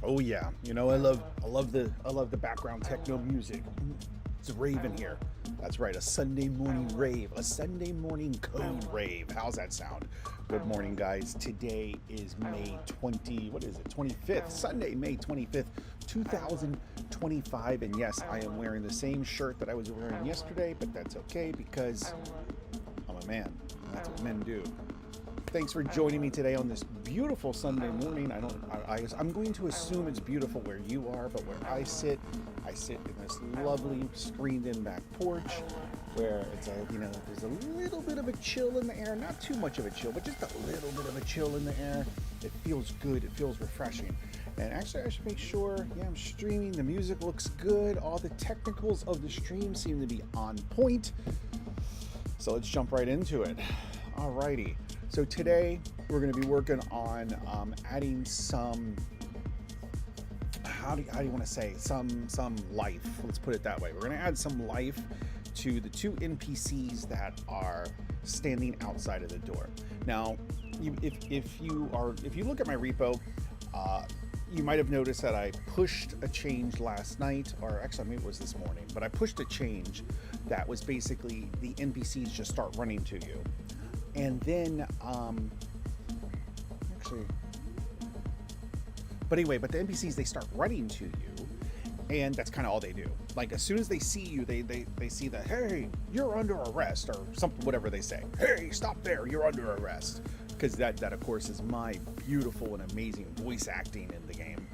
Oh yeah, I love the background techno music. It's a rave in here. That's right, a Sunday morning rave, a Sunday morning code rave. How's that sound? Good morning, guys. Today is May 20, what is it? 25th, Sunday, May 25th, 2025. And yes, I am wearing the same shirt that I was wearing yesterday, but that's okay because I'm a man. And that's what men do. Thanks for joining me today on this beautiful Sunday morning. I'm going to assume it's beautiful where you are, but where I sit in this lovely screened-in back porch, where it's there's a little bit of a chill in the air, not too much of a chill, but just a little bit of a chill in the air. It feels good. It feels refreshing. And actually, I should make sure, I'm streaming. The music looks good. All the technicals of the stream seem to be on point. So let's jump right into it. Alrighty. So today we're going to be working on adding some, how do you want to say, some life. Let's put it that way. We're going to add some life to the two NPCs that are standing outside of the door. Now, if you look at my repo, you might have noticed that I pushed a change last night, or actually maybe it was this morning, but I pushed a change that was basically the NPCs just start running to you. And then, but the NPCs, they start running to you, and that's kind of all they do. Like, as soon as they see you, they see that, hey, you're under arrest, or something, whatever they say. Hey, stop there, you're under arrest. Because that, of course, is my beautiful and amazing voice acting in the game.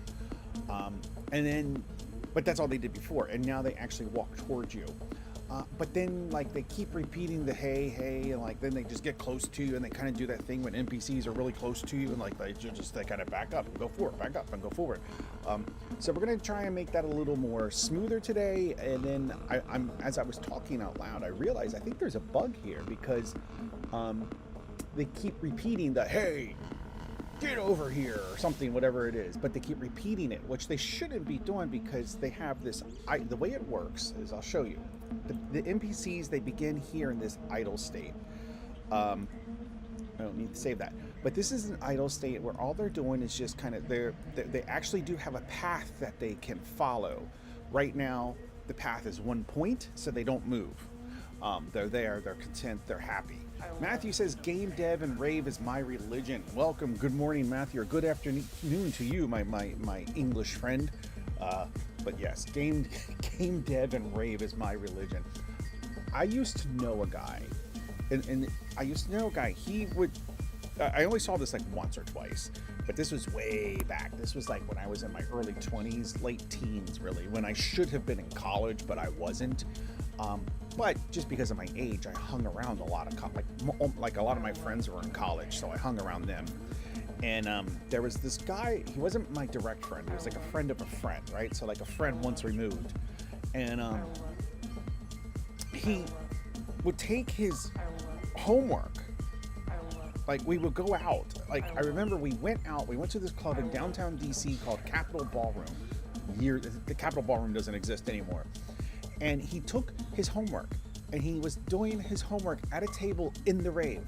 But that's all they did before, and now they actually walk towards you. But then, like, they keep repeating the hey, and like then they just get close to you, and they kind of do that thing when NPCs are really close to you, and like they kind of back up and go forward, back up and go forward. So we're gonna try and make that a little more smoother today. And then I'm as I was talking out loud, I realized I think there's a bug here because they keep repeating the hey, get over here, or something, whatever it is, but they keep repeating it, which they shouldn't be doing because they have this. The way it works is, I'll show you. The NPCs, they begin here in this idle state. I don't need to save that, but this is an idle state where all they're doing is just kind of they actually do have a path that they can follow. Right now, the path is one point, so they don't move. They're there, they're content, they're happy. Matthew says, game dev and rave is my religion. Welcome, good morning, Matthew, or good afternoon to you, my English friend. But yes, game dev and rave is my religion. I used to know a guy, and he would, I only saw this like once or twice, but this was way back. This was like when I was in my early 20s, late teens, really, when I should have been in college, but I wasn't. But just because of my age, I hung around a lot of like a lot of my friends were in college, so I hung around them. And there was this guy. He wasn't my direct friend. He was like a friend of a friend, right? So like a friend once removed. And he would take his homework. Like, we would go out. Like, I remember we went to this club in downtown DC called Capitol Ballroom. The Capitol Ballroom doesn't exist anymore. And he took his homework, and he was doing his homework at a table in the rave.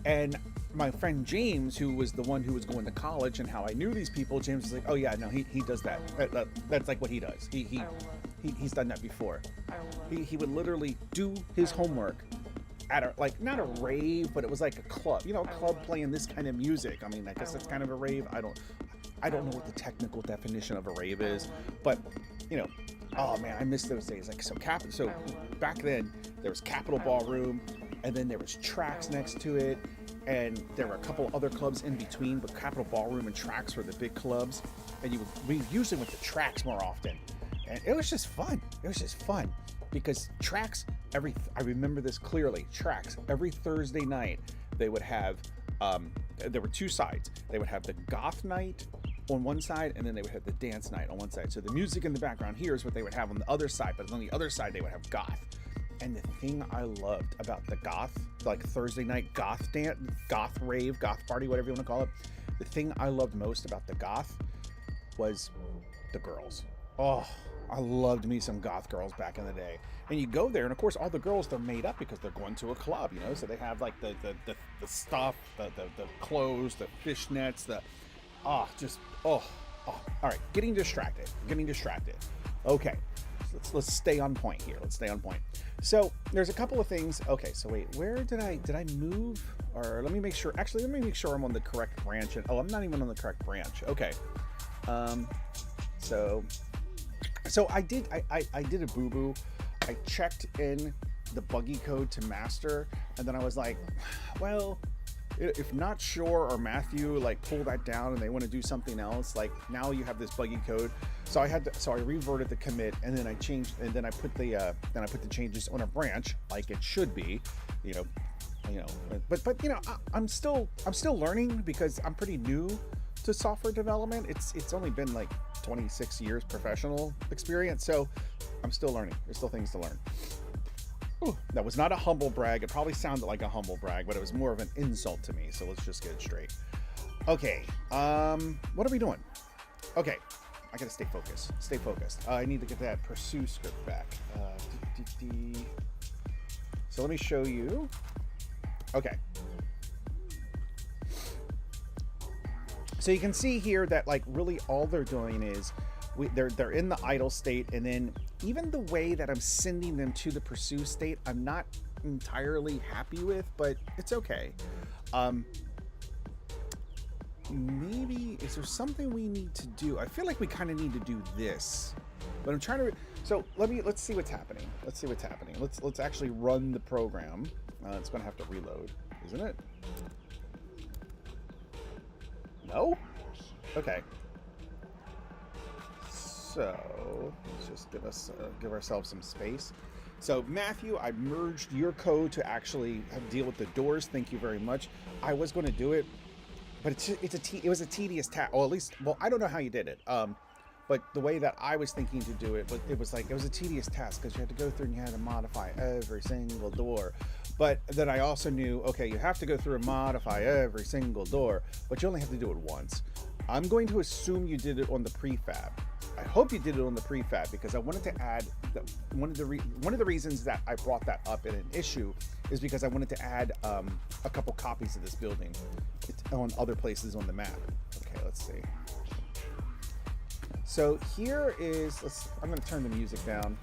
And my friend James, who was the one who was going to college, and how I knew these people, James was like, oh yeah, no, he does that. That's like what he does. He's done that before. He would literally do his homework at a, like, not a rave, but it was like a club, a club playing this kind of music. I mean, I guess that's kind of a rave. I don't know what the technical definition of a rave is, but oh man, I miss those days. Like, so back then there was Capitol Ballroom, and then there was Tracks next to it, and there were a couple other clubs in between, but Capitol Ballroom and Tracks were the big clubs, and we usually went to Tracks more often, and it was just fun. Because Tracks, I remember this clearly, Tracks, every Thursday night, they would have, there were two sides. They would have the goth night on one side, and then they would have the dance night on one side. So the music in the background here is what they would have on the other side, but on the other side they would have goth. And the thing I loved about the goth, like Thursday night goth dance, goth rave, goth party, whatever you want to call it, the thing I loved most about the goth was the girls. Oh, I loved me some goth girls back in the day. And you go there, and of course all the girls, they're made up because they're going to a club, so they have like the stuff, the clothes, the fishnets, Oh, all right, getting distracted. Getting distracted. Okay, so let's stay on point here. Let's stay on point. So there's a couple of things. Okay, so wait, where did I move? Or let me make sure. Actually, let me make sure I'm on the correct branch. And, oh, I'm not even on the correct branch. Okay. So I did a boo-boo. I checked in the buggy code to master, and then I was like, well, if not Shore or Matthew like pull that down and they want to do something else, like now you have this buggy code. So I reverted the commit, and then I changed, and then I put the changes on a branch like it should be, but I'm still learning because I'm pretty new to software development. It's only been like 26 years professional experience, so I'm still learning. There's still things to learn. Ooh, that was not a humble brag. It probably sounded like a humble brag, but it was more of an insult to me. So let's just get it straight. Okay. What are we doing? Okay. I gotta stay focused. Stay focused. I need to get that pursue script back. So let me show you. Okay. So you can see here that like really all they're doing is they're in the idle state, and then even the way that I'm sending them to the pursue state, I'm not entirely happy with, but it's okay. Maybe is there something we need to do? I feel like we kind of need to do this, but I'm trying to. So let's see what's happening. Let's see what's happening. Let's actually run the program. It's going to have to reload, isn't it? No. Okay. So let's just give ourselves some space. So Matthew, I merged your code to actually deal with the doors. Thank you very much. I was going to do it, but it was a tedious task. Or at least, well, I don't know how you did it. But the way that I was thinking to do it was a tedious task because you had to go through and you had to modify every single door. But then I also knew, okay, you have to go through and modify every single door, but you only have to do it once. I'm going to assume you did it on the prefab. I hope you did it on the prefab because I wanted to add one of the reasons that I brought that up in an issue is because I wanted to add a couple copies of this building on other places on the map. Okay, let's see. So here is, I'm going to turn the music down.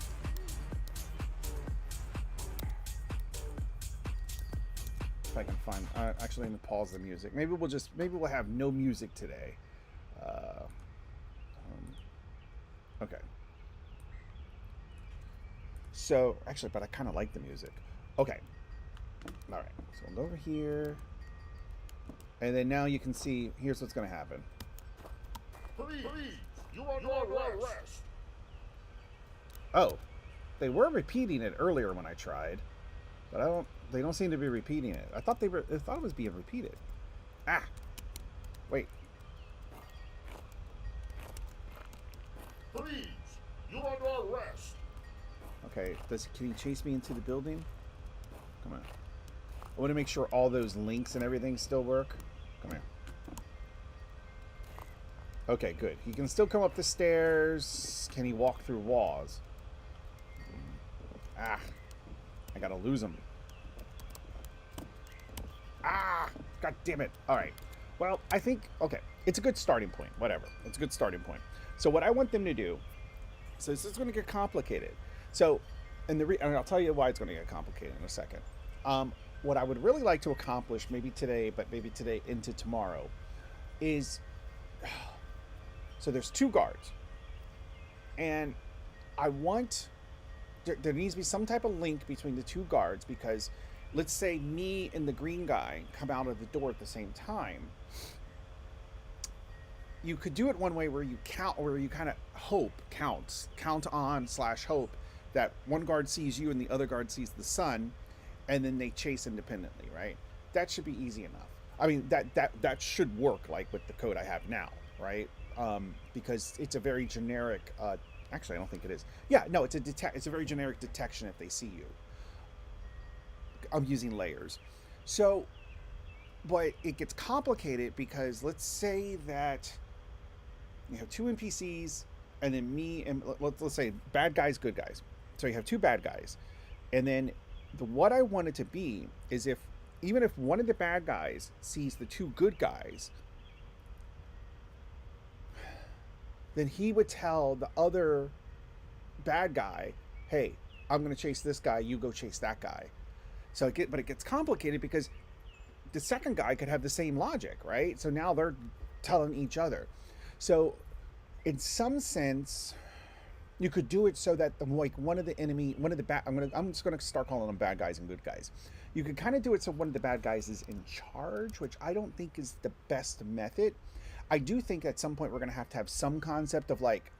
If I can find, actually, I'm going to pause the music. Maybe we'll have no music today. Okay. So actually, but I kind of like the music. Okay. All right. So I'm over here, and then now you can see. Here's what's going to happen. Please, you are under arrest. Oh, they were repeating it earlier when I tried, but they don't seem to be repeating it. I thought it was being repeated. Ah, wait. Please, you are under arrest. Okay, can he chase me into the building? Come on. I want to make sure all those links and everything still work. Come here. Okay, good. He can still come up the stairs. Can he walk through walls? Ah, I gotta lose him. Ah, god damn it. All right. Well, I think, okay, it's a good starting point. Whatever. It's a good starting point. So what I want them to do, so this is going to get complicated. So, and I'll tell you why it's going to get complicated in a second. What I would really like to accomplish, maybe today, but maybe today into tomorrow, is, so there's 2 guards. And I want, there needs to be some type of link between the 2 guards because let's say me and the green guy come out of the door at the same time. You could do it one way where you count, or you kind of count on / hope that one guard sees you and the other guard sees the sun, and then they chase independently, right? That should be easy enough. I mean, that should work like with the code I have now, right? Because it's a very generic. Actually, I don't think it is. Yeah, no, it's a very generic detection if they see you. I'm using layers, so, but it gets complicated because let's say that you have 2 NPCs and then me and let's say bad guys, good guys. So you have 2 bad guys, and then what I want it to be is even if one of the bad guys sees the 2 good guys, then he would tell the other bad guy, hey, I'm going to chase this guy, you go chase that guy. But it gets complicated because the second guy could have the same logic, right? So now they're telling each other. So in some sense, you could do it so that one of the bad, I'm just gonna start calling them bad guys and good guys. You could kind of do it so one of the bad guys is in charge, which I don't think is the best method. I do think at some point we're gonna have to have some concept of like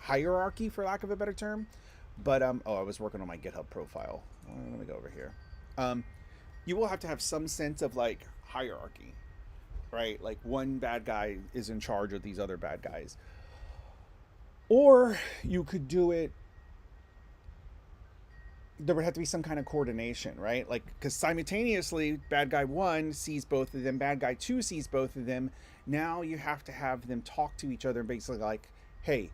hierarchy, for lack of a better term. But oh, I was working on my GitHub profile. Let me go over here. You will have to have some sense of like hierarchy, right? Like one bad guy is in charge of these other bad guys. Or you could do it, there would have to be some kind of coordination, right? Like, because simultaneously, bad guy 1 sees both of them, bad guy 2 sees both of them. Now you have to have them talk to each other and basically like, hey,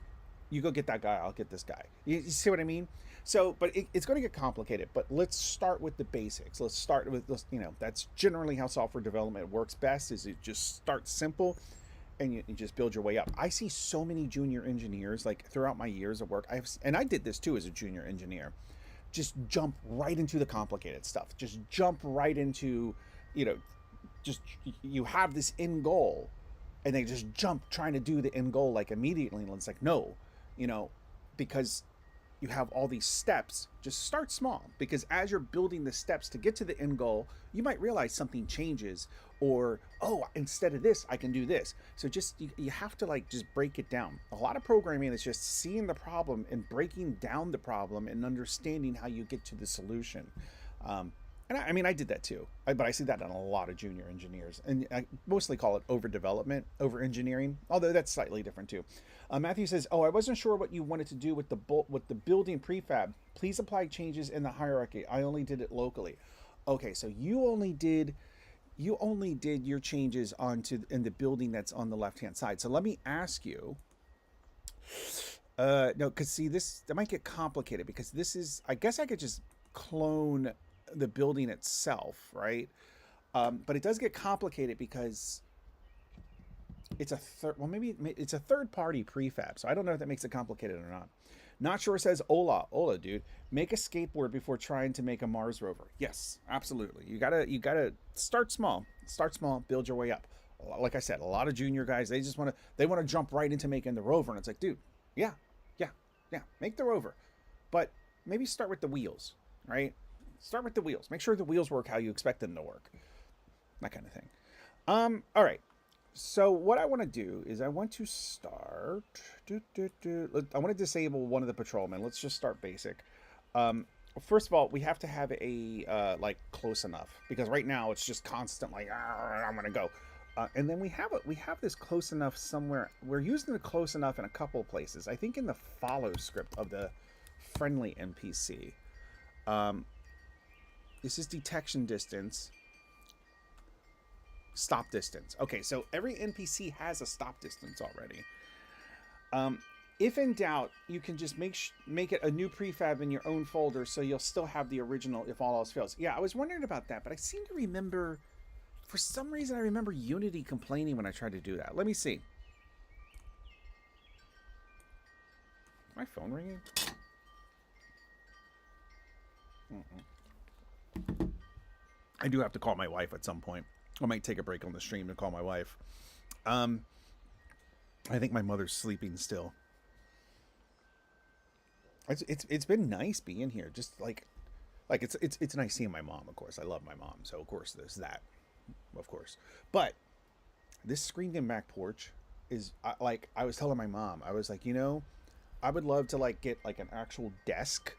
you go get that guy, I'll get this guy. You see what I mean? So, but it's going to get complicated. But let's start with the basics. Let's start with this. That's generally how software development works best. Is it just starts simple, and you just build your way up. I see so many junior engineers like throughout my years of work. And I did this too as a junior engineer. Just jump right into the complicated stuff. Just jump right into, just you have this end goal, and they just jump trying to do the end goal like immediately. And it's like no, because you have all these steps. Just start small, because as you're building the steps to get to the end goal, you might realize something changes, or oh, instead of this I can do this. So just you have to like just break it down. A lot of programming is just seeing the problem and breaking down the problem and understanding how you get to the solution. And I did that too, but I see that in a lot of junior engineers, and I mostly call it overdevelopment, over engineering, although that's slightly different too. Matthew says, oh, I wasn't sure what you wanted to do with the building prefab. Please apply changes in the hierarchy. I only did it locally. Okay, so you only did your changes in the building that's on the left hand side. So let me ask you, no, because see, that might get complicated, because this is, I guess I could just clone the building itself, right? But it does get complicated because it's maybe it's a third party prefab. So I don't know if that makes it complicated or not. Not sure says Ola, dude, make a skateboard before trying to make a Mars rover. Yes, absolutely. You gotta start small, build your way up. Like I said, a lot of junior guys, they want to jump right into making the rover, and it's like, dude, yeah, make the rover, but maybe start with the wheels, right? Start with the wheels. Make sure the wheels work how you expect them to work. That kind of thing. All right. So what I want to do is I want to start. I want to disable one of the patrolmen. Let's just start basic. First of all, we have to have a like close enough, because right now it's just constant like I'm gonna go. And then we have this close enough somewhere. We're using the close enough in a couple of places. I think in the follow script of the friendly NPC. This is detection distance, stop distance. Okay, so every NPC has a stop distance already. If in doubt, you can just make it a new prefab in your own folder, so you'll still have the original if all else fails. Yeah, I was wondering about that, but I seem to remember, for some reason, I remember Unity complaining when I tried to do that. Let me see. My phone ringing? I do have to call my wife at some point. I might take a break on the stream to call my wife. I think my mother's sleeping still. It's been nice being here. Just like it's nice seeing my mom. Of course, I love my mom, so of course there's that. Of course, but this screened in back porch is like I was telling my mom. I was like, I would love to like get like an actual desk,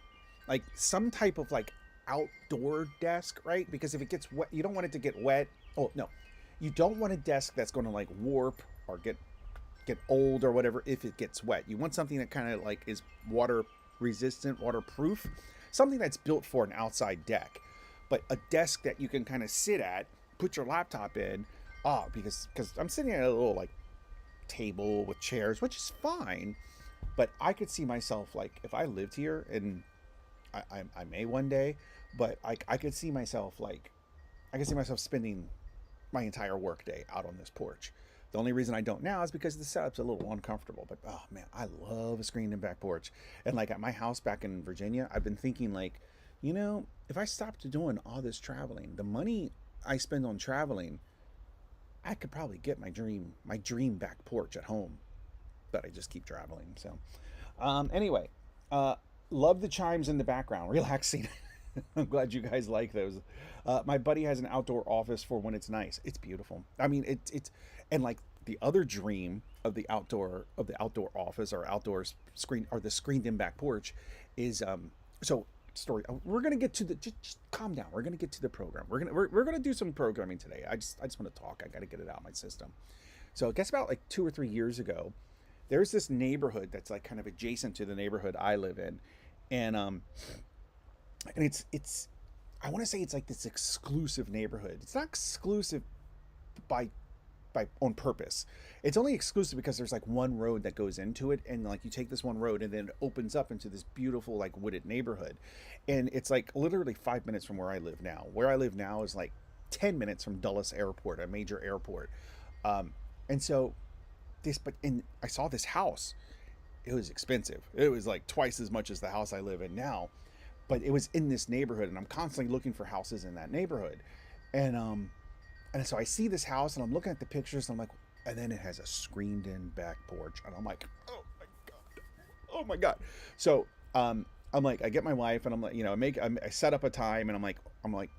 like some type of like outdoor desk, right? Because if it gets wet, you don't want it to get wet. Oh no, you don't want a desk that's going to like warp or get old or whatever if it gets wet. You want something that kind of like is water resistant, waterproof, something that's built for an outside deck. But a desk that you can kind of sit at, put your laptop in, because I'm sitting at a little like table with chairs, which is fine, but I could see myself like if I lived here, and I may one day, but I could see myself spending my entire work day out on this porch. The only reason I don't now is because the setup's a little uncomfortable. But oh man, I love a screened in back porch. And like at my house back in Virginia, I've been thinking like, if I stopped doing all this traveling, the money I spend on traveling, I could probably get my dream back porch at home. But I just keep traveling. So anyway, love the chimes in the background, relaxing. I'm glad you guys like those. My buddy has an outdoor office for when it's nice. It's beautiful. I mean, it's and like the other dream of the outdoor office or outdoor screen or the screened in back porch is so story. We're gonna get to the just calm down. We're gonna get to the program. We're gonna do some programming today. I just want to talk. I got to get it out of my system. So I guess about like 2 or 3 years ago, there's this neighborhood that's like kind of adjacent to the neighborhood I live in, and it's I want to say it's like this exclusive neighborhood. It's not exclusive by on purpose. It's only exclusive because there's like one road that goes into it, and like you take this one road and then it opens up into this beautiful like wooded neighborhood. And it's like literally 5 minutes from where I live now. Where I live now is like 10 minutes from Dulles Airport, a major airport. And so and I saw this house. It was expensive. It was like twice as much as the house I live in now, but it was in this neighborhood, and I'm constantly looking for houses in that neighborhood. And so I see this house, and I'm looking at the pictures, and I'm like, and then it has a screened in back porch, and I'm like, oh my god, oh my god. So I'm like, I get my wife, and I'm like, I set up a time, and I'm like,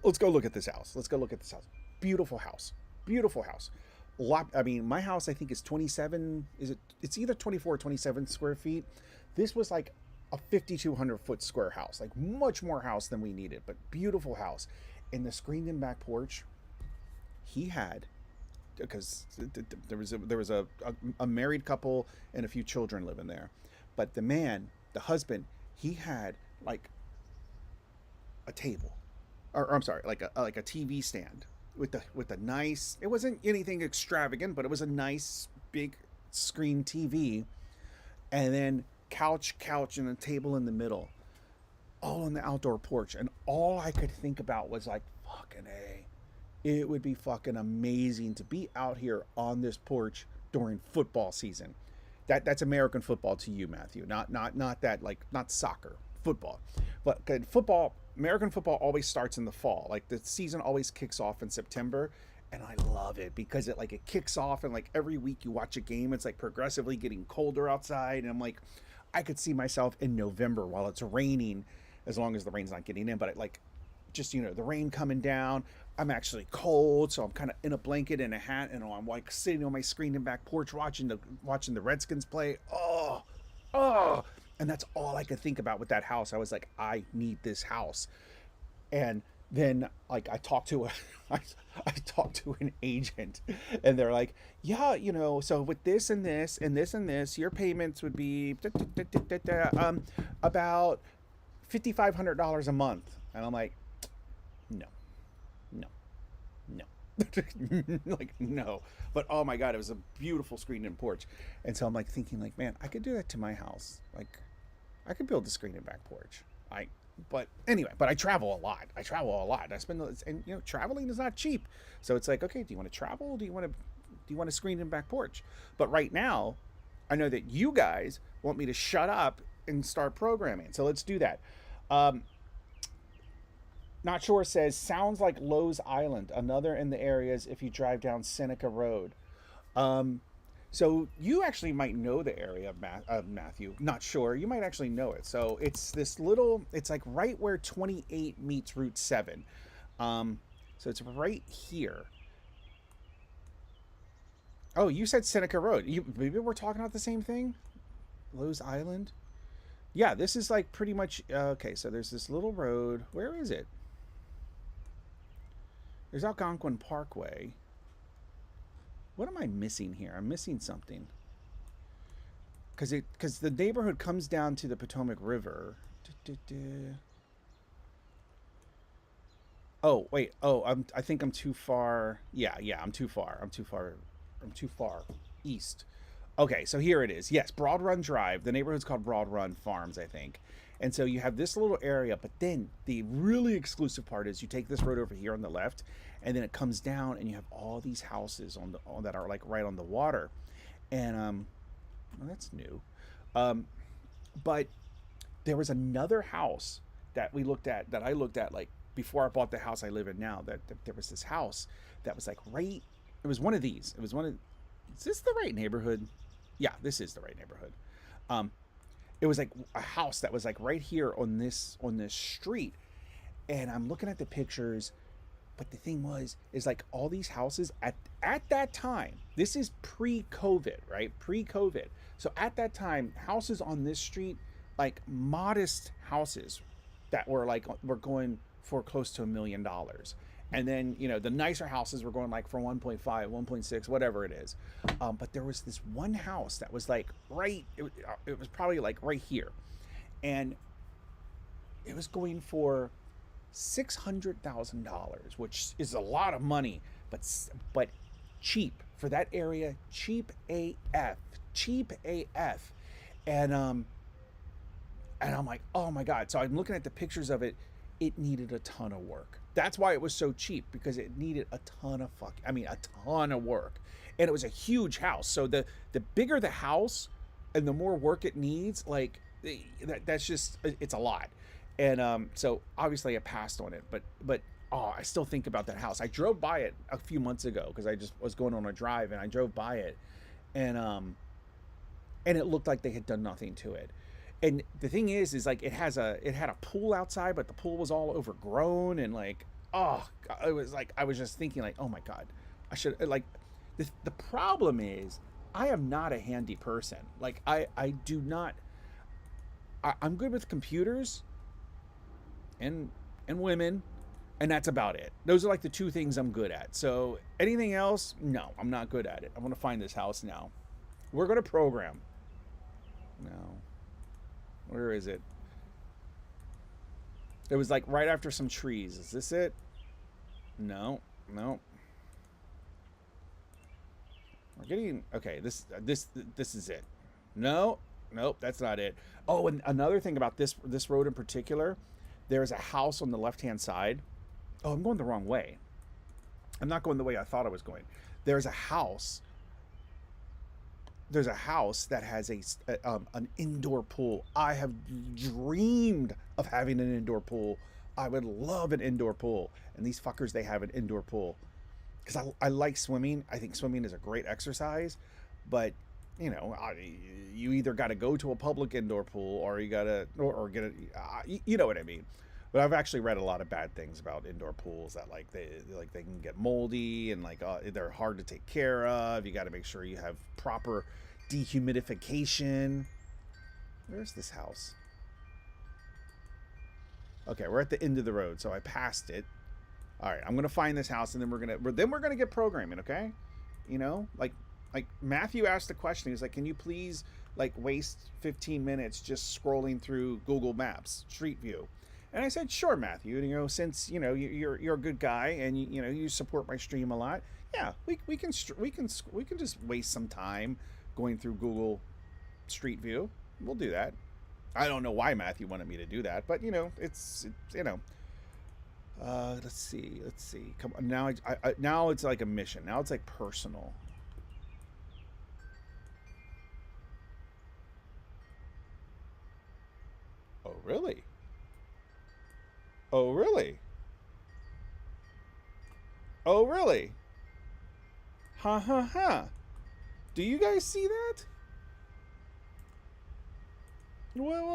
let's go look at this house. Let's go look at this house. Beautiful house, beautiful house. I mean, my house I think is 27. It's either 24 or 27 square feet. This was like a 5,200 foot square house, like much more house than we needed, but beautiful house. In the screened in back porch, he had, because there was a married couple and a few children living there, but the husband, he had like a table, or I'm sorry, like a TV stand with a nice. It wasn't anything extravagant, but it was a nice big screen TV, and then couch and a table in the middle, all on the outdoor porch. And all I could think about was like, fucking A, it would be fucking amazing to be out here on this porch during football season. That's American football to you, Matthew, not that, like, not soccer, football. But football, American football always starts in the fall. Like the season always kicks off in September, and I love it because it kicks off, and like every week you watch a game, it's like progressively getting colder outside, and I'm like, I could see myself in November while it's raining, as long as the rain's not getting in, but the rain coming down, I'm actually cold, so I'm kind of in a blanket and a hat, and I'm like sitting on my screen in back porch watching the Redskins play. Oh, and that's all I could think about with that house. I was like, I need this house. And then like I talked to an agent, and they're like, yeah, so with this and this and this and this, your payments would be about $5,500 a month. And I'm like, no. Like, no. But oh my god, it was a beautiful screened in porch. And so I'm like thinking like, man, I could do that to my house. Like, I could build a screened in back porch. But anyway, I travel a lot. I spend, and traveling is not cheap. So it's like, okay, do you want to travel? Do you want to screen in back porch? But right now, I know that you guys want me to shut up and start programming. So let's do that. Not Sure says, sounds like Lowe's Island, another in the areas if you drive down Seneca Road. So you actually might know the area of Matthew. Not Sure, you might actually know it. So it's it's like right where 28 meets Route 7. So it's right here. Oh, you said Seneca Road. Maybe we're talking about the same thing? Lowe's Island? Yeah, this is like pretty much, okay, so there's this little road. Where is it? There's Algonquin Parkway. What am I missing here? I'm missing something. Because the neighborhood comes down to the Potomac River. Oh, wait. Oh, I think I'm too far. Yeah, I'm too far. I'm too far east. Okay, so here it is. Yes, Broad Run Drive. The neighborhood's called Broad Run Farms, I think. And so you have this little area, but then the really exclusive part is you take this road over here on the left, and then it comes down, and you have all these houses that are like right on the water, and well, that's new. Um, but there was another house that I looked at like before I bought the house I live in now. That there was this house that was like right. It was one of these. It was one of. Is this the right neighborhood? Yeah, this is the right neighborhood. Um, it was like a house that was like right here on this street, and I'm looking at the pictures. But the thing is like all these houses at that time. This is pre-COVID, right? Pre-COVID. So at that time, houses on this street, like modest houses, that were going for close to $1 million. And then, the nicer houses were going like for 1.5, 1.6, whatever it is. But there was this one house that was like it was probably like right here. And it was going for $600,000, which is a lot of money, but cheap for that area, cheap AF. And I'm like, oh my God. So I'm looking at the pictures of it. It needed a ton of work. That's why it was so cheap, because it needed a ton of work. And it was a huge house. So the bigger the house and the more work it needs, like that's just, it's a lot. And so obviously I passed on it, but I still think about that house. I drove by it a few months ago because I just was going on a drive, and I drove by it, and it looked like they had done nothing to it. And the thing is like it had a pool outside, but the pool was all overgrown, and like, it was like, I was just thinking like, oh my God, I should, like, the problem is I am not a handy person. Like I do not, I'm good with computers and women, and that's about it. Those are like the two things I'm good at. So anything else, no, I'm not good at it. I want to find this house now. We're going to program. No. Where is it? It was like right after some trees. Is this it? No. We're getting, okay, this is it. No. Nope, that's not it. Oh, and another thing about this road in particular, there's a house on the left-hand side. Oh, I'm going the wrong way. I'm not going the way I thought I was going. There's a house that has an indoor pool. I have dreamed of having an indoor pool. I would love an indoor pool. And these fuckers, they have an indoor pool. Because I like swimming. I think swimming is a great exercise. But, you either got to go to a public indoor pool, or you got to, or get a, you know what I mean. But I've actually read a lot of bad things about indoor pools, that they can get moldy, and they're hard to take care of. You got to make sure you have proper dehumidification. Where's this house? Okay, we're at the end of the road, so I passed it. All right, I'm gonna find this house, and then we're gonna get programming. Okay, like Matthew asked the question. He was like, "Can you please waste 15 minutes just scrolling through Google Maps Street View?" And I said, "Sure, Matthew. Since you're a good guy, and you support my stream a lot. Yeah, we can just waste some time going through Google Street View. We'll do that." I don't know why Matthew wanted me to do that, but it's let's see. Come on, now it's like a mission. Now it's like personal. Oh really? Oh really? Oh really? Ha ha ha. Do you guys see that? Well.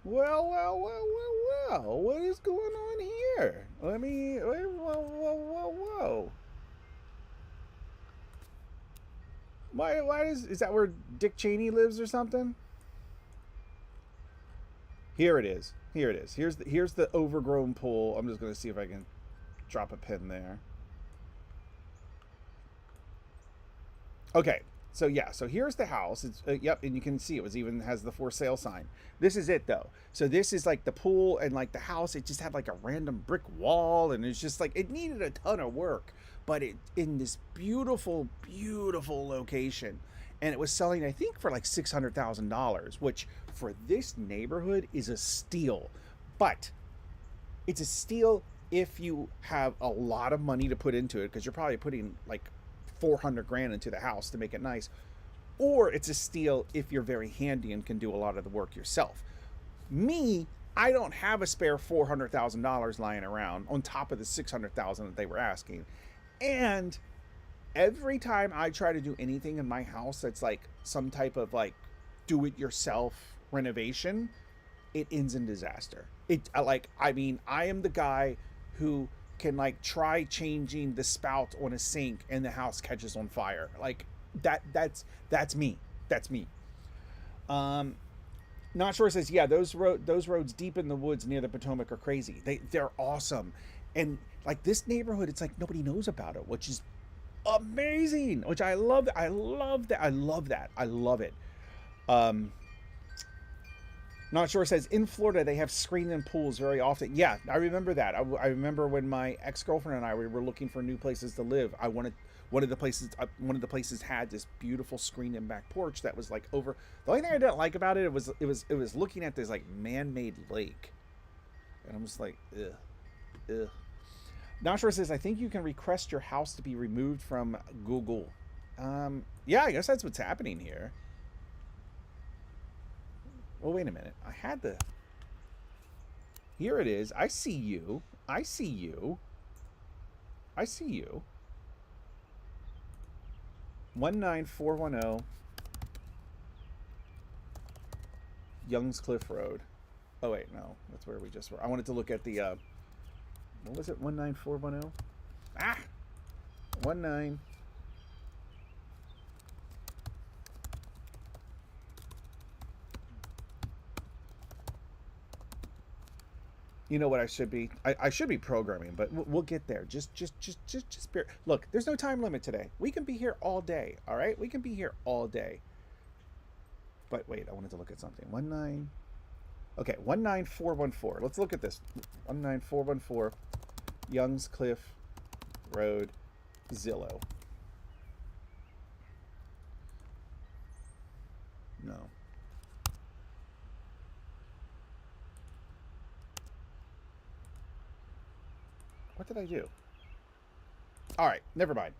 What is going on here? Whoa. Why is that where Dick Cheney lives or something? Here it is. Here's the overgrown pool. I'm just gonna see if I can drop a pin there. Okay. So yeah, so here's the house. It's yep, and you can see it even has the for sale sign. This is it though. So this is like the pool, and like the house, it just had like a random brick wall, and it's just like it needed a ton of work, but it in this beautiful location, and it was selling I think for like $600,000, which for this neighborhood is a steal. But it's a steal if you have a lot of money to put into it, because you're probably putting like 400 grand into the house to make it nice, or it's a steal if you're very handy and can do a lot of the work yourself. Me, I don't have a spare $400,000 lying around on top of the $600,000 that they were asking. And every time I try to do anything in my house that's like some type of like do it yourself renovation, it ends in disaster. I mean, I am the guy who can like try changing the spout on a sink and the house catches on fire. Like that's me. That's me. Not Sure says, yeah, those roads deep in the woods near the Potomac are crazy. They're awesome. And like this neighborhood, it's like nobody knows about it, which is amazing. Which I love. I love that. I love that. I love it. Not Sure says, in Florida they have screened-in pools very often. Yeah, I remember that. I remember when my ex-girlfriend and I we were looking for new places to live. I wanted one of the places had this beautiful screened-in back porch that was like over. The only thing I didn't like about it was looking at this like man-made lake, and I'm just like, ugh. Not Sure says, I think you can request your house to be removed from Google. Yeah, I guess that's what's happening here. Well, wait a minute. I had the... Here it is. I see you. I see you. I see you. 19410 Youngs Cliff Road. Oh, wait. No. That's where we just were. I wanted to look at the... what was it? 19410? Ah! 19... You know what I should be? I should be programming, but we'll get there. Just bear. Look, there's no time limit today. We can be here all day. All right, we can be here all day. But wait, I wanted to look at something. 19414. Let's look at this. 19414, Youngs Cliff Road, Zillow. No. What did I do? All right, never mind.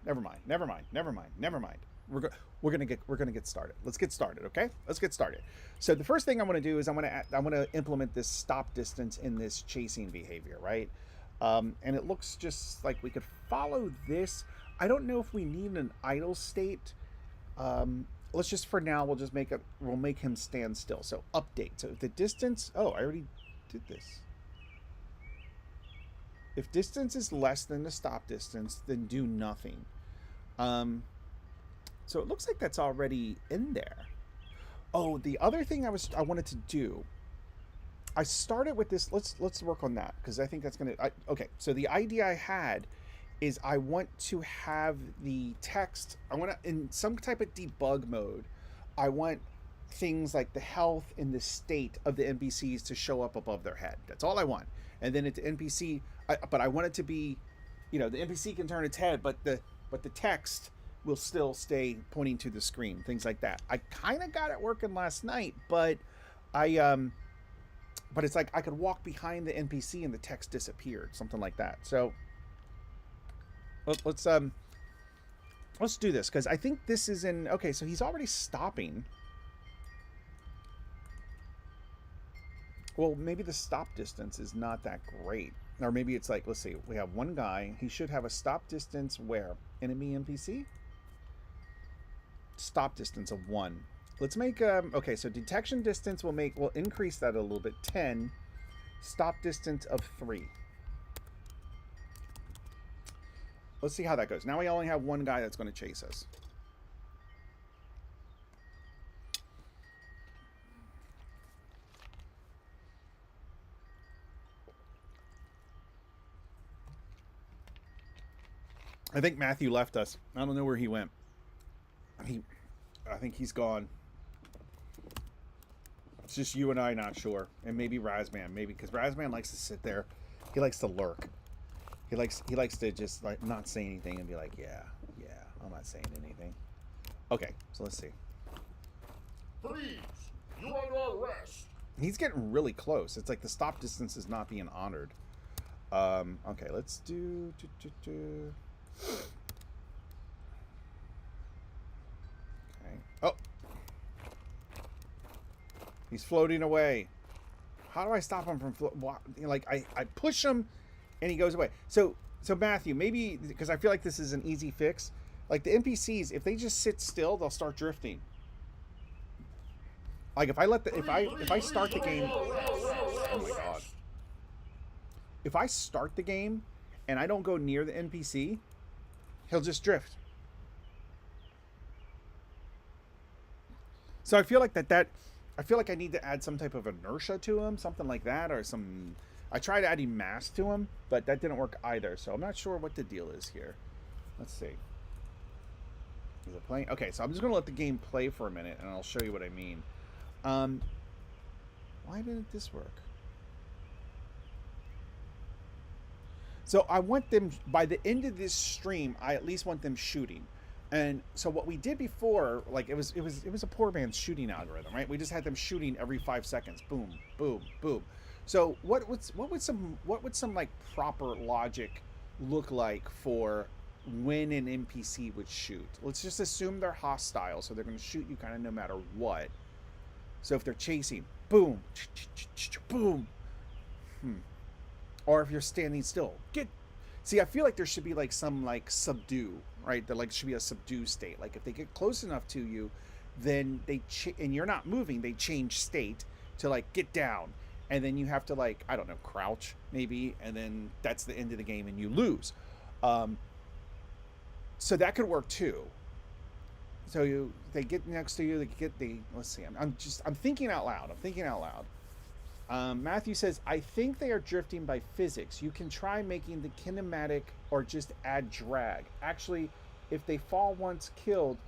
We're gonna get started. Let's get started, okay? Let's get started. So the first thing I want to do is I want to implement this stop distance in this chasing behavior, right? And it looks just like we could follow this. I don't know if we need an idle state. Let's just for now we'll make him stand still. So update. So if the distance. Oh, I already did this. If distance is less than the stop distance, then do nothing. So it looks like that's already in there. Oh, the other thing I wanted to do, I started with this. Let's work on that because I think that's gonna. Okay, so the idea I had is I want to have the text. I want to in some type of debug mode. I want things like the health and the state of the NPCs to show up above their head. That's all I want. And then at the NPC, but I want it to be, the NPC can turn its head, but the text will still stay pointing to the screen. Things like that. I kind of got it working last night, but but it's like I could walk behind the NPC and the text disappeared, something like that. So let's do this because I think this is in. Okay, so he's already stopping. Well, maybe the stop distance is not that great. Or maybe it's like, let's see, we have one guy. He should have a stop distance where? Enemy NPC? Stop distance of 1. Let's make, okay, so detection distance we'll increase that a little bit. 10. Stop distance of 3. Let's see how that goes. Now we only have one guy that's going to chase us. I think Matthew left us. I don't know where he went. I think he's gone. It's just you and I not sure. And maybe Razman. Maybe because Razman likes to sit there. He likes to lurk. He likes to just like not say anything and be like, yeah, I'm not saying anything. Okay, so let's see. Please, you're under arrest. He's getting really close. It's like the stop distance is not being honored. Okay, let's do. Okay. Oh, he's floating away. How do I stop him from like I push him, and he goes away. So Matthew, maybe because I feel like this is an easy fix. Like the NPCs, if they just sit still, they'll start drifting. Like if I let the if I start the game. Oh my god. If I start the game, and I don't go near the NPC, he'll just drift. So I feel like I feel like I need to add some type of inertia to him, something like that, or some. I tried adding mass to him, but that didn't work either. So I'm not sure what the deal is here. Let's see. Is it playing? Okay, so I'm just gonna let the game play for a minute, and I'll show you what I mean. Why didn't this work? So I want them by the end of this stream. I at least want them shooting. And so what we did before, like it was a poor man's shooting algorithm, right? We just had them shooting every 5 seconds, boom, boom, boom. So what would some like proper logic look like for when an NPC would shoot? Let's just assume they're hostile, so they're going to shoot you kind of no matter what. So if they're chasing, boom, boom, or if you're standing still, get. See, I feel like there should be like some like subdue, right? There like should be a subdue state. Like if they get close enough to you, then and you're not moving, they change state to like get down, and then you have to like I don't know crouch maybe, and then that's the end of the game and you lose. So that could work too. So they get next to you, let's see. I'm thinking out loud. Matthew says, I think they are drifting by physics. You can try making the kinematic or just add drag. Actually, if they fall once killed,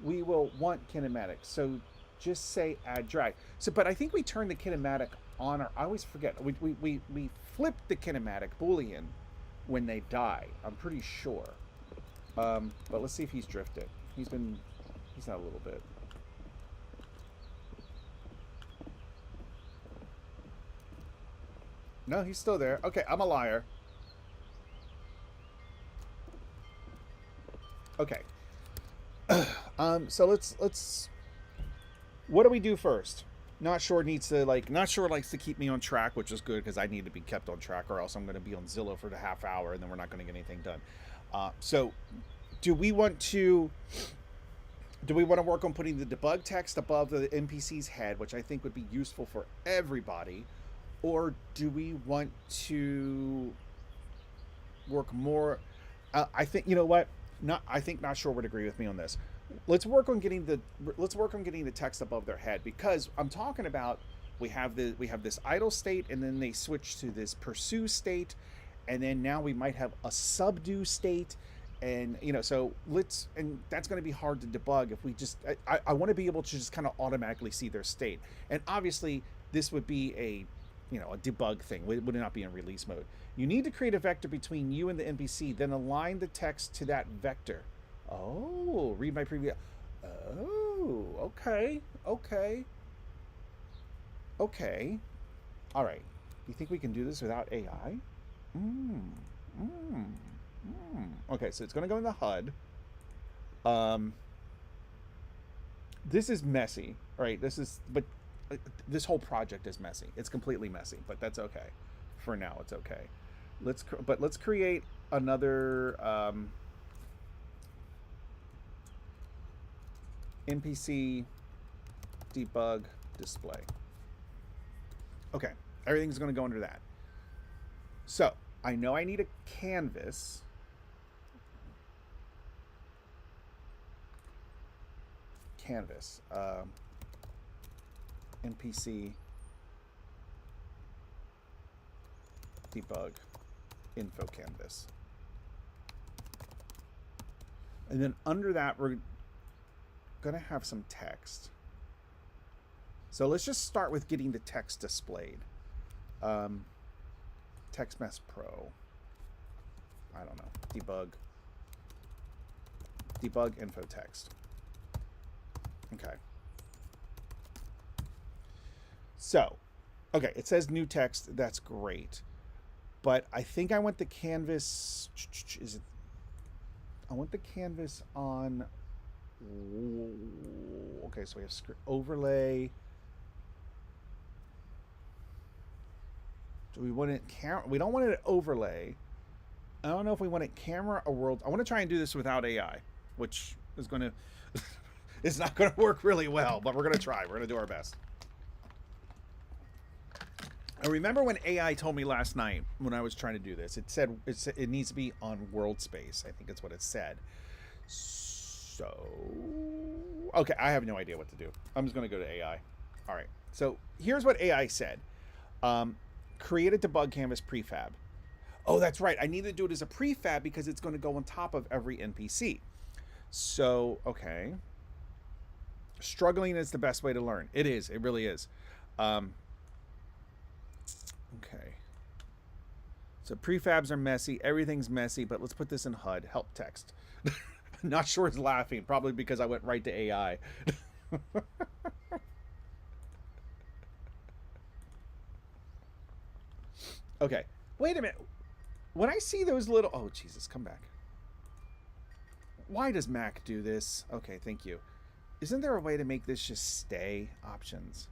we will want kinematic. So just say add drag. So, but I think we turn the kinematic on, or I always forget. We flip the kinematic Boolean when they die. I'm pretty sure. But let's see if he's drifted. He's not a little bit. No, he's still there. Okay, I'm a liar. Okay. So let's. What do we do first? Not sure likes to keep me on track, which is good because I need to be kept on track, or else I'm going to be on Zillow for the half hour, and then we're not going to get anything done. So, do we want to work on putting the debug text above the NPC's head, which I think would be useful for everybody? Or do we want to work more? I think you know what. Not sure would agree with me on this. Let's work on getting the text above their head, because I'm talking about we have this idle state, and then they switch to this pursue state, and then now we might have a subdue state, and so and that's going to be hard to debug if we just. I want to be able to just kind of automatically see their state, and obviously this would be a debug thing. Would not be in release mode. You need to create a vector between you and the NPC, then align the text to that vector. Oh, read my previous. Oh, okay. All right. You think we can do this without AI? Okay, so it's going to go in the HUD. This is messy, right? This whole project is messy. It's completely messy, but that's okay. For now, it's okay. Let's create another NPC debug display. Okay, everything's going to go under that. So I know I need a canvas. NPC debug info canvas. And then under that, we're going to have some text. So let's just start with getting the text displayed. Text Mess Pro. I don't know. Debug info text. Okay. So, okay, it says new text. That's great. But I think I want the canvas. Is it? I want the canvas on. Okay, so we have overlay. Do we want it camera? We don't want it overlay. I don't know if we want it camera or world. I want to try and do this without AI, which is going to. It's not going to work really well, but we're going to try. We're going to do our best. I remember when AI told me last night when I was trying to do this, it said it needs to be on world space. I think it's what it said. So, okay, I have no idea what to do. I'm just going to go to AI. All right. So here's what AI said. Create a debug canvas prefab. Oh, that's right. I need to do it as a prefab because it's going to go on top of every NPC. So, okay. Struggling is the best way to learn. It is. It really is. Okay. So prefabs are messy. Everything's messy, but let's put this in HUD. Help text. Not sure it's laughing. Probably because I went right to AI. Okay. Wait a minute. When I see those little... Oh, Jesus. Come back. Why does Mac do this? Okay, thank you. Isn't there a way to make this just stay? Options.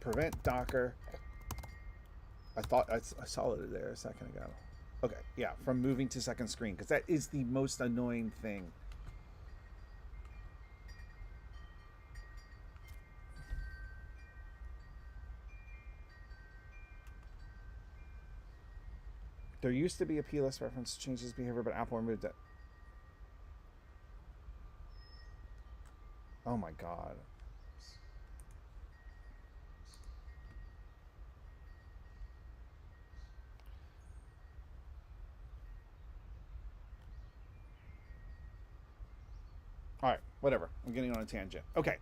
Prevent Docker. I thought I saw it there a second ago. Okay, yeah, from moving to second screen, because that is the most annoying thing. There used to be a plist reference changes behavior, but Apple removed it. Oh my god. All right, whatever. I'm getting on a tangent. Okay.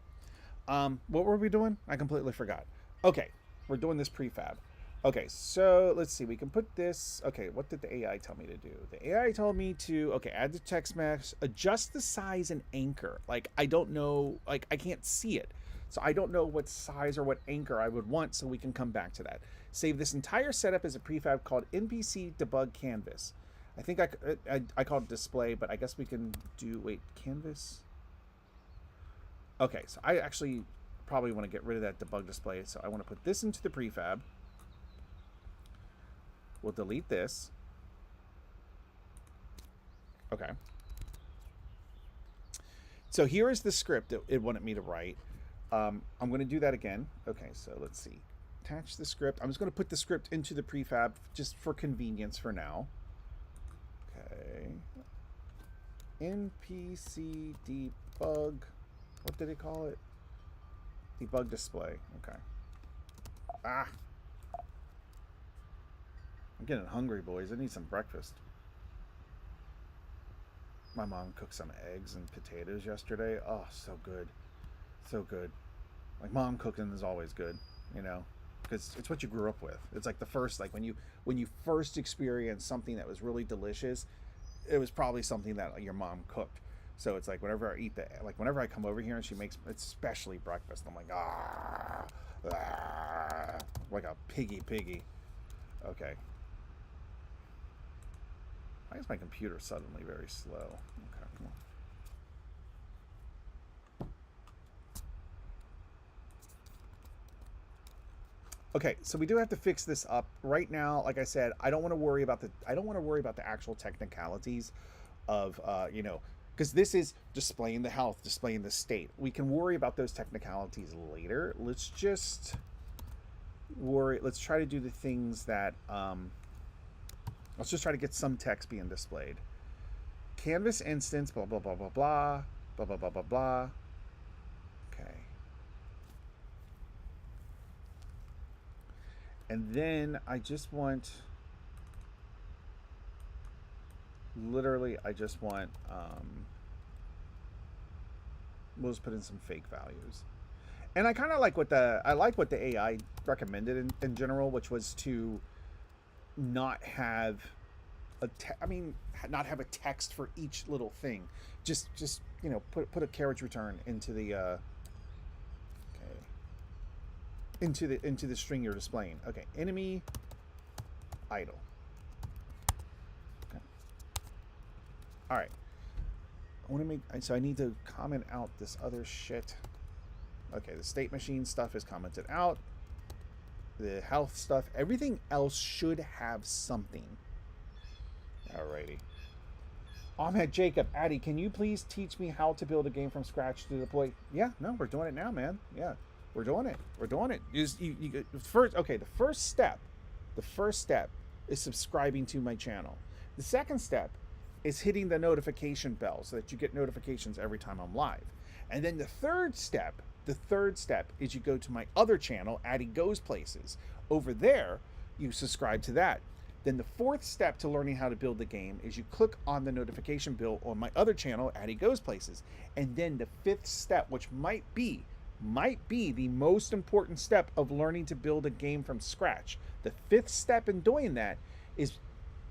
What were we doing? I completely forgot. Okay, we're doing this prefab. Okay, so let's see. We can put this. Okay, what did the AI tell me to do? The AI told me to, okay, add the text mesh, adjust the size and anchor. Like, I don't know, like, I can't see it. So I don't know what size or what anchor I would want, so we can come back to that. Save this entire setup as a prefab called NPC Debug Canvas. I think I called it display, but I guess we can do, wait, canvas? Okay, so I actually probably want to get rid of that debug display, so I want to put this into the prefab. We'll delete this. Okay. So here is the script it wanted me to write. I'm going to do that again. Okay, so let's see. Attach the script. I'm just going to put the script into the prefab just for convenience for now. Okay. NPC debug. What did it call it? Debug display. Okay. Ah. I'm getting hungry, boys. I need some breakfast. My mom cooked some eggs and potatoes yesterday. Oh, so good. So good. Like, mom cooking is always good, you know, because it's what you grew up with. It's like the first, like when you first experienced something that was really delicious, it was probably something that your mom cooked. So it's like whenever I eat that, like whenever I come over here and she makes, especially breakfast, I'm like, like a piggy. Okay. Why is my computer suddenly very slow? Okay, come on. Okay, so we do have to fix this up right now. Like I said, I don't want to worry about the actual technicalities of you know, because this is displaying the health, displaying the state. We can worry about those technicalities later. Let's just worry. Let's try to do the things that let's just try to get some text being displayed. Canvas instance, blah, blah, blah, blah, blah, blah, blah, blah, blah, blah. Okay. And then I just want, literally, I just want, we'll just put in some fake values. And I kind of like what the AI recommended in general, which was to not have I mean, not have a text for each little thing. Just put a carriage return into the okay, into the string you're displaying. Okay, enemy idle. Okay. All right. I want to make so I need to comment out this other shit. Okay, the state machine stuff is commented out. The health stuff, everything else should have something. Alrighty. Ahmed Jacob, Addy, can you please teach me how to build a game from scratch to deploy? Yeah, no, we're doing it now, man. Yeah, we're doing it. We're doing it. First, okay, the first step is subscribing to my channel. The second step is hitting the notification bell so that you get notifications every time I'm live. And then the third step is you go to my other channel, Addy Goes Places. Over there, you subscribe to that. Then the fourth step to learning how to build the game is you click on the notification bell on my other channel, Addy Goes Places. And then the fifth step, which might be the most important step of learning to build a game from scratch. The fifth step in doing that is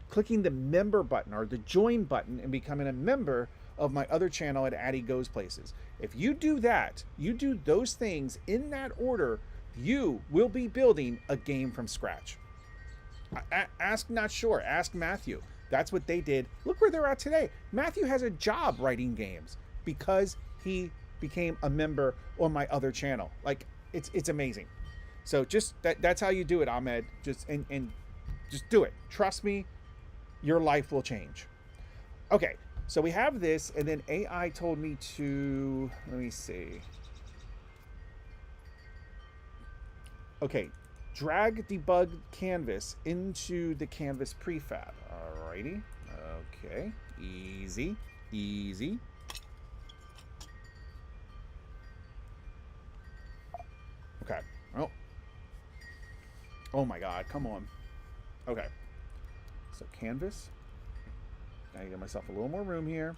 clicking the member button or the join button and becoming a member of my other channel at Addy Goes Places. If you do that, you do those things in that order, you will be building a game from scratch. Ask Not Sure, ask Matthew. That's what they did. Look where they're at today. Matthew has a job writing games because he became a member on my other channel. Like, it's amazing. So just that's how you do it, Ahmed. Just do it. Trust me, your life will change. Okay, so we have this, and then AI told me to, let me see. Okay, drag debug canvas into the canvas prefab. Alrighty. Okay, easy. Okay. Oh my God, come on. Okay. So canvas. I get myself a little more room here.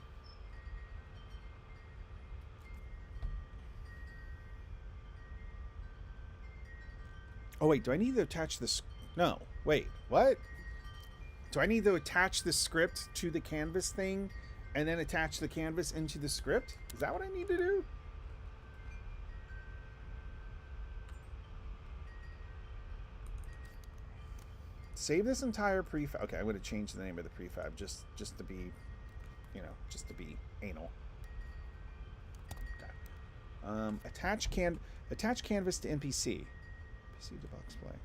Oh wait, do I need to attach this? No, wait, what? Do I need to attach the script to the canvas thing and then attach the canvas into the script? Is that what I need to do? Save this entire prefab. Okay, I'm going to change the name of the prefab just to be, just to be anal. Okay. Attach canvas to NPC. NPC debug display.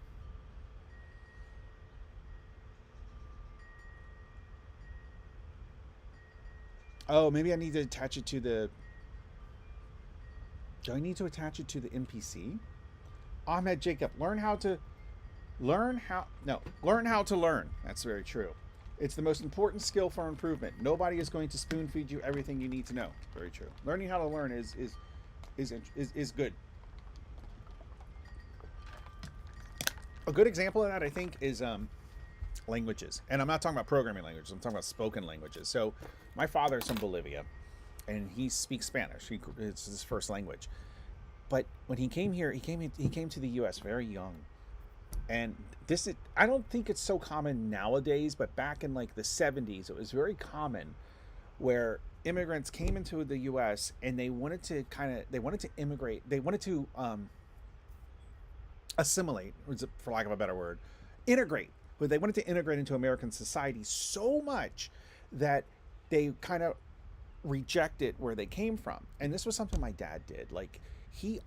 Oh, maybe I need to attach it to the. Do I need to attach it to the NPC? Ahmed Jacob, learn how to learn. That's very true. It's the most important skill for improvement. Nobody is going to spoon feed you everything you need to know. Very true. Learning how to learn is good. A good example of that, I think, is languages. And I'm not talking about programming languages. I'm talking about spoken languages. So my father's from Bolivia, and he speaks Spanish. It's his first language. But when he came here, he came to the U.S. very young. And I don't think it's so common nowadays, but back in like the 70s, it was very common where immigrants came into the U.S. and they wanted to immigrate. They wanted to assimilate, for lack of a better word, integrate. But they wanted to integrate into American society so much that they kind of rejected where they came from. And this was something my dad did. Like to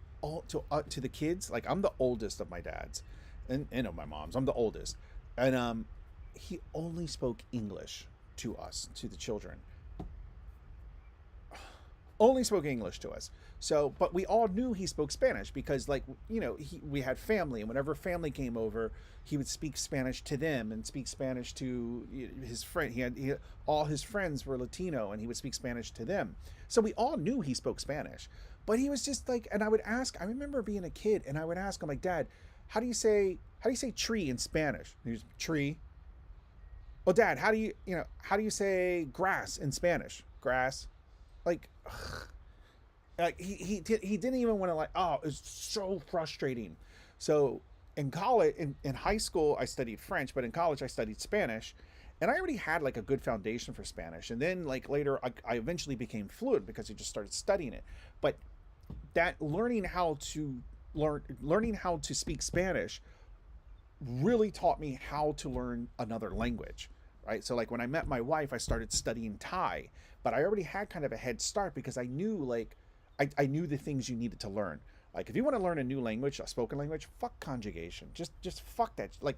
the kids, like I'm the oldest of my dads. And of my mom's. I'm the oldest. And he only spoke English to us, to the children. Only spoke English to us. So, but we all knew he spoke Spanish because, like, we had family, and whenever family came over, he would speak Spanish to them and speak Spanish to his friend. He all his friends were Latino, and he would speak Spanish to them. So we all knew he spoke Spanish. But he was just like, and I remember being a kid, and I would ask him, like, Dad, how do you say tree in Spanish? And he was tree. Well, Dad, how do you say grass in Spanish? Grass. Like, ugh. Like he didn't even want to, like, oh, it's so frustrating. So in college, in high school, I studied French, but in college I studied Spanish, And I already had like a good foundation for Spanish. And then like later, I eventually became fluent because I just started studying it. But that learning how to speak Spanish really taught me how to learn another language, right? So like when I met my wife, I started studying Thai, but I already had kind of a head start because I knew like I knew the things you needed to learn. Like if you want to learn a new language, a spoken language, fuck conjugation. Just fuck that. Like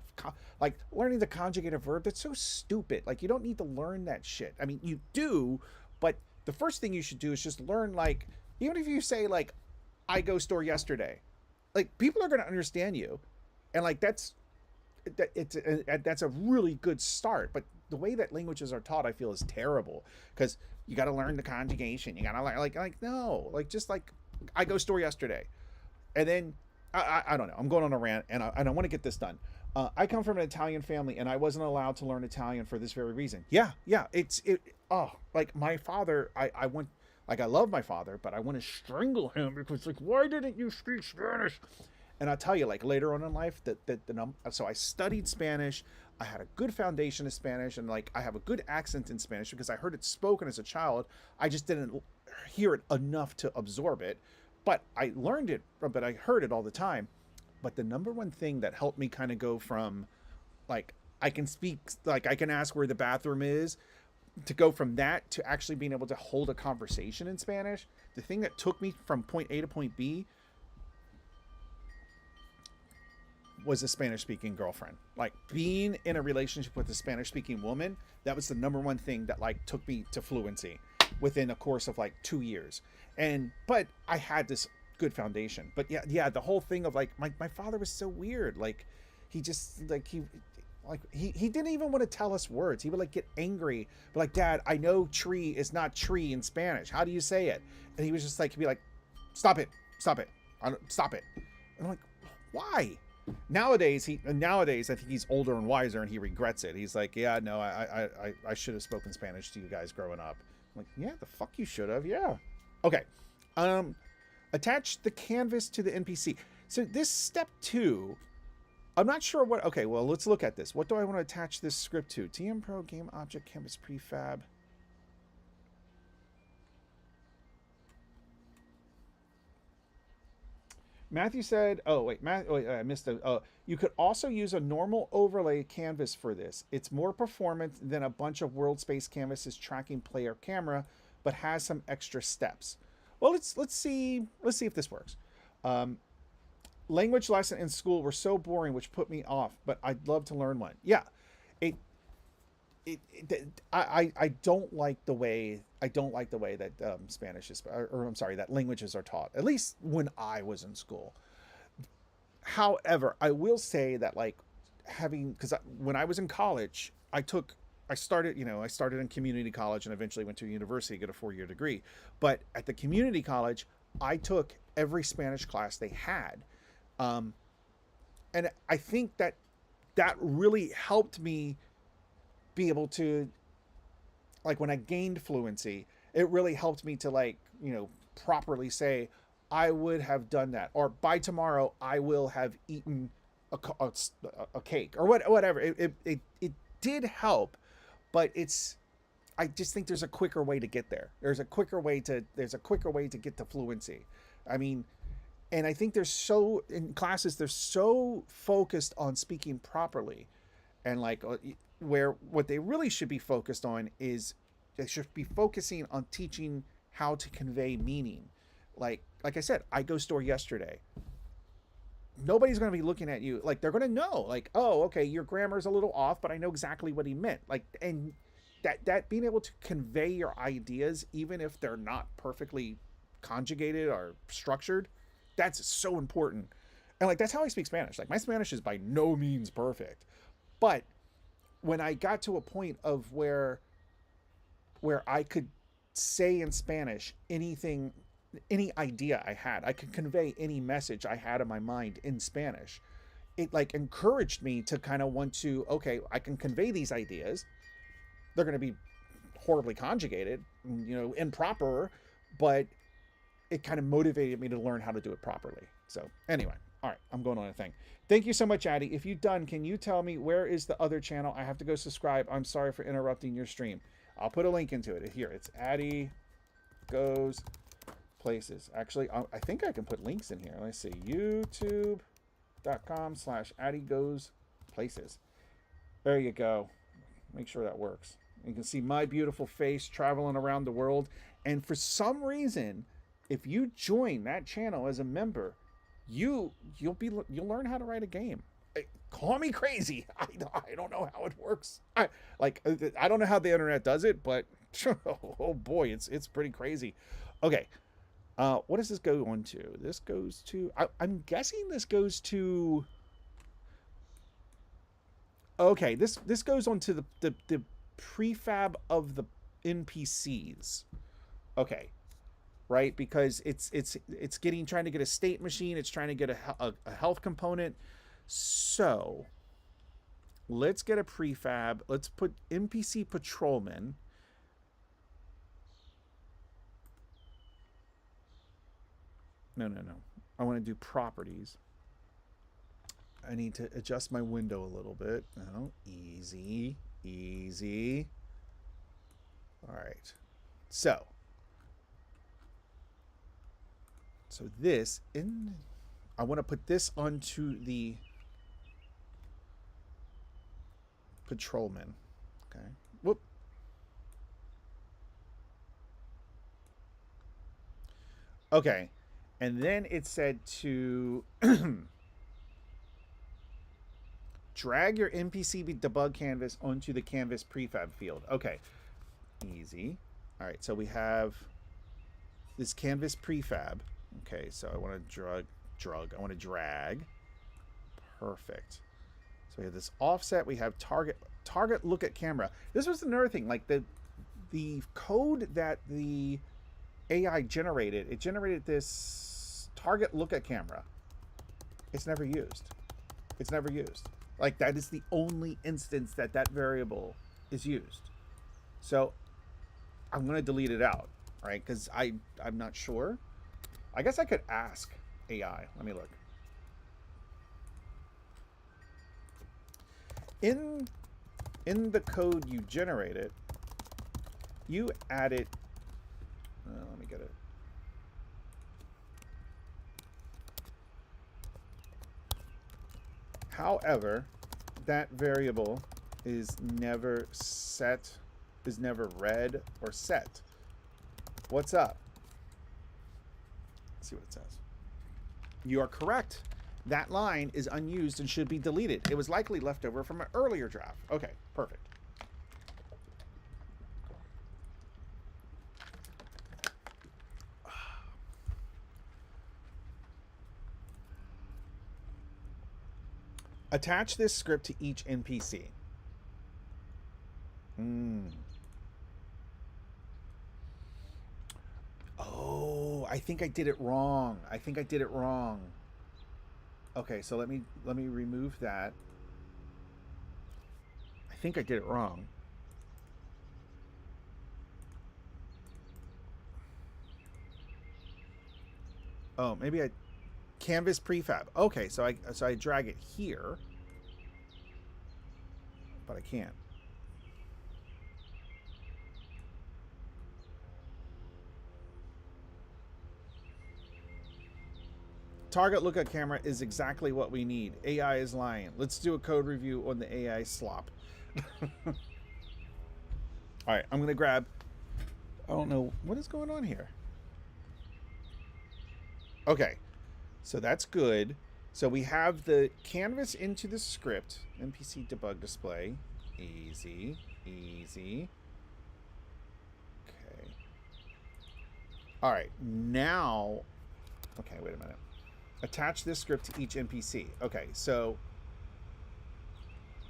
learning the conjugative verb. That's so stupid. Like you don't need to learn that shit. I mean, you do, but the first thing you should do is just learn like even if you say like I go store yesterday, like people are going to understand you, and like that's a really good start. But the way that languages are taught, I feel, is terrible because you got to learn the conjugation. You got to learn like no, like just like I go store yesterday, and then I don't know. I'm going on a rant, and I want to get this done. I come from an Italian family, and I wasn't allowed to learn Italian for this very reason. Yeah, it. Oh, like my father, I want. Like I love my father, but I want to strangle him because like why didn't you speak Spanish? And I'll tell you, like later on in life, so I studied Spanish. I had a good foundation of Spanish, and like I have a good accent in Spanish because I heard it spoken as a child. I just didn't hear it enough to absorb it, but I learned it. But I heard it all the time. But the number one thing that helped me kind of go from, like I can speak, like I can ask where the bathroom is, to go from that to actually being able to hold a conversation in Spanish. The thing that took me from point A to point B was a Spanish speaking girlfriend. Like being in a relationship with a Spanish speaking woman, that was the number one thing that like took me to fluency within a course of like 2 years. But I had this good foundation. But yeah, the whole thing of like my father was so weird. Like he just like he didn't even want to tell us words. He would like get angry, but like, Dad, I know tree is not tree in Spanish. How do you say it? And he was just like, he'd be like, stop it, stop it, stop it. And I'm like, why? Nowadays I think he's older and wiser, and he regrets it. He's like, yeah, no, I should have spoken Spanish to you guys growing up. I'm like, yeah, the fuck you should have. Yeah. Okay. Attach the canvas to the NPC. So this step 2. I'm not sure what. Okay, well, let's look at this. What do I want to attach this script to? TM Pro Game Object Canvas Prefab. Matthew said, oh, wait, I missed the. Oh, you could also use a normal overlay canvas for this. It's more performant than a bunch of world space canvases tracking player camera, but has some extra steps. Well, let's see if this works. Language lesson in school were so boring, which put me off, but I'd love to learn one. Yeah, I don't like the way that Spanish is, or I'm sorry, that languages are taught. At least when I was in school. However, I will say that like because when I was in college, I started in community college and eventually went to university to get a 4-year degree. But at the community college, I took every Spanish class they had. And I think that really helped me be able to, like when I gained fluency, it really helped me to like, properly say, I would have done that, or by tomorrow I will have eaten a cake or whatever. It did help, but I just think there's a quicker way to get there. There's a quicker way to get to fluency. I mean, and I think in classes, they're so focused on speaking properly, and like where what they really should be focused on is they should be focusing on teaching how to convey meaning. Like I said, I go store yesterday. Nobody's going to be looking at you like they're going to know like, oh, okay, your grammar's a little off, but I know exactly what he meant. Like, and that being able to convey your ideas, even if they're not perfectly conjugated or structured, that's so important. And like that's how I speak Spanish. Like my Spanish is by no means perfect, but when I got to a point of where I could say in Spanish anything, any idea I had, I could convey any message I had in my mind in Spanish. It like encouraged me to kind of want to, okay, I can convey these ideas. They're going to be horribly conjugated, improper, but it kind of motivated me to learn how to do it properly. So anyway, All right, I'm going on a thing. Thank you so much, Addy. If you're done, can you tell me where is the other channel? I have to go subscribe. I'm sorry for interrupting your stream. I'll put a link into it. Here, it's Addy Goes Places. Actually, I think I can put links in here. Let's see, youtube.com/Addy Goes Places. There you go. Make sure that works. You can see my beautiful face traveling around the world. And for some reason, if you join that channel as a member, you'll learn how to write a game. Call me crazy. I don't know how it works. I don't know how the internet does it, but oh boy, it's pretty crazy. Okay, what does this go on to? This goes to. I'm guessing this goes to. Okay, this goes on to the prefab of the NPCs. Okay. Right, because it's trying to get a state machine, it's trying to get a health component. So let's get a prefab. Let's put NPC patrolman. No. I want to do properties. I need to adjust my window a little bit. No, easy. All right. So this I want to put this onto the patrolman. Okay. Whoop. Okay. And then it said to drag your NPC debug canvas onto the canvas prefab field. Okay. Easy. All right. So we have this canvas prefab. Okay, so I want to I want to drag. Perfect. So we have this offset. We have target look at camera. This was another thing. Like the code that the AI generated. It generated this target look at camera. It's never used. Like that is the only instance that variable is used. So I'm going to delete it out, right? Because I'm not sure. I guess I could ask AI. Let me look. In the code you generated, you added. Let me get it. However, that variable is never read or set. What's up? See what it says. You are correct. That line is unused and should be deleted. It was likely left over from an earlier draft. Okay, perfect. Attach this script to each NPC. Oh, I think I did it wrong. Okay, so let me remove that. I think I did it wrong. Oh, maybe I canvas prefab. Okay, so I drag it here, but I can't. Target lookup camera is exactly what we need. AI is lying. Let's do a code review on the AI slop. All right, I'm gonna grab. I don't know what is going on here. Okay, so that's good. So we have the canvas into the script. NPC debug display. Easy. Okay. All right, now. Okay, wait a minute. Attach this script to each NPC. Okay, so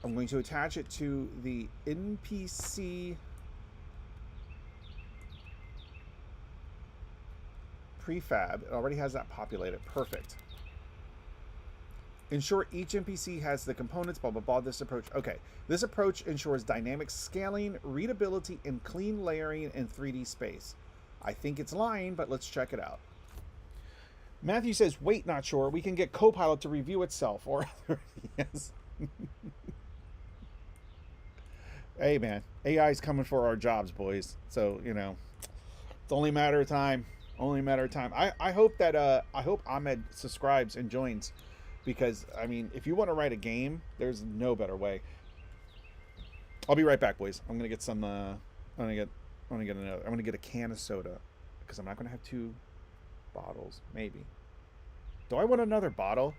I'm going to attach it to the NPC prefab. It already has that populated. Perfect. Ensure each NPC has the components, blah, blah, blah. This approach. Okay. This approach ensures dynamic scaling, readability, and clean layering in 3D space. I think it's lying, but let's check it out. Matthew says, wait, not sure. We can get Copilot to review itself. Or, yes. Hey, man. AI's coming for our jobs, boys. So, you know, it's only a matter of time. Only a matter of time. I hope that, I hope Ahmed subscribes and joins. Because, I mean, if you want to write a game, there's no better way. I'll be right back, boys. I'm going to get some, I'm going to get a can of soda. Because I'm not going to have 2 bottles. Maybe. Do I want another bottle?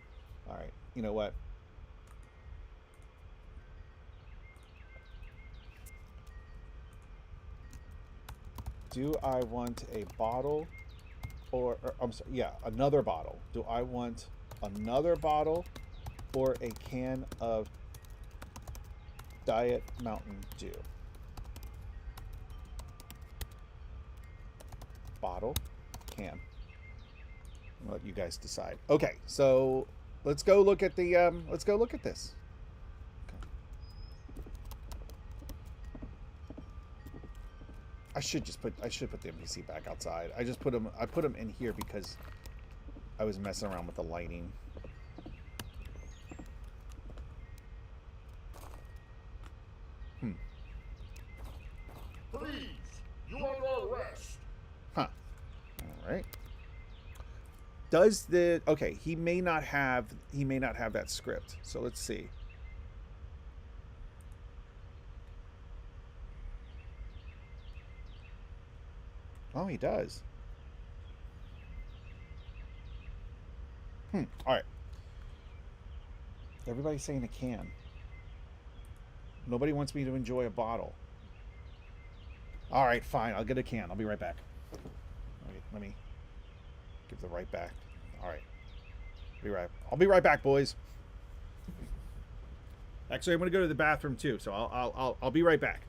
All right. You know what? Do I want a bottle or I'm sorry, yeah, another bottle? Do I want another bottle or a can of Diet Mountain Dew? Bottle, can. I'll let you guys decide. Okay, so let's go look at the let's go look at this. I should put the NPC back outside. I put him in here because I was messing around with the lighting. Freeze! You are under arrest. Huh. All right. Does the okay? He may not have that script. So let's see. Oh, he does. All right. Everybody's saying a can. Nobody wants me to enjoy a bottle. All right, fine. I'll get a can. I'll be right back. Let me give the right back. All right. I'll be right back, boys. Actually, I'm going to go to the bathroom too, so I'll be right back.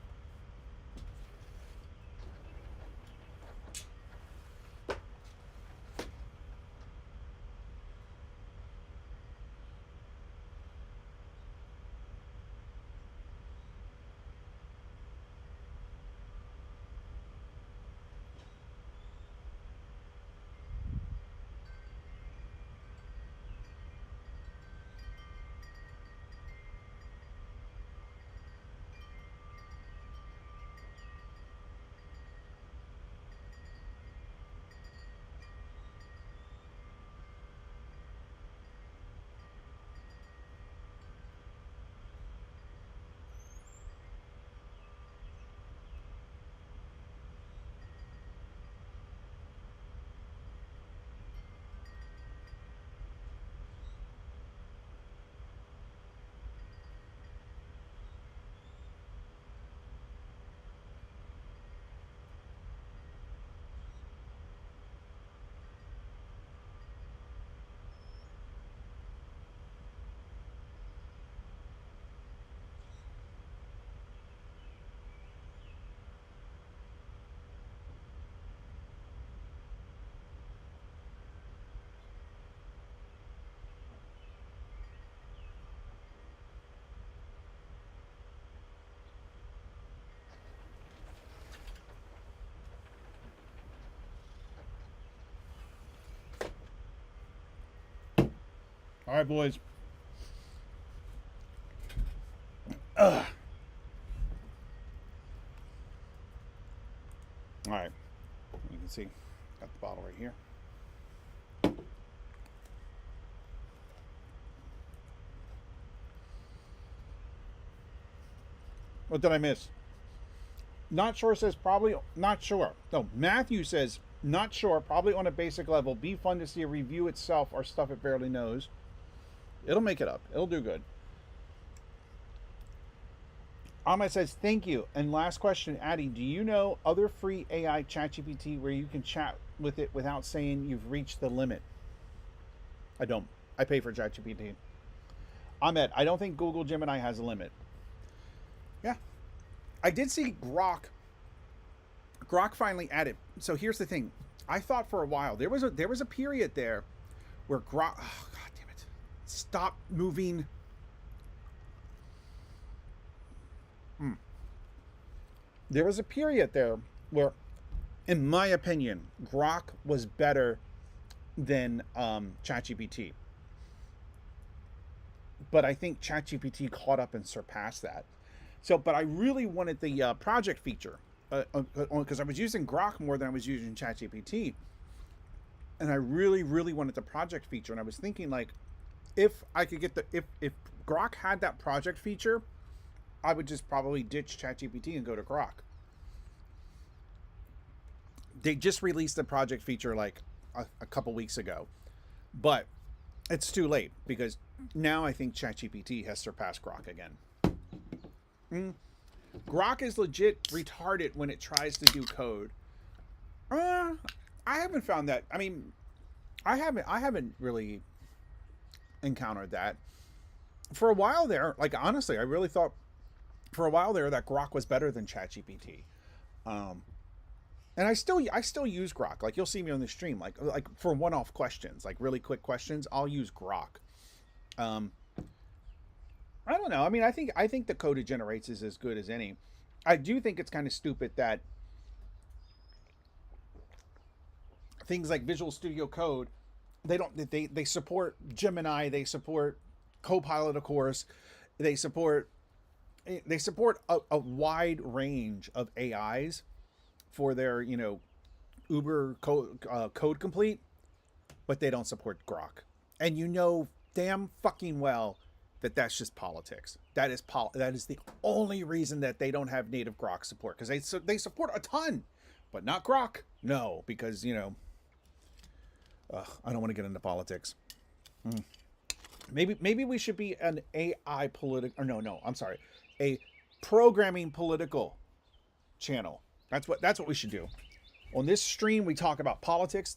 All right, boys. Ugh. All right. You can see, got the bottle right here. What did I miss? Not sure says probably not sure. No, Matthew says not sure, probably on a basic level. Be fun to see a review itself or stuff it barely knows. It'll make it up. It'll do good. Ahmed says, thank you. And last question, Addy, do you know other free AI ChatGPT where you can chat with it without saying you've reached the limit? I don't. I pay for ChatGPT. Ahmed, I don't think Google Gemini has a limit. Yeah. I did see Grok. Grok finally added. So here's the thing. I thought for a while, there was a period there where Grok, oh, God damn it. Stop moving. There was a period there where, in my opinion, Grok was better than ChatGPT. But I think ChatGPT caught up and surpassed that. So, but I really wanted the project feature because I was using Grok more than I was using ChatGPT, and I really, really wanted the project feature. And I was thinking like, if I could get the if Grok had that project feature, I would just probably ditch ChatGPT and go to Grok. They just released the project feature like a couple weeks ago, but it's too late because now I think ChatGPT has surpassed Grok again. Grok is legit retarded when it tries to do code. I haven't found that. I mean, I haven't really encountered that. For a while there, like honestly, I really thought for a while there that Grok was better than ChatGPT. And I still use Grok. Like you'll see me on the stream, like for one-off questions, like really quick questions, I'll use Grok. I don't know. I mean, I think the code it generates is as good as any. I do think it's kind of stupid that things like Visual Studio Code, they support Gemini, they support Copilot, of course, they support a wide range of AIs for their Uber code complete, but they don't support Grok, and damn fucking well that that's just politics. That is the only reason that they don't have native Grok support, because they support a ton, but not Grok. No, because I don't want to get into politics. Maybe we should be an AI political, or no, I'm sorry, a programming political channel. That's what we should do. On this stream, we talk about politics.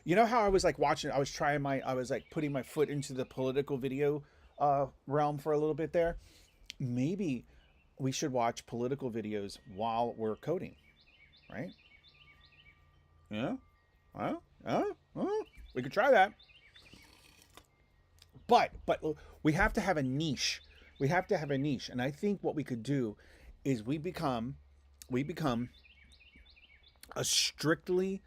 You know how I was like watching, I was like putting my foot into the political video realm for a little bit there. Maybe we should watch political videos while we're coding, right? Yeah. We could try that. But we have to have a niche. We have to have a niche, and I think what we could do is we become a strictly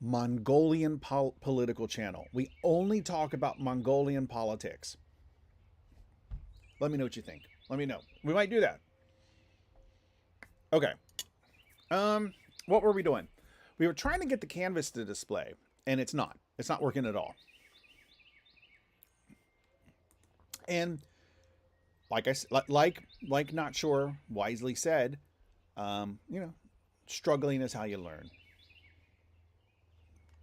Mongolian political channel. We only talk about Mongolian politics. Let me know what you think. Let me know. We might do that. Okay. What were we doing? We were trying to get the canvas to display, and it's not. It's not working at all. And like I said, like Not Sure wisely said, struggling is how you learn.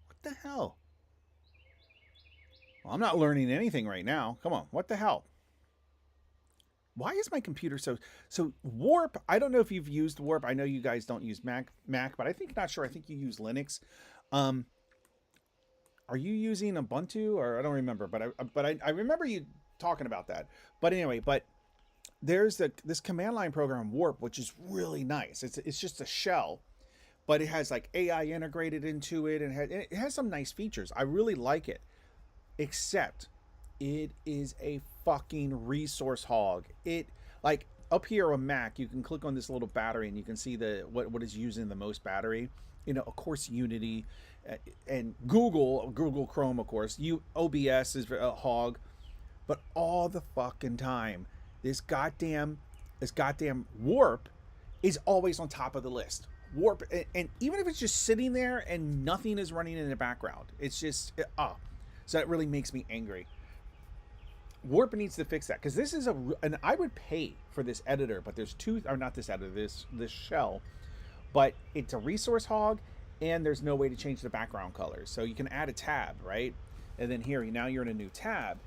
What the hell? Well, I'm not learning anything right now. Come on, what the hell? Why is my computer so Warp? I don't know if you've used Warp. I know you guys don't use Mac, but I think Not Sure. I think you use Linux. Are you using Ubuntu, or I don't remember, but I remember you talking about that. But anyway, there's this command line program Warp, which is really nice. It's just a shell, but it has like AI integrated into it, and it has some nice features. I really like it, except it is a fucking resource hog. It, like, up here on Mac, you can click on this little battery and you can see what is using the most battery. Of course, Unity and Google Chrome, of course. OBS is a hog, but all the fucking time, this goddamn Warp is always on top of the list. Warp, and even if it's just sitting there and nothing is running in the background, it's just so that really makes me angry. Warp needs to fix that, because this is and I would pay for this editor, but there's not this editor, this shell, but it's a resource hog, and there's no way to change the background colors. So you can add a tab, right? And then here, now you're in a new tab.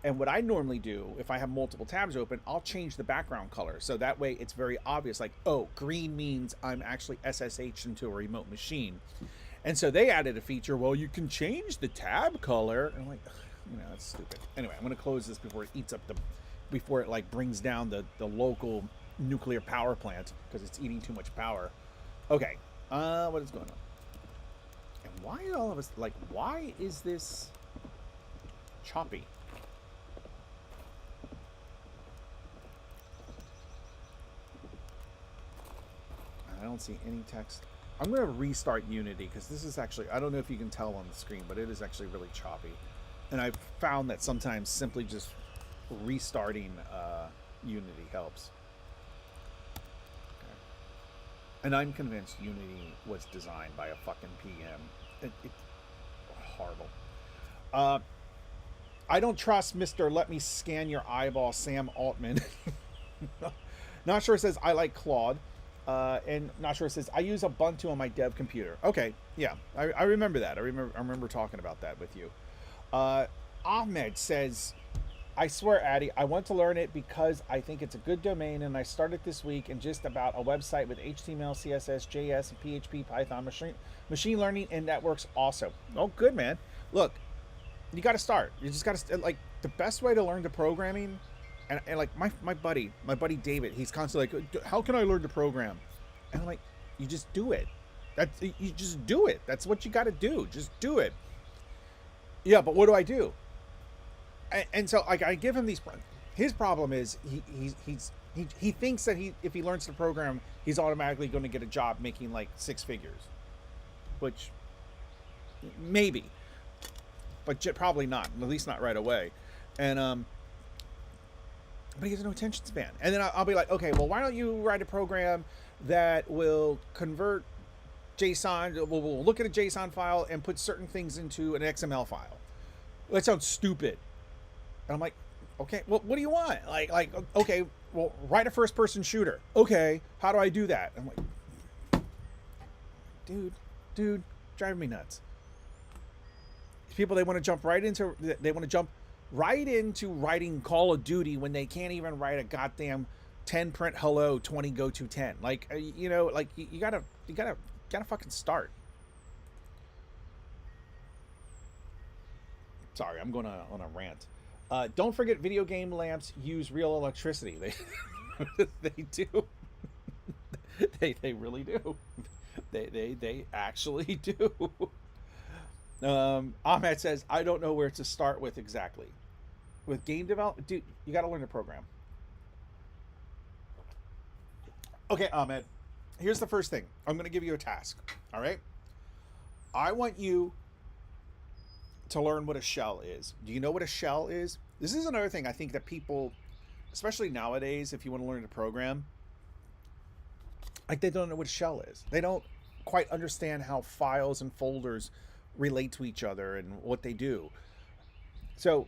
And what I normally do, if I have multiple tabs open, I'll change the background color. So that way it's very obvious, like, oh, green means I'm actually SSH into a remote machine. And so they added a feature, well, you can change the tab color. And I'm like, that's stupid. Anyway, I'm going to close this before it eats up before it like brings down the local nuclear power plant, because it's eating too much power. Okay, what is going on? And why all of us, like, why is this choppy? I don't see any text. I'm going to restart Unity because this is actually, I don't know if you can tell on the screen, but it is actually really choppy. And I've found that sometimes simply just restarting Unity helps. Okay. And I'm convinced Unity was designed by a fucking PM. Horrible. I don't trust Mr. Let Me Scan Your Eyeball, Sam Altman. Not sure says I like Claude. And Not sure says I use Ubuntu on my dev computer. Okay, yeah, I remember that. I remember talking about that with you. Ahmed says, I swear, Addy, I want to learn it because I think it's a good domain, and I started this week and just about a website with HTML, CSS, JS, and PHP, Python, machine learning, and that works also. Oh, good, man. Look, you got to start. You just got to, like, the best way to learn the programming, and like my buddy David, he's constantly like, how can I learn to program? And I'm like, you just do it. You just do it. That's what you got to do. Just do it. Yeah, but what do I do? And so like I give him these. His problem is he thinks that if he learns to program, he's automatically going to get a job making like 6 figures, which maybe, but probably not. At least not right away. And but he has no attention span. And then I'll be like, okay, well, why don't you write a program that will convert JSON? We'll look at a JSON file and put certain things into an XML file. That sounds stupid. And I'm like, okay, well, what do you want? Like, okay, well, write a first-person shooter. Okay, how do I do that? I'm like, dude, driving me nuts. These people, they want to jump right into writing Call of Duty when they can't even write a goddamn 10 print hello 20 go to 10. Like, you know, like you gotta fucking start. Sorry, I'm going on a rant. Don't forget, video game lamps use real electricity. They do. they really do. They actually do. Ahmed says, I don't know where to start with exactly. With game development, dude, you got to learn to program. Okay, Ahmed, here's the first thing. I'm going to give you a task. All right. I want you to learn what a shell is. Do you know what a shell is? This is another thing I think that people, especially nowadays, if you want to learn to program, like they don't know what a shell is. They don't quite understand how files and folders relate to each other and what they do. So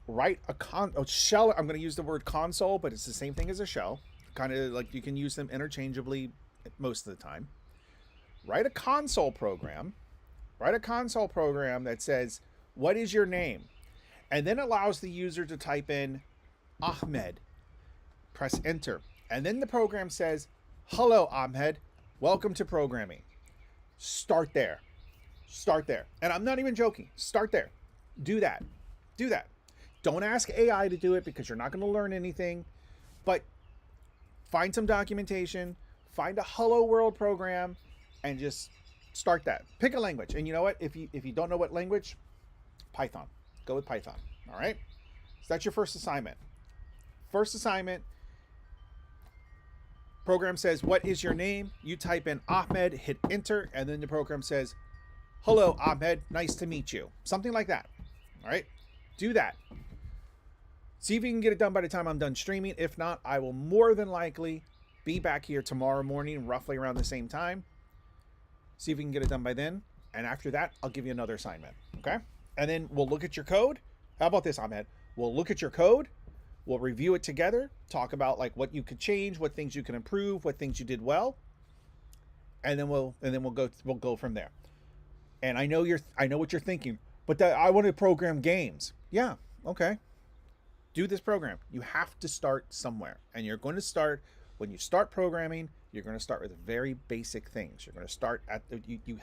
write a shell. I'm going to use the word console, but it's the same thing as a shell. Kind of like you can use them interchangeably most of the time. Write a console program. Write a console program that says, what is your name? And then allows the user to type in Ahmed. Press enter. And then the program says, hello, Ahmed. Welcome to programming. Start there. Start there. And I'm not even joking. Start there. Do that. Do that. Don't ask AI to do it because you're not going to learn anything. But find some documentation. Find a Hello World program and just start that. Pick a language. And you know what? If you don't know what language, Python. Go with Python. All right? So that's your first assignment. First assignment. Program says, what is your name? You type in Ahmed, hit enter, and then the program says, hello, Ahmed. Nice to meet you. Something like that. All right? Do that. See if you can get it done by the time I'm done streaming. If not, I will more than likely be back here tomorrow morning, roughly around the same time. See if you can get it done by then. And after that, I'll give you another assignment. Okay? And then we'll look at your code. How about this, Ahmed? We'll look at your code. We'll review it together. Talk about like what you could change, what things you can improve, what things you did well. And then we'll go from there. And I know what you're thinking, but I want to program games. Yeah, okay. Do this program. You have to start somewhere. And you're going to start, when you start programming, you're going to start with very basic things. You're going to start at, you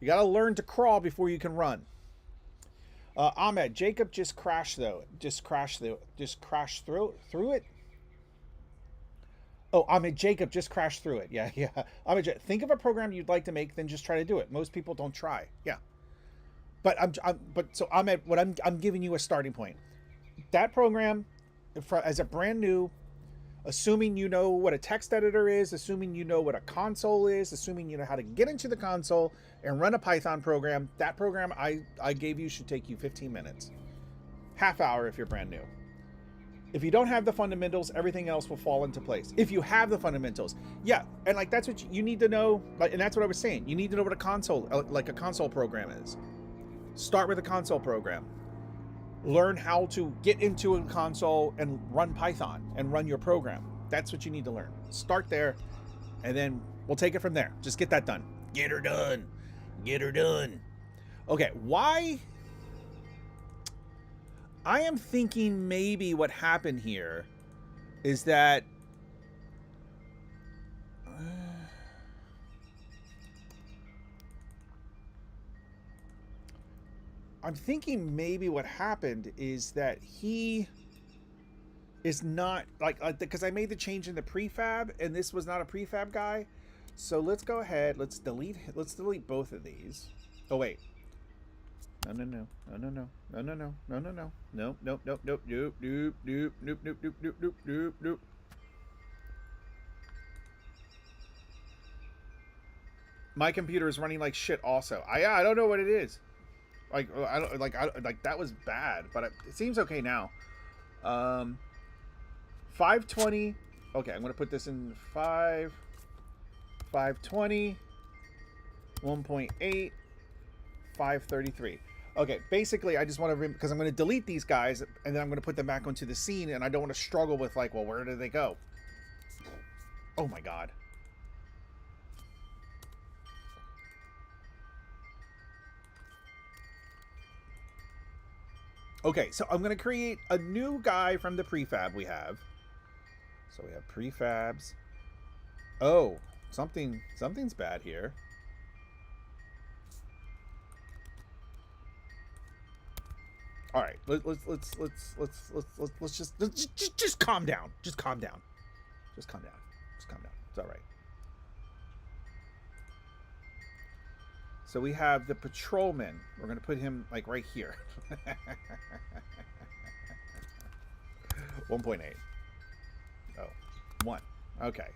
got to learn to crawl before you can run. Ahmed, Jacob just crashed through it. Oh, Ahmed, Jacob just crashed through it. Yeah. Ahmed, think of a program you'd like to make, then just try to do it. Most people don't try. Yeah. But so Ahmed, what I'm giving you a starting point. That program, as a brand new, assuming you know what a text editor is, assuming you know what a console is, assuming you know how to get into the console and run a Python program. That program I gave you should take you 15 minutes. Half hour if you're brand new. If you don't have the fundamentals, everything else will fall into place. If you have the fundamentals, yeah, and like that's what you need to know. Like, and that's what I was saying. You need to know what a console, like a console program is. Start with a console program. Learn how to get into a console and run Python and run your program. That's what you need to learn. Start there, and then we'll take it from there. Just get that done. Get her done. Get her done. Okay, why? I am thinking maybe what happened here is that I'm thinking maybe what happened is that he is not like because I made the change in the prefab and this was not a prefab guy. So let's go ahead. Let's delete both of these. Oh wait. No. My computer is running like shit also. I don't know what it is. Like I don't like that was bad, but it seems okay now. 520. Okay, I'm going to put this in 520 1.8 533. Okay, basically, I just want to, because I'm going to delete these guys, and then I'm going to put them back onto the scene, and I don't want to struggle with, like, well, where did they go? Oh, my God. Okay, so I'm going to create a new guy from the prefab we have. So we have prefabs. Oh, something's bad here. All right, let's just calm down. Just calm down. Just calm down. Just calm down. It's all right. So we have the patrolman. We're gonna put him like right here. 1.8. Oh, 1. Okay.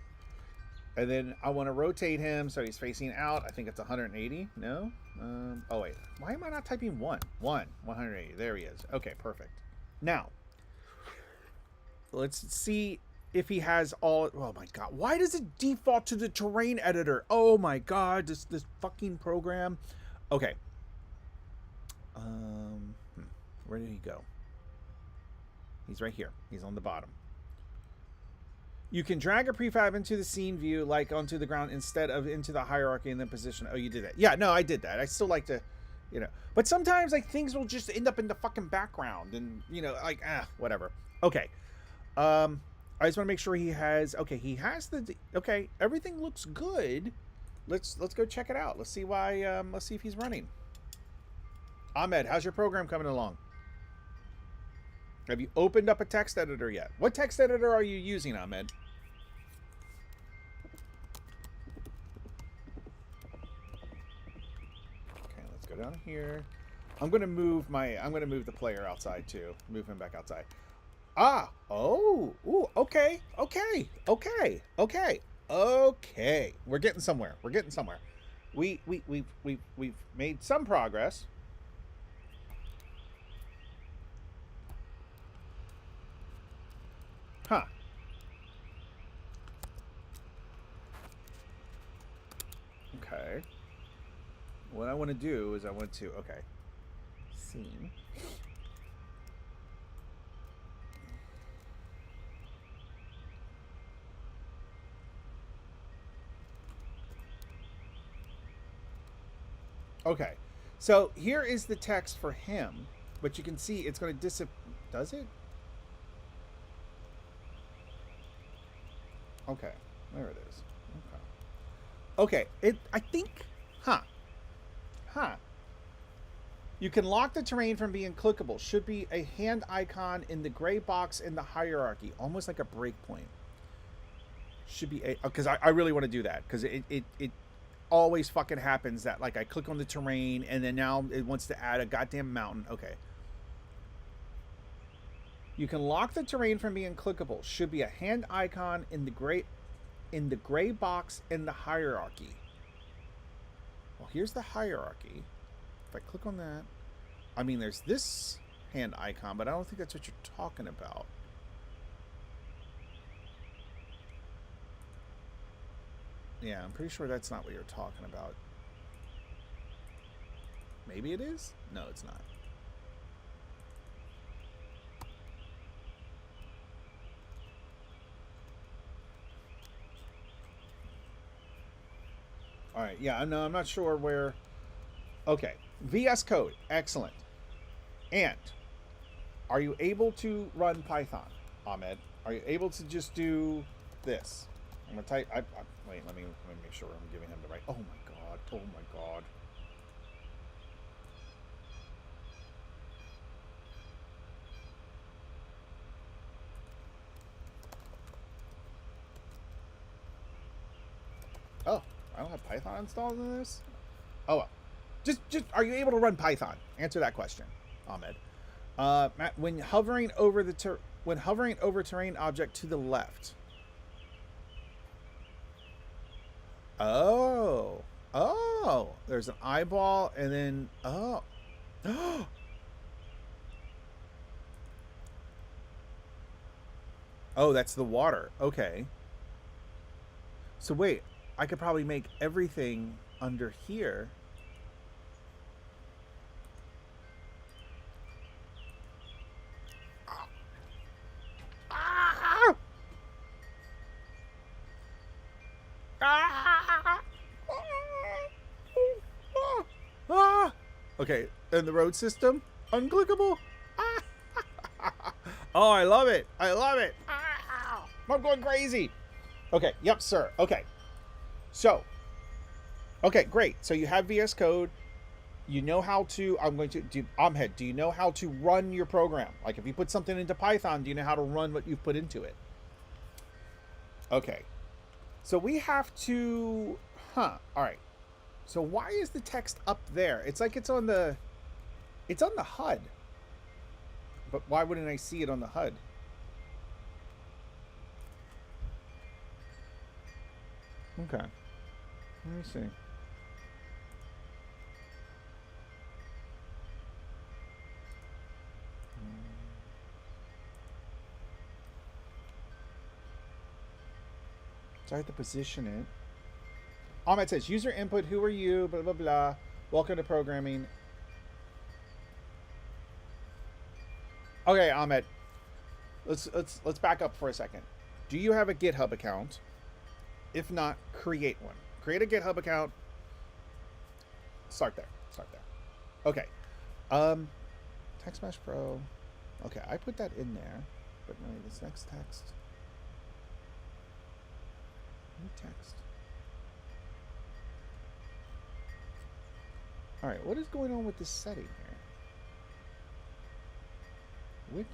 And then I want to rotate him so he's facing out. I think it's 180. No? Oh, wait. Why am I not typing 1? 180. There he is. Okay, perfect. Now, let's see if he has all... Oh, my God. Why does it default to the terrain editor? Oh, my God. This fucking program. Okay. Where did he go? He's right here. He's on the bottom. You can drag a prefab into the scene view, like onto the ground, instead of into the hierarchy and then position. Oh, you did that. Yeah, no, I did that. I still like to, you know. But sometimes, like, things will just end up in the fucking background. And, you know, like, whatever. Okay. I just want to make sure he has... Okay, he has the... Okay, everything looks good. Let's go check it out. Let's see why... let's see if he's running. Ahmed, how's your program coming along? Have you opened up a text editor yet? What text editor are you using, Ahmed? Okay, let's go down here. I'm gonna move the player outside too. Move him back outside. Ah, oh, ooh, okay. We're getting somewhere. We've made some progress. Huh. Okay. What I want to do is okay. Scene. Okay. So here is the text for him, but you can see it's going to disappear. Does it? Okay, there it is. Okay, I think, huh. You can lock the terrain from being clickable. Should be a hand icon in the gray box in the hierarchy, almost like a breakpoint. Should be a, because I really want to do that, because it always fucking happens that, like, I click on the terrain and then now it wants to add a goddamn mountain. Okay. You can lock the terrain from being clickable. Should be a hand icon in the gray box in the hierarchy. Well, here's the hierarchy. If I click on that, I mean, there's this hand icon, but I don't think that's what you're talking about. Yeah, I'm pretty sure that's not what you're talking about. Maybe it is? No, it's not. All right, yeah, no, I'm not sure where. Okay, VS Code, excellent. And are you able to run Python, Ahmed? Are you able to just do this? I'm gonna type. Wait, let me make sure I'm giving him the right. Oh my god! Oh my god! Oh, I don't have Python installed in this. Oh well. Just are you able to run Python? Answer that question, Ahmed. Matt, when hovering over terrain object to the left. Oh, there's an eyeball and then oh, that's the water. Okay. So wait, I could probably make everything under here. Okay, and the road system unclickable. Oh, I love it. I love it. I'm going crazy. Okay, yep, sir. Okay. So, okay, great. So you have VS Code. You know how to, I'm going to do, Ahmed, do you know how to run your program? Like if you put something into Python, do you know how to run what you've put into it? Okay. So we have to, all right. So why is the text up there? It's like it's on the HUD. But why wouldn't I see it on the HUD? Okay. Let me see. So I have to position it. Ahmed says, user input, who are you? Blah, blah, blah. Welcome to programming. Okay, Ahmed. Let's back up for a second. Do you have a GitHub account? If not, create one. Create a GitHub account. Start there. Okay. Text Mesh Pro. Okay, I put that in there. But no, this next text. New text. Alright, what is going on with this setting here? Wick?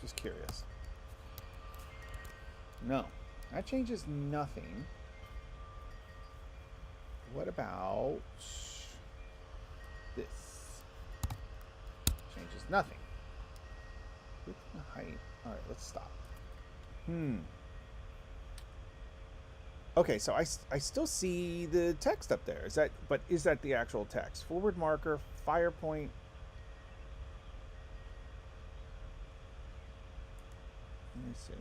Just curious. No, that changes nothing. What about this? Changes nothing. Width and height. Alright, let's stop. Okay, so I still see the text up there. Is that the actual text? Forward marker, fire point. Let me see.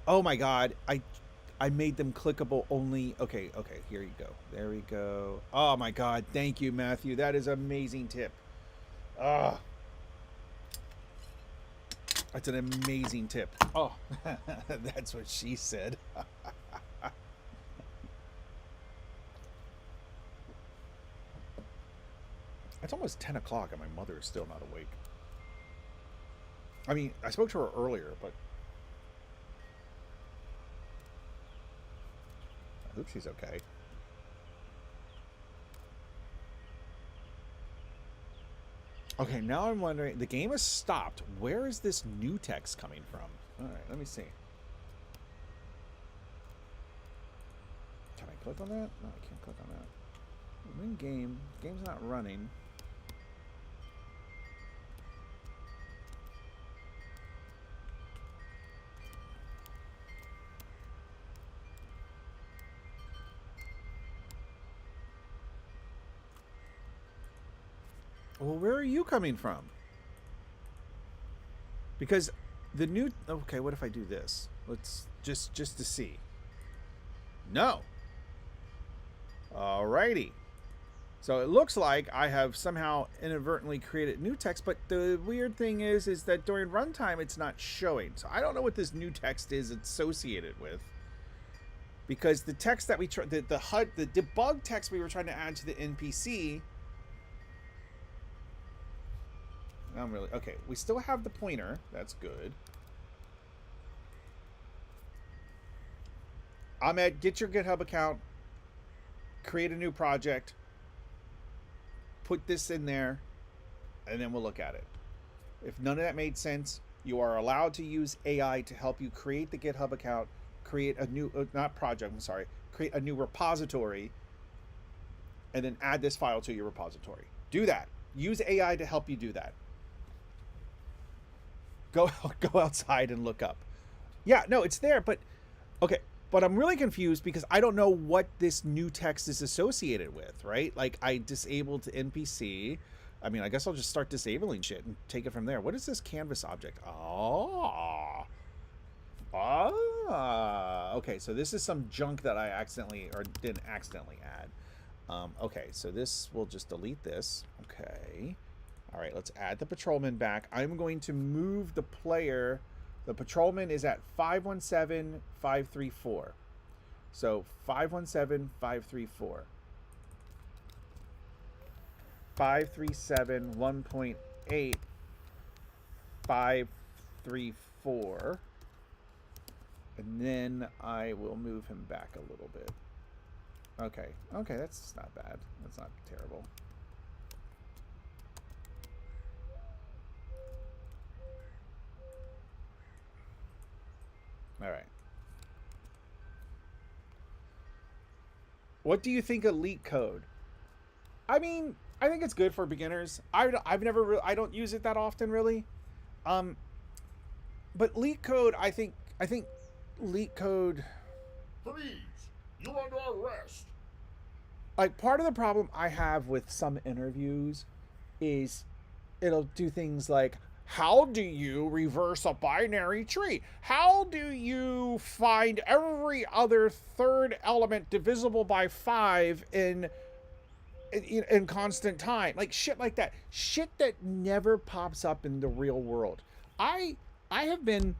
Oh my god, I made them clickable only. Okay, here you go. There we go. Oh my god, thank you, Matthew. That is an amazing tip. That's an amazing tip. Oh, that's what she said. It's almost 10 o'clock and my mother is still not awake. I mean, I spoke to her earlier, but I hope she's okay. Okay, now I'm wondering, the game has stopped. Where is this new text coming from? Alright, let me see. Can I click on that? No, I can't click on that. I'm in game. Game's not running. Well, where are you coming from? Because the new... Okay, what if I do this? Let's just to see. No. Alrighty. So it looks like I have somehow inadvertently created new text, but the weird thing is that during runtime it's not showing. So I don't know what this new text is associated with. Because the text that we tried, the HUD, the debug text we were trying to add to the NPC... I'm really... Okay, we still have the pointer. That's good. Ahmed, get your GitHub account. Create a new project. Put this in there. And then we'll look at it. If none of that made sense, you are allowed to use AI to help you create the GitHub account. Create a new... not project, I'm sorry. Create a new repository. And then add this file to your repository. Do that. Use AI to help you do that. Go outside and look up. Yeah, no, it's there, but okay, but I'm really confused because I don't know what this new text is associated with, right? Like I disabled the NPC. I mean, I guess I'll just start disabling shit and take it from there. What is this canvas object? Okay, so this is some junk that I accidentally or didn't accidentally add. Okay, so this, we'll just delete this. Okay. All right, let's add the patrolman back. I'm going to move the player. The patrolman is at 517-534. So 517-534. 537 1.8 534. And then I will move him back a little bit. Okay, that's not bad. That's not terrible. All right. What do you think of leak code? I mean, I think it's good for beginners. I don't use it that often, really. But leak code, I think leak code. Freeze! You're under arrest. Like part of the problem I have with some interviews is it'll do things like, how do you reverse a binary tree? How do you find every other third element divisible by 5 in constant time? Like shit like that. Shit that never pops up in the real world. I have been...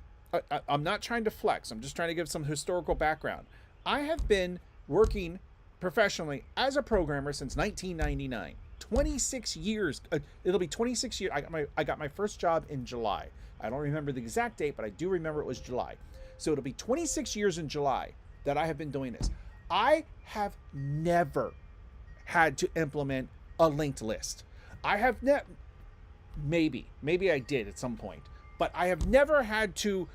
I'm not trying to flex. I'm just trying to give some historical background. I have been working professionally as a programmer since 1999. 26 years. It'll be 26 years. I got my first job in July. I don't remember the exact date, but I do remember it was July. So it'll be 26 years in July that I have been doing this. I have never had to implement a linked list. I have maybe I did at some point, but I have never had to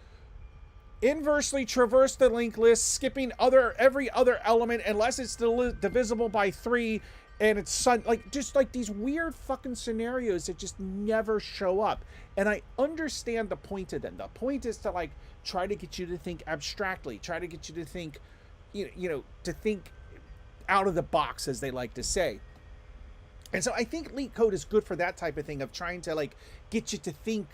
inversely traverse the linked list, skipping every other element unless it's divisible by 3. And it's just like these weird fucking scenarios that just never show up. And I understand the point of them. The point is to like try to get you to think abstractly, try to get you to think, to think out of the box, as they like to say. And so I think leak code is good for that type of thing, of trying to like get you to think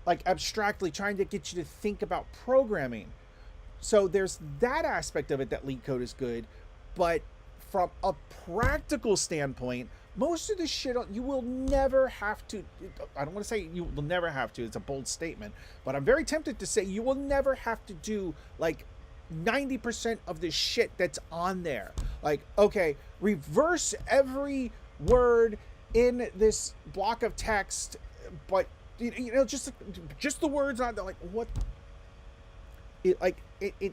like abstractly, trying to get you to think about programming. So there's that aspect of it that leak code is good, but from a practical standpoint, most of the shit you will never have to... I don't want to say you will never have to. It's a bold statement. But I'm very tempted to say you will never have to do, like, 90% of the shit that's on there. Like, okay, reverse every word in this block of text, but, just the words on there. Like, what...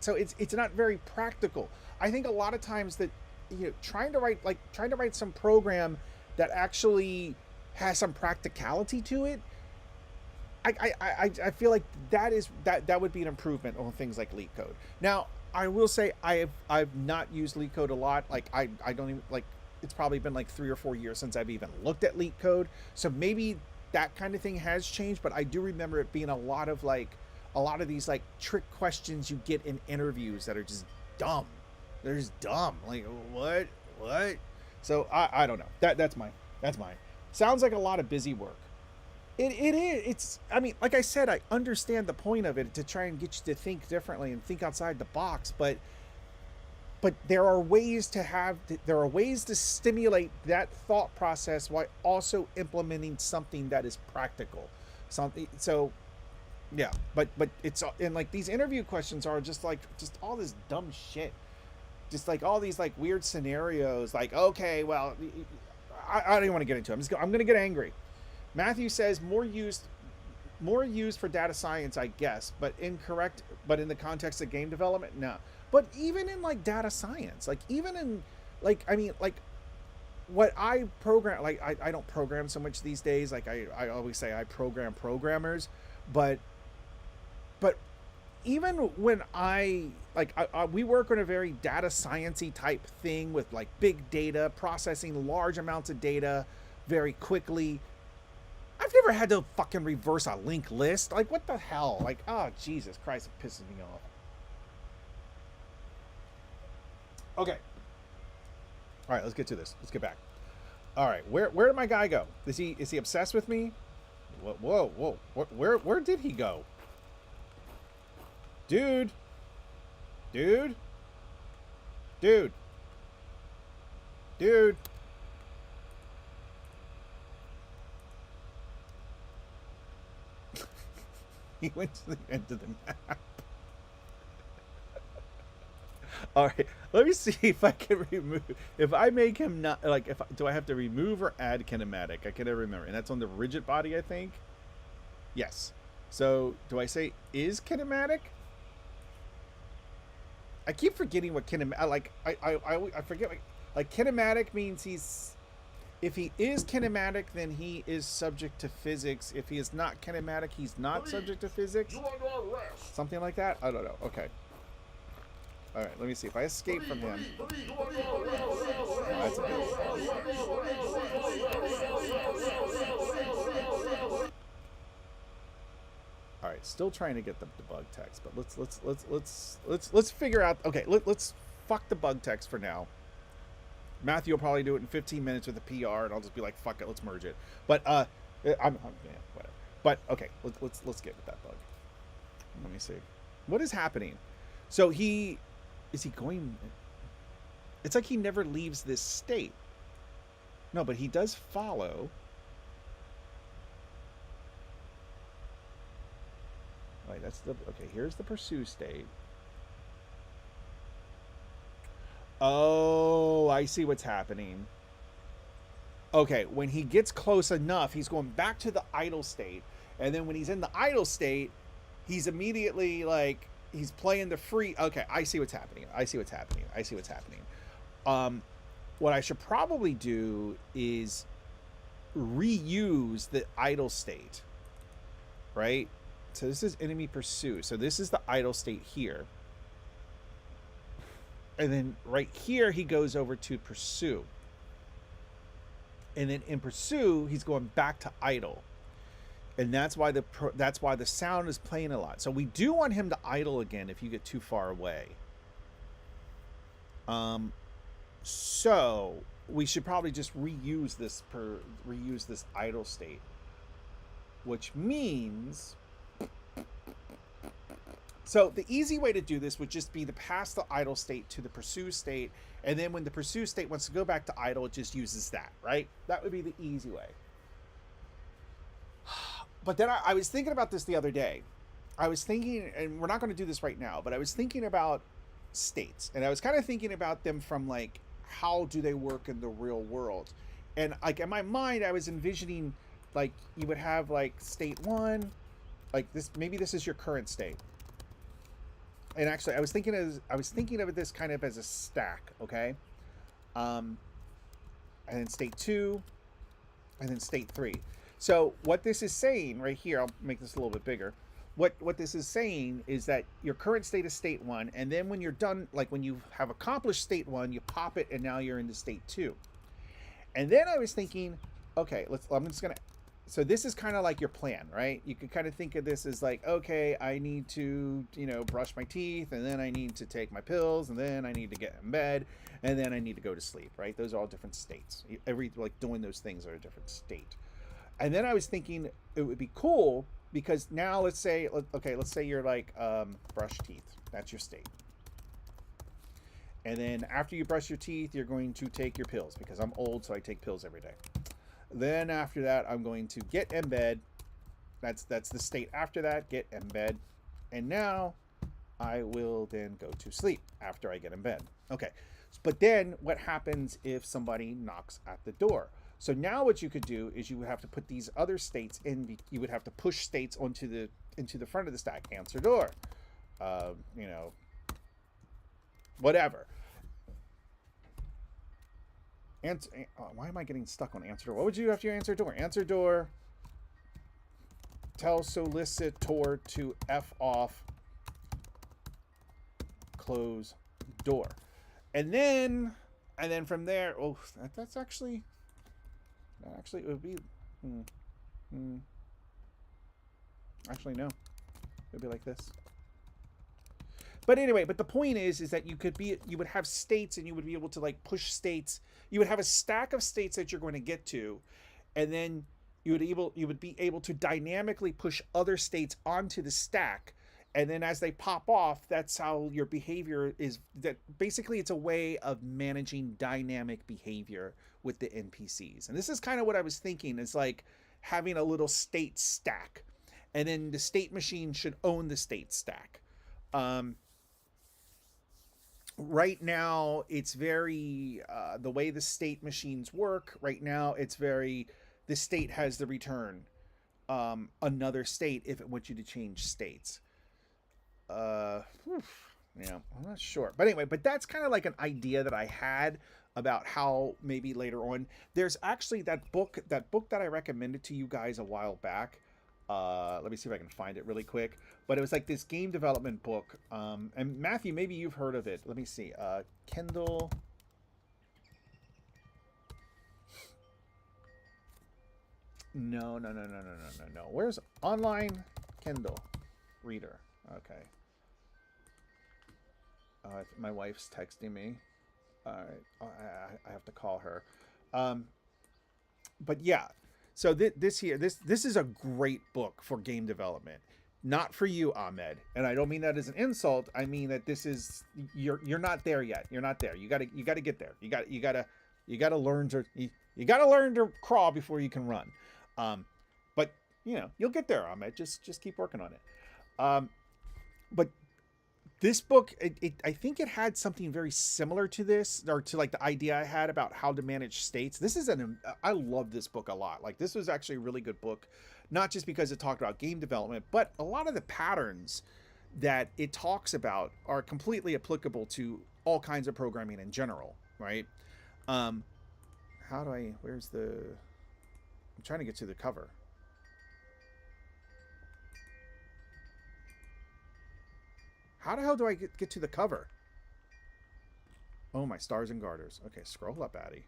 So it's not very practical. I think a lot of times that trying to write some program that actually has some practicality to it, I feel like that would be an improvement on things like leak code. Now, I will say I've not used leak code a lot. Like I don't even like, it's probably been like 3 or 4 years since I've even looked at leak code. So maybe that kind of thing has changed, but I do remember it being a lot of these like trick questions you get in interviews that are just dumb. They're just dumb. Like, what? So I don't know. That's mine. Sounds like a lot of busy work. It is. It's. I mean, like I said, I understand the point of it to try and get you to think differently and think outside the box. But there are ways to stimulate that thought process while also implementing something that is practical. Something. So, yeah. But it's, and like these interview questions are just all this dumb shit. Just like all these like weird scenarios. Like, okay, well, I don't even want to get into it. I'm going to get angry. Matthew says more used for data science, I guess, but incorrect. But in the context of game development, no. But even in like data science, like even in like, I mean, like what I program, like I don't program so much these days. Like I always say I program programmers, but even when we work on a very data sciencey type thing with like big data, processing large amounts of data very quickly. I've never had to fucking reverse a linked list. Like, what the hell? Like, oh, Jesus Christ, it pisses me off. Okay. All right, let's get to this. Let's get back. All right, where did my guy go? Is he obsessed with me? Whoa. Where did he go? Dude. He went to the end of the map. All right, let me see if I can remove. If I make him not like, do I have to remove or add kinematic? I can't remember, and that's on the rigid body, I think. Yes. So do I say is kinematic? I keep forgetting what kinematic. Like I forget. Like kinematic means he's. If he is kinematic, then he is subject to physics. If he is not kinematic, he's not subject to physics. Something like that? I don't know. Okay. All right, let me see. If I escape from him... That's a bit... All right, still trying to get the bug text, but let's figure out... Okay, let's fuck the bug text for now. Matthew will probably do it in 15 minutes with a PR, and I'll just be like, "Fuck it, let's merge it." But I'm yeah, whatever. But okay, let's get with that bug. Let me see, what is happening. So is he going? It's like he never leaves this state. No, but he does follow. Right, that's the okay. Here's the pursue state. Oh, I see what's happening. Okay, when he gets close enough, he's going back to the idle state. And then when he's in the idle state, he's immediately like, he's playing the free. Okay, I see what's happening. What I should probably do is reuse the idle state, right? So this is enemy pursue. So this is the idle state here. And then right here, he goes over to pursue. And then in pursue, he's going back to idle. And that's why the sound is playing a lot. So we do want him to idle again if you get too far away. So we should probably just reuse this idle state. Which means... So the easy way to do this would just be to pass the idle state to the pursue state, and then when the pursue state wants to go back to idle, it just uses that, right? That would be the easy way. But then I was thinking about this the other day. I was thinking, and we're not going to do this right now, but I was thinking about states, and I was kind of thinking about them from like, how do they work in the real world? And like in my mind, I was envisioning like you would have like state one, like this, maybe this is your current state. And actually, I was thinking of this kind of as a stack, okay? And then state 2, and then state 3. So what this is saying right here, I'll make this a little bit bigger. What this is saying is that your current state is state 1, and then when you're done, like when you have accomplished state 1, you pop it, and now you're into state 2. And then I was thinking, okay, I'm just gonna so this is kind of like your plan, right? You could kind of think of this as like, okay, I need to, brush my teeth, and then I need to take my pills, and then I need to get in bed, and then I need to go to sleep, right? Those are all different states. Doing those things are a different state. And then I was thinking it would be cool because now let's say you're like, brush teeth. That's your state. And then after you brush your teeth, you're going to take your pills because I'm old, so I take pills every day. Then after that, I'm going to get in bed. That's the state after that, get in bed. And now I will then go to sleep after I get in bed. Okay. But then what happens if somebody knocks at the door? So now what you could do is you would have to put these other states in. You would have to push states into the front of the stack. Answer door. Whatever. Why am I getting stuck on answer door? What would you do after you answer door? Answer door. Tell solicitor to F off. Close door. And then from there, that actually it would be. Actually, no. It would be like this. But anyway, the point is that you would have states, and you would be able to like push states. You would have a stack of states that you're going to get to, and then you would be able to dynamically push other states onto the stack. And then as they pop off, that's how your behavior is. That basically it's a way of managing dynamic behavior with the NPCs. And this is kind of what I was thinking. It's like having a little state stack, and then the state machine should own the state stack. Right now, it's very the way the state machines work. Right now, it's very the state has the return another state if it wants you to change states. Yeah, I'm not sure. But anyway, that's kind of like an idea that I had about how maybe later on. There's actually that book that I recommended to you guys a while back. Let me see if I can find it really quick. But it was like this game development book. And Matthew, maybe you've heard of it. Let me see. Kindle. No. Where's online Kindle reader? Okay. My wife's texting me. All right. I have to call her. But yeah. So this is a great book for game development. Not for you, Ahmed. And I don't mean that as an insult. I mean that this is you're not there yet. You're not there. You gotta get there. You gotta learn to crawl before you can run. But you'll get there, Ahmed. Just keep working on it. But this book, I think it had something very similar to this, or to like the idea I had about how to manage states. I love this book a lot. Like, this was actually a really good book, not just because it talked about game development, but a lot of the patterns that it talks about are completely applicable to all kinds of programming in general, right? I'm trying to get to the cover. How the hell do I get to the cover? Oh, my stars and garters. Okay, scroll up, Addy.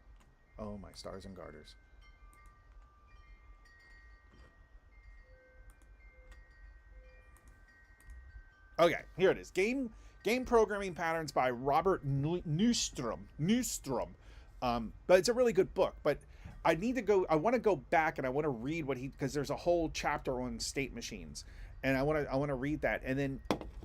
Oh, my stars and garters. Okay, here it is. Game Programming Patterns by Robert Nystrom. But it's a really good book. But I want to go back and I want to read because there's a whole chapter on state machines. And I want to read that. And then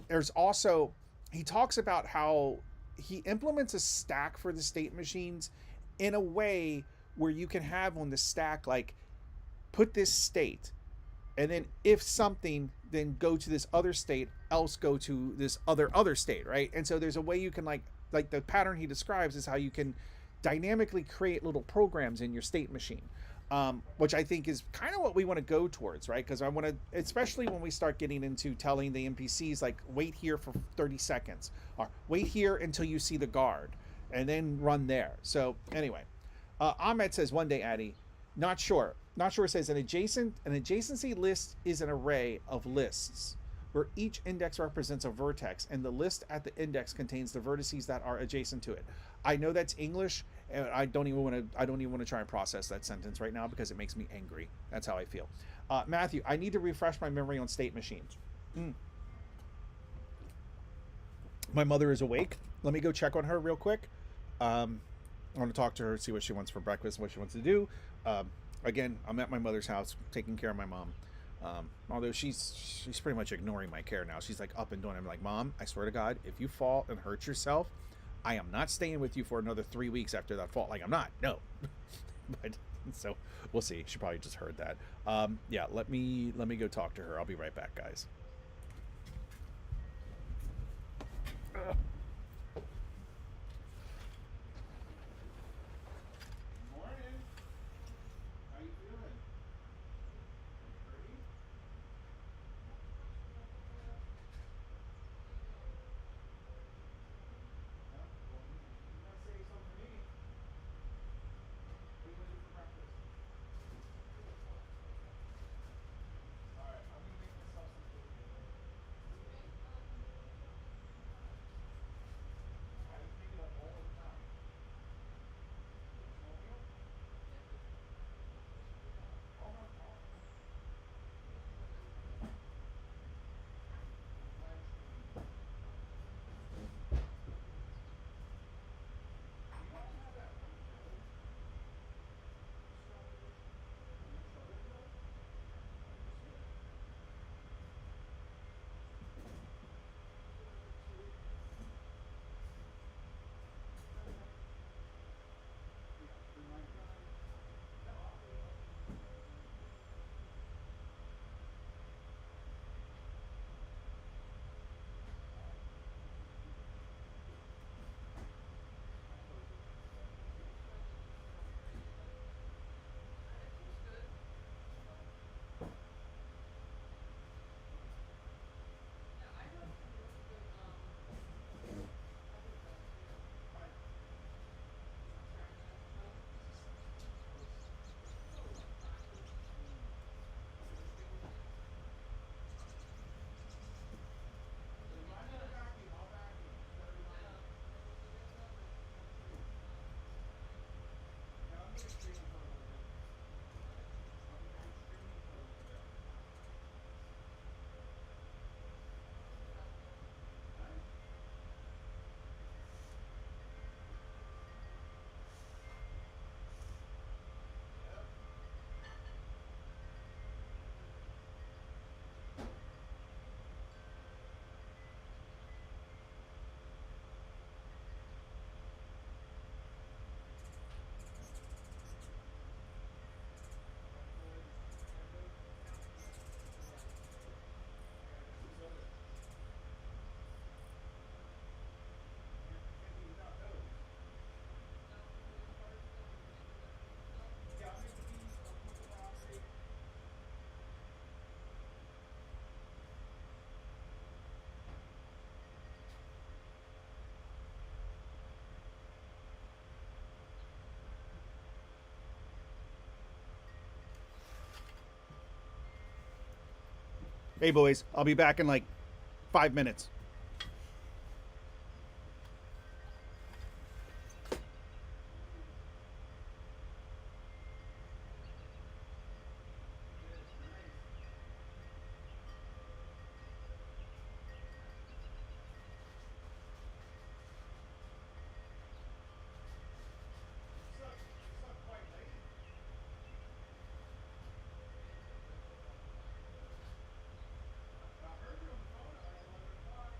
there's also, he talks about how he implements a stack for the state machines in a way where you can have on the stack, like, put this state, and then if something, then go to this other state, else go to this other state, right? And so there's a way you can like the pattern he describes is how you can dynamically create little programs in your state machine. Which I think is kind of what we want to go towards, right? Because I want to, especially when we start getting into telling the NPCs, like, wait here for 30 seconds, or wait here until you see the guard, and then run there. So anyway, Ahmed says, one day, Addy, not sure says an adjacency list is an array of lists where each index represents a vertex, and the list at the index contains the vertices that are adjacent to it. I know that's English, And I don't even want to try and process that sentence right now because it makes me angry. That's how I feel. Matthew, I need to refresh my memory on state machines. Mm. My mother is awake. Let me go check on her real quick. I want to talk to her, see what she wants for breakfast, what she wants to do. Again, I'm at my mother's house taking care of my mom. Although she's pretty much ignoring my care now. She's like up and doing. I'm like, Mom, I swear to God, if you fall and hurt yourself, I am not staying with you for another 3 weeks after that fall. Like, I'm not. No. But so we'll see. She probably just heard that. Yeah, let me go talk to her. I'll be right back, guys. Morning. How you feeling? Hurting? No? Well, you gotta save some for me. What are you gonna do for breakfast? All right, I'm gonna make myself some food real quick. I pick it up all the time. You want small meal? All right, all right. Live stream. Do you guys have that white dough you started? Have you started it yet? Oh, that's good. Yeah, remind me. No, I'll do it. I close it at 7:30. Fine. Sounds good. Toast. Mm. Remind me to vacuum. I'll vacuum. Just gotta remind me. Yeah, I'm gonna be streaming for a little bit. I'm streaming for a little bit. Nice. Yep. Is that good? Is that good? I gotta get some soda. Can't be without those. Yeah, I'll make the beans. I'll cook the broccoli. Hey, boys. I'll be back in like 5 minutes. Yes, nice. You slept quite late. I heard you on the phone at like 11 o'clock.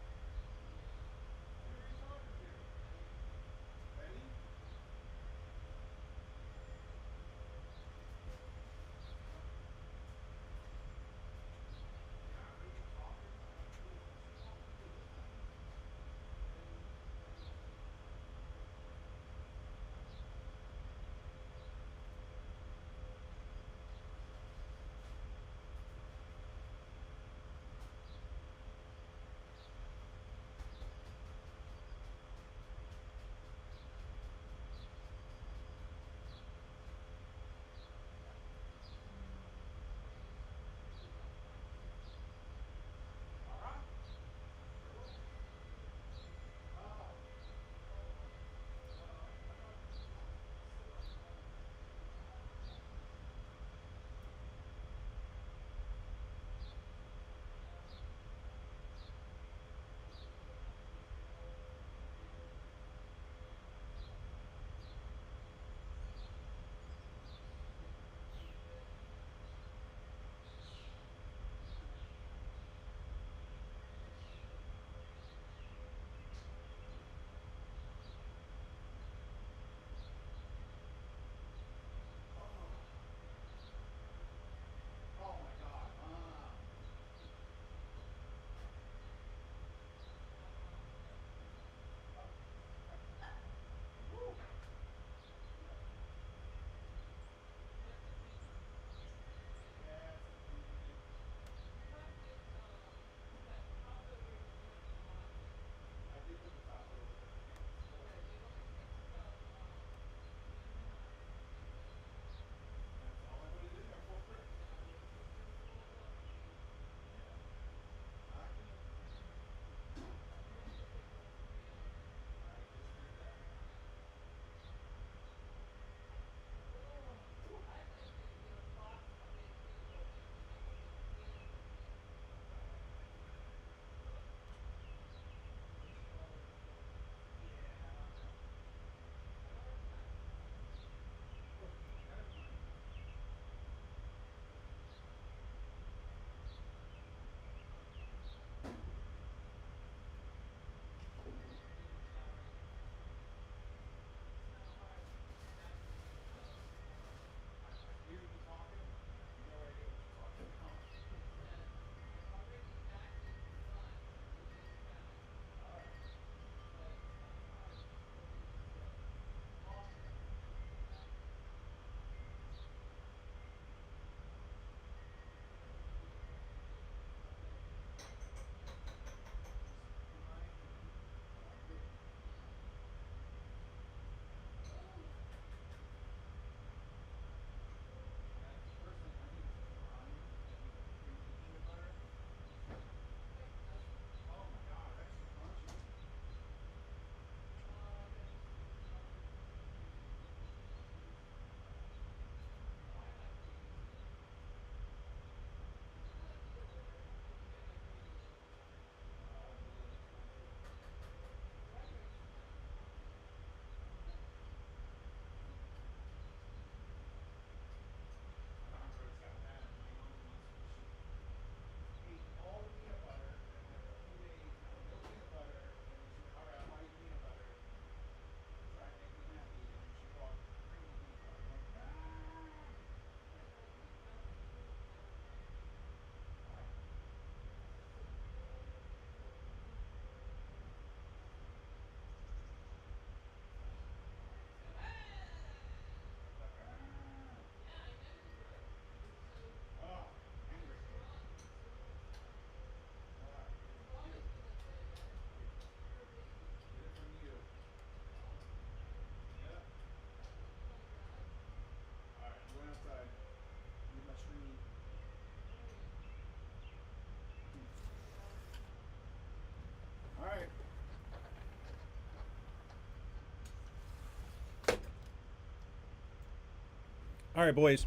All right, boys.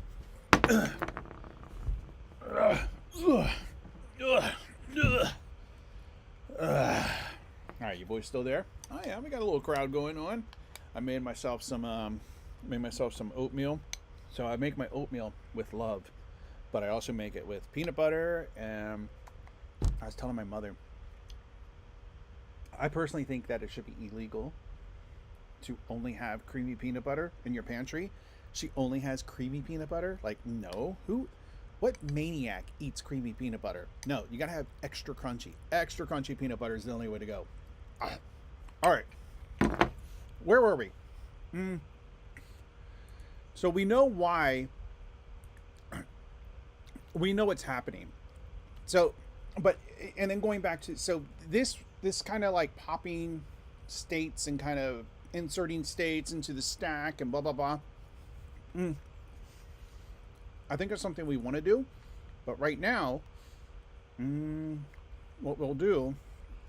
All right, you boys still there? Oh yeah, we got a little crowd going on. I made myself some oatmeal. So I make my oatmeal with love, but I also make it with peanut butter. And I was telling my mother, I personally think that it should be illegal to only have creamy peanut butter in your pantry. She only has creamy peanut butter. Like, no, what maniac eats creamy peanut butter? No, you gotta have extra crunchy. Extra crunchy peanut butter is the only way to go. All right, where were we? So we know why. We know what's happening. So, but and then going back to this kind of like popping states and kind of inserting states into the stack and blah blah blah. I think it's something we want to do, but right now, what we'll do,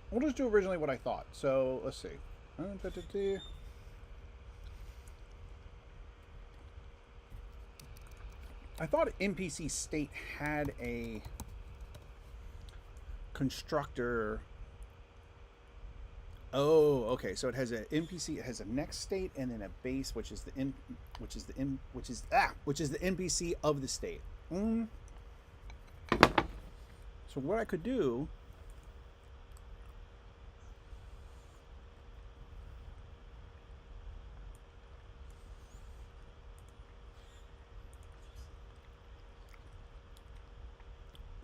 we'll just do originally what I thought. So let's see. I thought NPC state had a constructor. Oh, okay. So it has an NPC. It has a next state and then a base, which is the NPC of the state. So what I could do.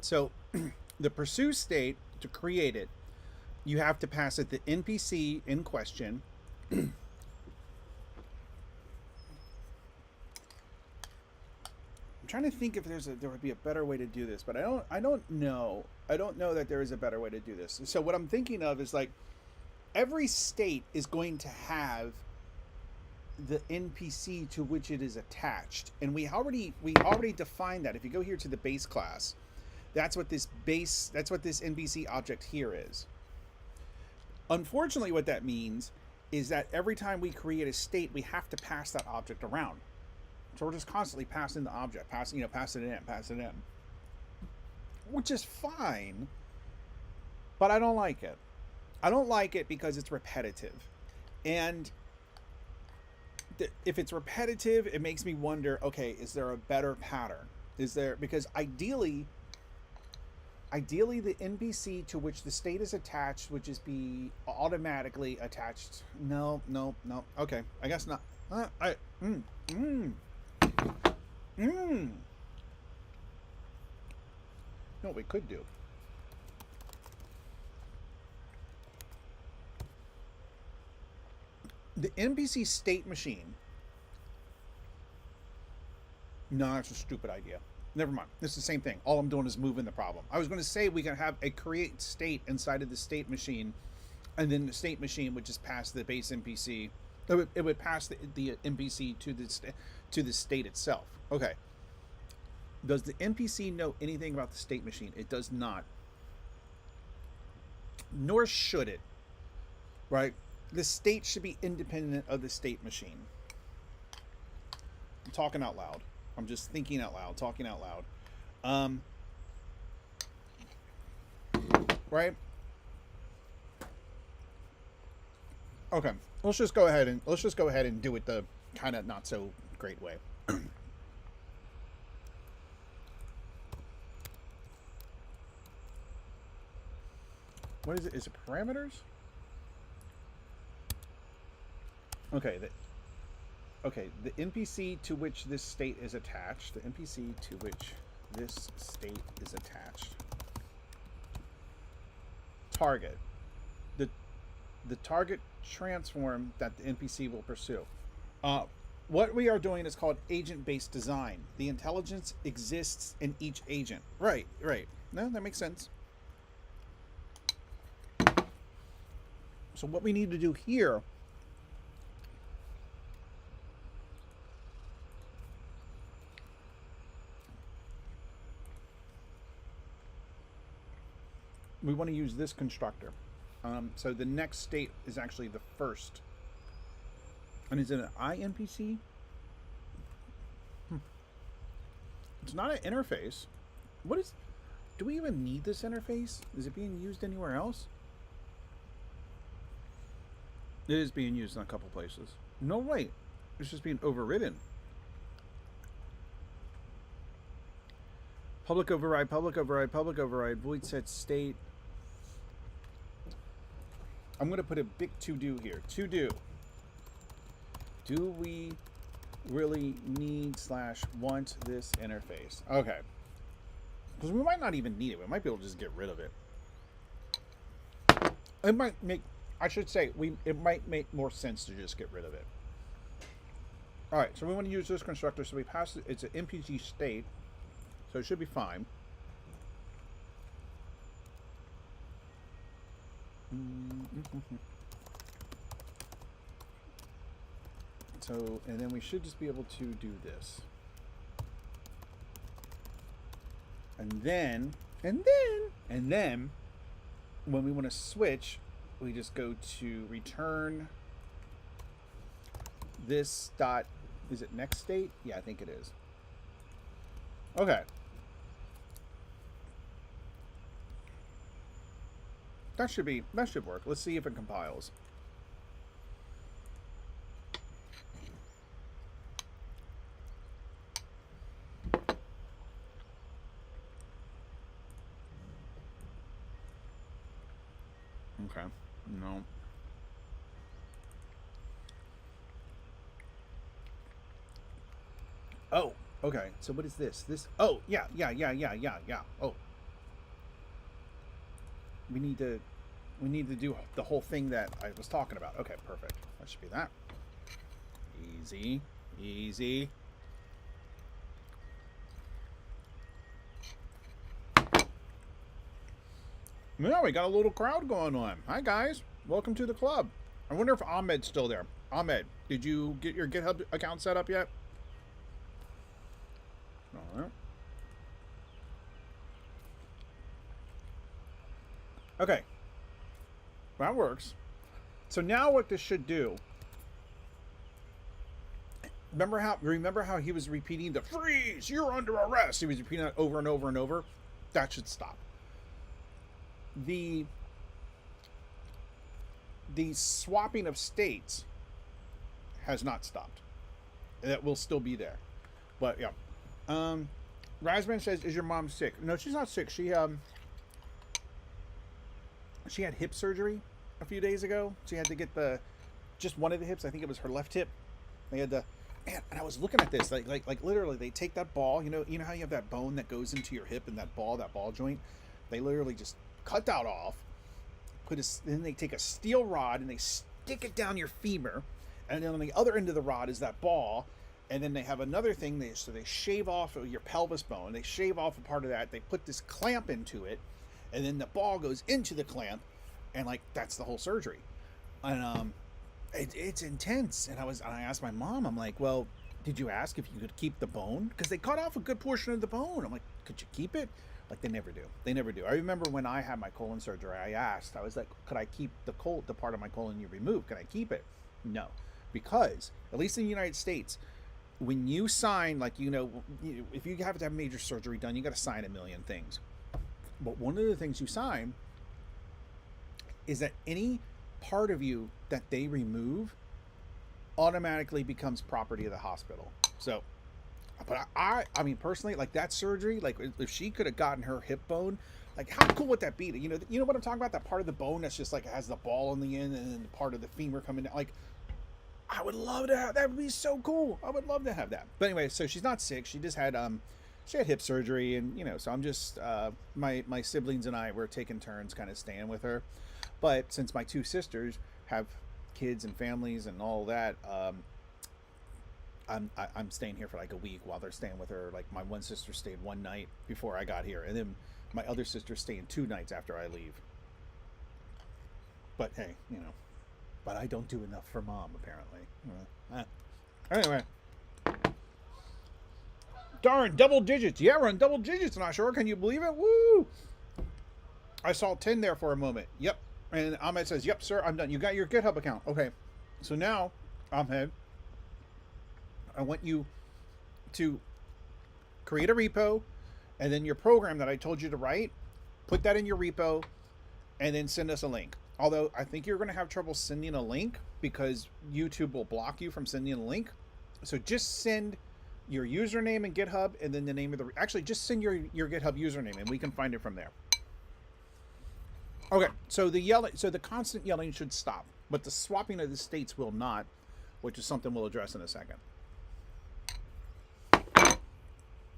So the pursue state, to create it, you have to pass it the NPC in question. I'm trying to think if there would be a better way to do this, but I don't know. I don't know that there is a better way to do this. So what I'm thinking of is like every state is going to have the NPC to which it is attached, and we already defined that. If you go here to the base class, that's what this NPC object here is. Unfortunately, what that means is that every time we create a state, we have to pass that object around. So we're just constantly passing the object, pass it in, which is fine, but I don't like it. I don't like it because it's repetitive, and if it's repetitive, it makes me wonder. Okay, is there a better pattern? Because ideally the NPC to which the state is attached would just be automatically attached. No. Okay, I guess not. You know what we could do? The NPC state machine. No, that's a stupid idea. Never mind. It's the same thing. All I'm doing is moving the problem. I was going to say we can have a create state inside of the state machine, and then the state machine would just pass the base NPC. It would pass the NPC to the state itself. Okay. Does the NPC know anything about the state machine? It does not. Nor should it. Right? The state should be independent of the state machine. I'm talking out loud. I'm just thinking out loud, talking out loud. Right? Okay. Let's just go ahead and do it the kind of not so great way. What is it? Is it parameters? Okay, the NPC to which this state is attached. The NPC to which this state is attached. Target. The target transform that the NPC will pursue. What we are doing is called agent-based design. The intelligence exists in each agent. Right. No, that makes sense. So what we need to do here we want to use this constructor. So the next state is actually the first. And is it an INPC? It's not an interface. What is... Do we even need this interface? Is it being used anywhere else? It is being used in a couple places. No, wait. It's just being overridden. Public override, public override, public override, void set state. I'm going to put a big to-do here. To-do. Do we really need / want this interface? Okay. Because we might not even need it. We might be able to just get rid of it. It might make... I should say, it might make more sense to just get rid of it. Alright, so we want to use this constructor. So we pass it. It's an MPG state. So it should be fine. So, and then we should just be able to do this. And then, when we want to switch, we just go to return this dot, is it next state? Yeah, I think it is. Okay. That should work. Let's see if it compiles. Okay. No. Oh, okay. So what is this? Oh, yeah. Oh. We need to do the whole thing that I was talking about. Okay, perfect. That should be that. Easy. Easy. Now we got a little crowd going on. Hi, guys. Welcome to the club. I wonder if Ahmed's still there. Ahmed, did you get your GitHub account set up yet? All right. Okay. That works. So now what this should do... Remember how he was repeating the freeze, you're under arrest? He was repeating that over and over and over. That should stop. The swapping of states has not stopped. That will still be there. But yeah. Razman says, is your mom sick? No, she's not sick. She had hip surgery a few days ago. She had to get just one of the hips. I think it was her left hip. They had to... Man, and I was looking at this, like literally, they take that ball, you know how you have that bone that goes into your hip and that ball joint? They literally just cut that off, then they take a steel rod and they stick it down your femur, and then on the other end of the rod is that ball, and then they have another thing, they shave off your pelvis bone, they shave off a part of that, they put this clamp into it, and then the ball goes into the clamp, and that's the whole surgery. And it's intense. And I asked my mom, I'm like, well, did you ask if you could keep the bone? Because they cut off a good portion of the bone. I'm like, could you keep it? They never do. I remember when I had my colon surgery, I asked, I was like, could I keep the part of my colon you removed? Can I keep it? No. Because, at least in the United States, when you sign, if you have to have major surgery done, you got to sign a million things. But one of the things you sign is that any part of you that they remove automatically becomes property of the hospital. So, but I mean, personally, that surgery, if she could have gotten her hip bone, how cool would that be? You know what I'm talking about? That part of the bone that's just it has the ball on the end and then part of the femur coming down. I would love to have that. Would be so cool. I would love to have that. But anyway, so she's not sick. She just had hip surgery, and so I'm just my siblings and I were taking turns kind of staying with her. But since my two sisters have kids and families and all that, I'm staying here for a week while they're staying with her. My one sister stayed one night before I got here, and then my other sister's staying 2 nights after I leave. But hey, but I don't do enough for mom, apparently. Anyway. Darn, double digits. Yeah, we're in double digits, not sure. Can you believe it? Woo! I saw 10 there for a moment. Yep. And Ahmed says, yep, sir, I'm done. You got your GitHub account. Okay. So now, Ahmed, I want you to create a repo, and then your program that I told you to write, put that in your repo, and then send us a link. Although I think you're going to have trouble sending a link because YouTube will block you from sending a link. So just send your username in GitHub and then the name of the... Actually, just send your GitHub username and we can find it from there. Okay, so the constant yelling should stop, but the swapping of the states will not, which is something we'll address in a second.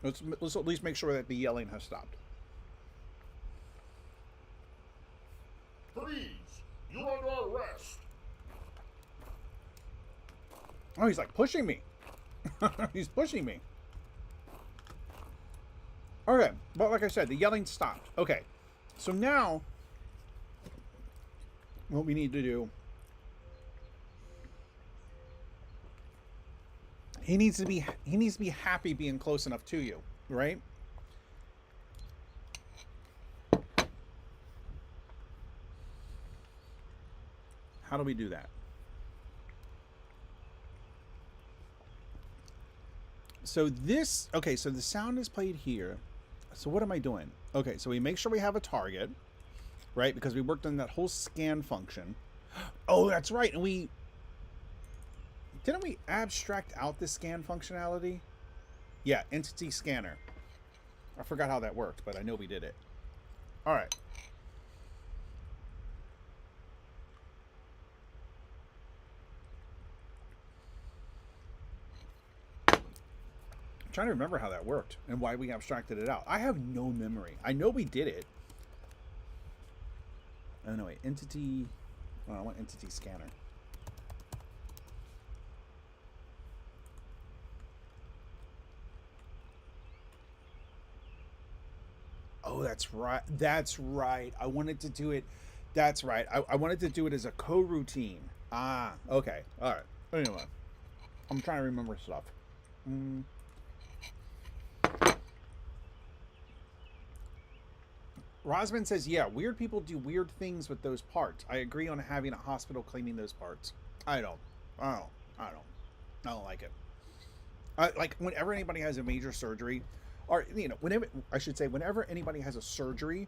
Let's at least make sure that the yelling has stopped. Freeze! You're under arrest. Oh, he's like pushing me. He's pushing me. Okay, but like I said, the yelling stopped. Okay, so now what we need to do, he needs to be happy being close enough to you, right? How do we do that? So this, okay, so the sound is played here. So what am I doing? Okay, so we make sure we have a target, right? Because we worked on that whole scan function. Oh, that's right. And didn't we abstract out the scan functionality? Yeah, entity scanner. I forgot how that worked, but I know we did it. All right. I'm trying to remember how that worked and why we abstracted it out. I have no memory. I know we did it. Oh no, wait, entity. Oh, I want entity scanner. Oh, that's right. That's right. I wanted to do it. That's right. I wanted to do it as a coroutine. Ah, okay. All right. Anyway, I'm trying to remember stuff. Rosman says, yeah, weird people do weird things with those parts. I agree on having a hospital claiming those parts. I don't like it. Like whenever anybody has a major surgery, or whenever anybody has a surgery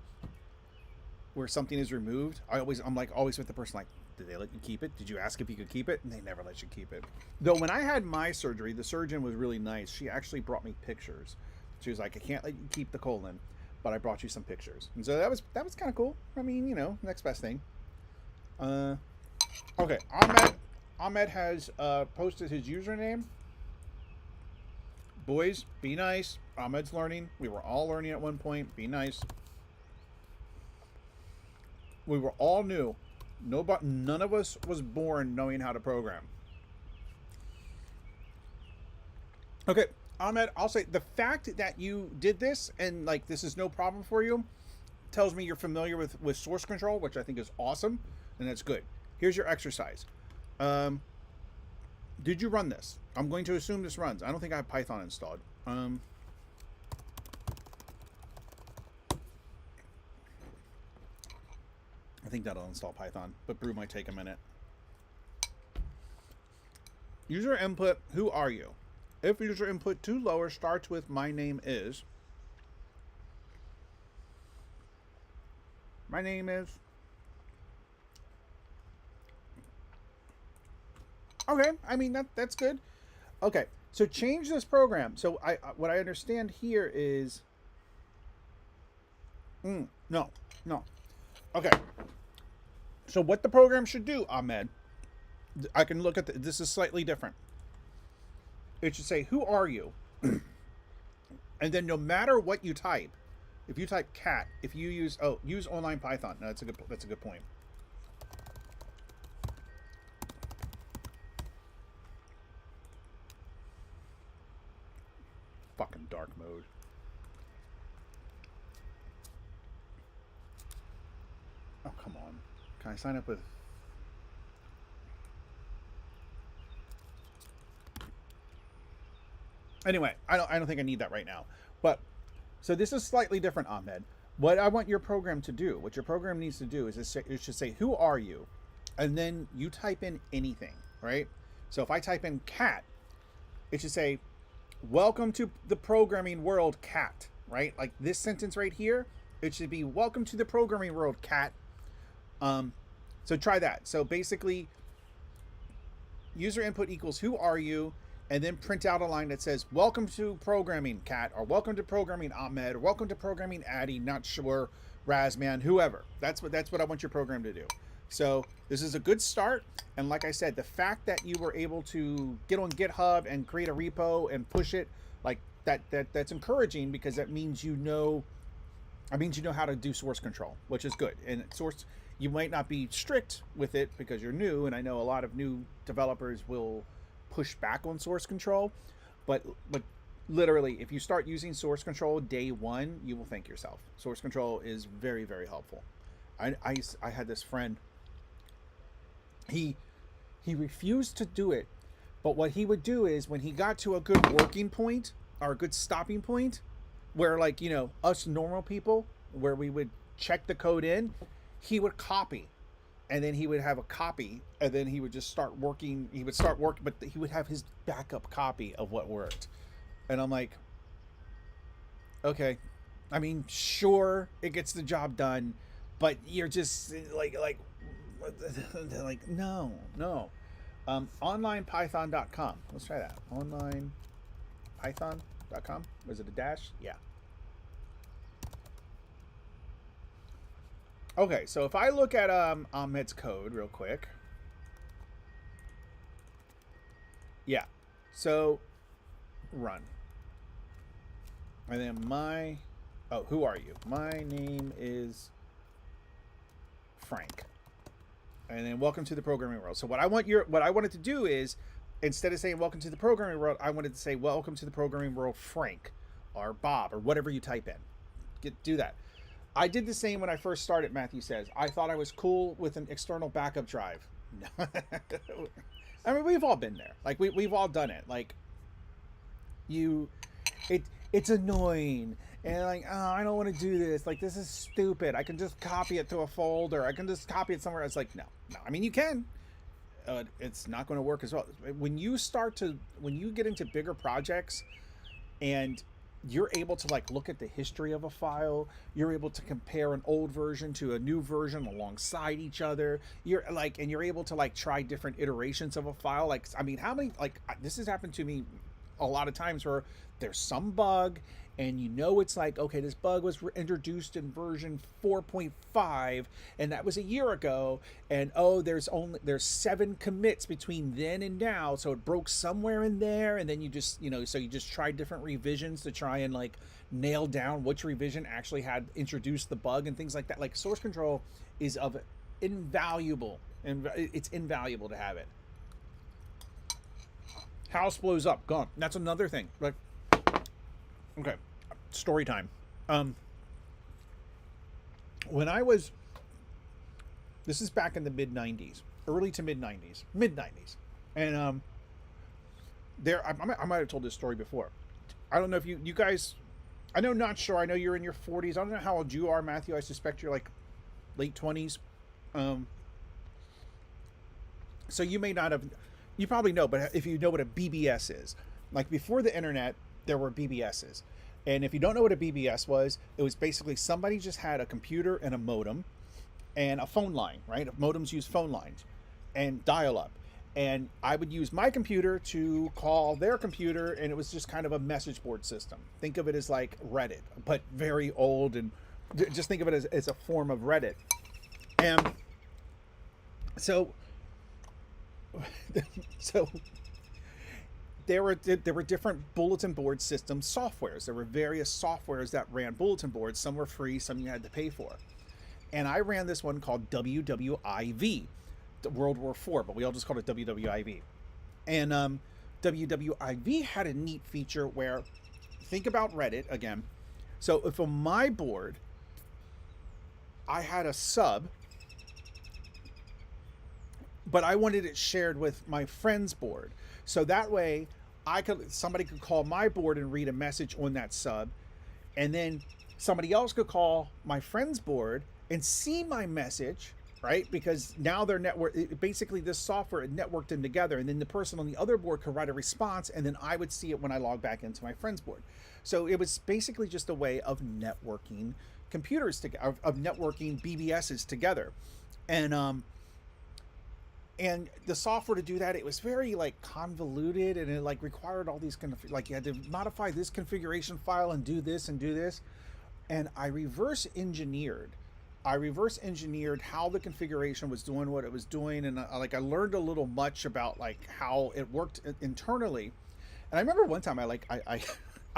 where something is removed, I'm always with the person like, did they let you keep it? Did you ask if you could keep it? And they never let you keep it. Though when I had my surgery, the surgeon was really nice. She actually brought me pictures. She was like, I can't let you keep the colon, but I brought you some pictures. And so that was kind of cool. I mean, next best thing. Okay, Ahmed has posted his username. Boys, be nice. Ahmed's learning. We were all learning at one point. Be nice. We were all new. None of us was born knowing how to program. Okay, Ahmed, I'll say the fact that you did this and like this is no problem for you tells me you're familiar with source control, which I think is awesome, and that's good. Here's your exercise. Did you run this? I'm going to assume this runs. I don't think I have Python installed. I think that'll install Python, but brew might take a minute. User input, who are you? If user input too lower starts with my name is. My name is. Okay, I mean that's good. Okay, so change this program. So what I understand here is. No. Okay. So what the program should do, Ahmed, I can look at this is slightly different. It should say, who are you? And then no matter what you type, if you type cat, if you use online Python. No, that's a good point. Fucking dark mode. Oh, come on. Can I sign up with... Anyway, I don't think I need that right now. But, so this is slightly different, Ahmed. What I want your program to do, what your program needs to do is it should say, who are you? And then you type in anything, right? So if I type in cat, it should say, welcome to the programming world, cat, right? Like this sentence right here, it should be welcome to the programming world, cat. So try that. So basically, user input equals who are you, and then print out a line that says welcome to programming, cat, or welcome to programming, Ahmed, or welcome to programming, Addy, not sure, Razman, whoever. That's what I want your program to do. So this is a good start, and like I said, the fact that you were able to get on GitHub and create a repo and push it, like that's encouraging, because that means you know how to do source control, which is good. And source, you might not be strict with it because you're new, and I know a lot of new developers will push back on source control, but literally, if you start using source control day one, you will thank yourself. Source control is very, very helpful. I had this friend. He refused to do it, but what he would do is when he got to a good working point or a good stopping point, where like, you know, us normal people, where we would check the code in, he would copy, and then he would have a copy, and then he would just start working. He would start working, but he would have his backup copy of what worked. And I'm like, okay, I mean, sure, it gets the job done, but you're just like no. Onlinepython.com. Let's try that. Onlinepython.com. Was it a dash? Yeah. Okay, so if I look at Ahmed's code real quick. Yeah. So run. And then who are you? My name is Frank. And then welcome to the programming world. So what I wanted to do is, instead of saying welcome to the programming world, I wanted to say welcome to the programming world, Frank, or Bob, or whatever you type in. Do that. I did the same when I first started, Matthew says. I thought I was cool with an external backup drive. I mean, we've all been there. Like, we've all done it. Like, it's annoying. And like, oh, I don't want to do this. Like, this is stupid. I can just copy it to a folder. I can just copy it somewhere. It's like, no. I mean, you can. It's not going to work as well. When you get into bigger projects and you're able to like look at the history of a file, you're able to compare an old version to a new version alongside each other. You're able to like try different iterations of a file. Like, I mean, how many, like, this has happened to me a lot of times where there's some bug and you know, it's like, okay, this bug was introduced in version 4.5 and that was a year ago, and oh, there's 7 commits between then and now, so it broke somewhere in there, and then you just, you know, so you just try different revisions to try and like nail down which revision actually had introduced the bug and things like that. Like, source control is invaluable, and it's invaluable to have it. House blows up, gone. That's another thing. Like, okay, story time. When I was, this is back in the mid-90s, early to mid-90s, and I might have told this story before. I don't know if you guys, I know, not sure. I know you're in your 40s. I don't know how old you are, Matthew. I suspect you're like late 20s. So you may not have, you probably know, but if you know what a BBS is, like before the internet, there were BBSs. And if you don't know what a BBS was, it was basically somebody just had a computer and a modem and a phone line, right? Modems use phone lines and dial up. And I would use my computer to call their computer, and it was just kind of a message board system. Think of it as like Reddit, but very old, and just think of it as a form of Reddit. And so there were different bulletin board system softwares. There were various softwares that ran bulletin boards. Some were free, some you had to pay for. And I ran this one called WWIV, World War IV, but we all just called it WWIV. And WWIV had a neat feature where, think about Reddit again. So if on my board, I had a sub, but I wanted it shared with my friend's board. So that way somebody could call my board and read a message on that sub, and then somebody else could call my friend's board and see my message right? Because now they're basically this software networked them together, and then the person on the other board could write a response, and then I would see it when I log back into my friend's board. So it was basically just a way of networking computers together, of networking BBSs together. And and the software to do that, it was very like convoluted, and it like required all these like you had to modify this configuration file and do this and do this. And I reverse engineered how the configuration was doing what it was doing, and like I learned a little much about like how it worked internally. And I remember one time I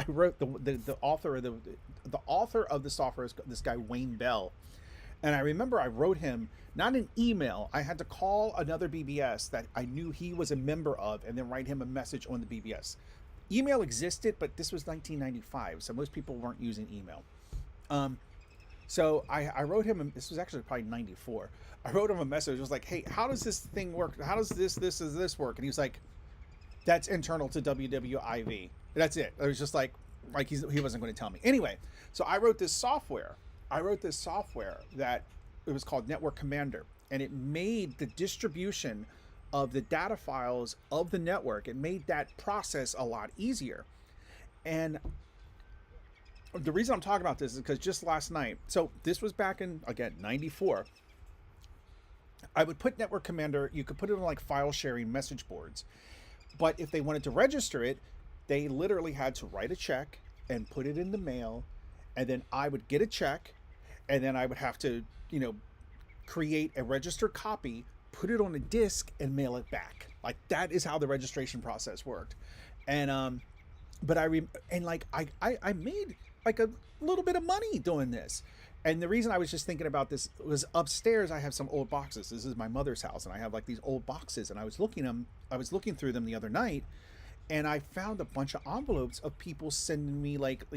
wrote the author of the author of the software is this guy Wayne Bell, and I remember I wrote him not an email. I had to call another BBS that I knew he was a member of, and then write him a message on the BBS. Email existed, but this was 1995, so most people weren't using email. So I wrote him, this was actually probably 94. I wrote him a message. It was like, hey, how does this thing work? How does this work? And he was like, that's internal to WWIV. That's it. It was just like he wasn't going to tell me. Anyway, so I wrote this software. That it was called Network Commander, and it made the distribution of the data files of the network. It made that process a lot easier. And the reason I'm talking about this is because just last night, so this was back in, again, 94, I would put Network Commander, you could put it on like file sharing message boards. But if they wanted to register it, they literally had to write a check and put it in the mail. And then I would get a check, and then I would have to, create a registered copy, put it on a disk, and mail it back. Like that is how the registration process worked. And but I made like a little bit of money doing this. And the reason I was just thinking about this was upstairs I have some old boxes. This is my mother's house, and I have like these old boxes, and I was looking through them the other night, and I found a bunch of envelopes of people sending me like,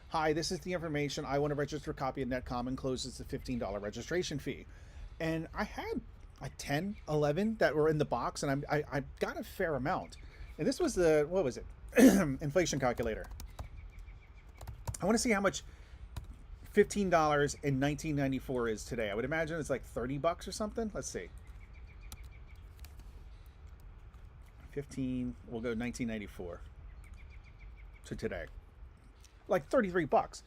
hi, this is the information. I want to register a copy of Netcom, encloses the $15 registration fee. And I had like 10, 11 that were in the box, and I got a fair amount. And this was what was it? Inflation calculator. I want to see how much $15 in 1994 is today. I would imagine it's like $30 or something. Let's see. 15, we'll go 1994 to today. Like $33.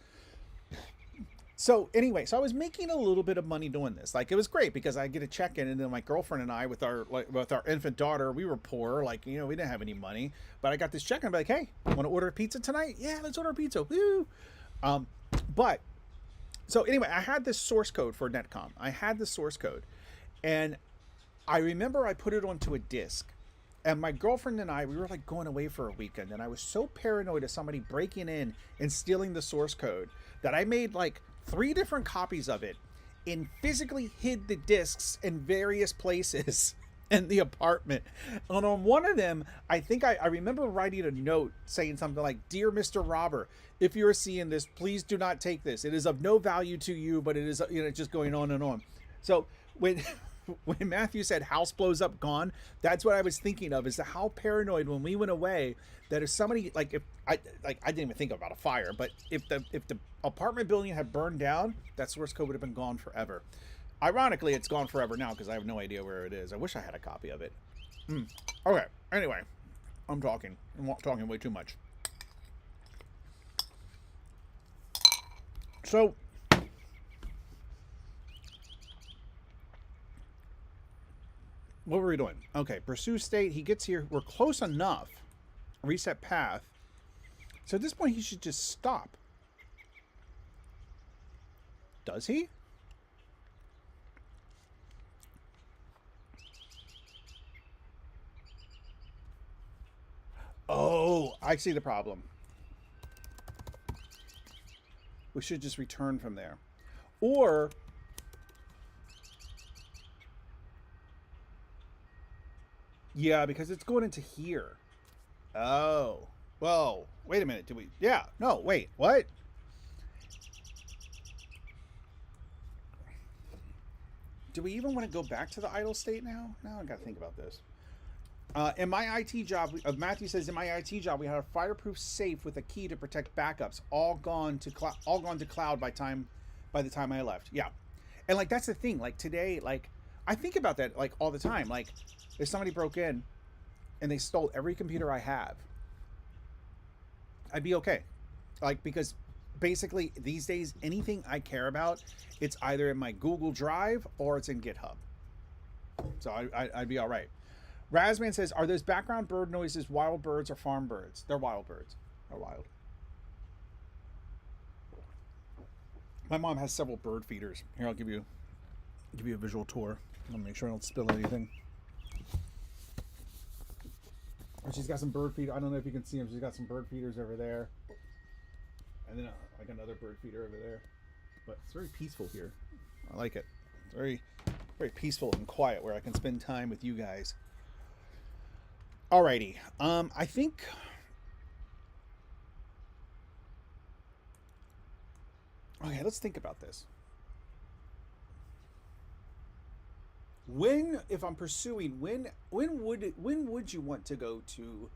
So anyway, so I was making a little bit of money doing this. Like it was great because I get a check in, and then my girlfriend and I with our infant daughter, we were poor, we didn't have any money, but I got this check and I'm like, hey, want to order a pizza tonight? Yeah, let's order a pizza. Woo! But so anyway, I had this source code for Netcom. And I remember I put it onto a disk. And my girlfriend and I, we were like going away for a weekend, and I was so paranoid of somebody breaking in and stealing the source code that I made like 3 different copies of it and physically hid the disks in various places in the apartment. And on one of them, I think I remember writing a note saying something like, "Dear Mr. Robber, if you're seeing this, please do not take this. It is of no value to you, but it is, just going on and on." So when Matthew said house blows up, gone, that's what I was thinking of, is how paranoid when we went away that if somebody I didn't even think about a fire, but if the apartment building had burned down, that source code would have been gone forever. Ironically, it's gone forever now because I have no idea where it is. I wish I had a copy of it. Okay. Anyway, I'm talking way too much. So what were we doing? Okay, pursue state. He gets here. We're close enough. Reset path. So at this point, he should just stop. Does he? Oh, I see the problem. We should just return from there. Or yeah, because it's going into here. Oh. Whoa. Wait a minute. Yeah. No, wait. What? Do we even want to go back to the idle state now? Now I got to think about this. In my IT job, Matthew says, in my IT job, we had a fireproof safe with a key to protect backups. All gone to cloud by the time I left. Yeah. And like, that's the thing. Like today, like I think about that like all the time. Like, if somebody broke in and they stole every computer I have, I'd be okay. Like, because basically these days, anything I care about, it's either in my Google Drive or it's in GitHub. So I'd be all right. Razman says, are those background bird noises wild birds or farm birds? They're wild birds. They're wild. My mom has several bird feeders. Here, I'll give you a visual tour. I'll make sure I don't spill anything. And she's got some bird feeders. I don't know if you can see them. She's got some bird feeders over there. And then like another bird feeder over there. But it's very peaceful here. I like it. It's very, very peaceful and quiet where I can spend time with you guys. Alrighty. I think... Okay, let's think about this. When, if I'm pursuing, when would you want to go to?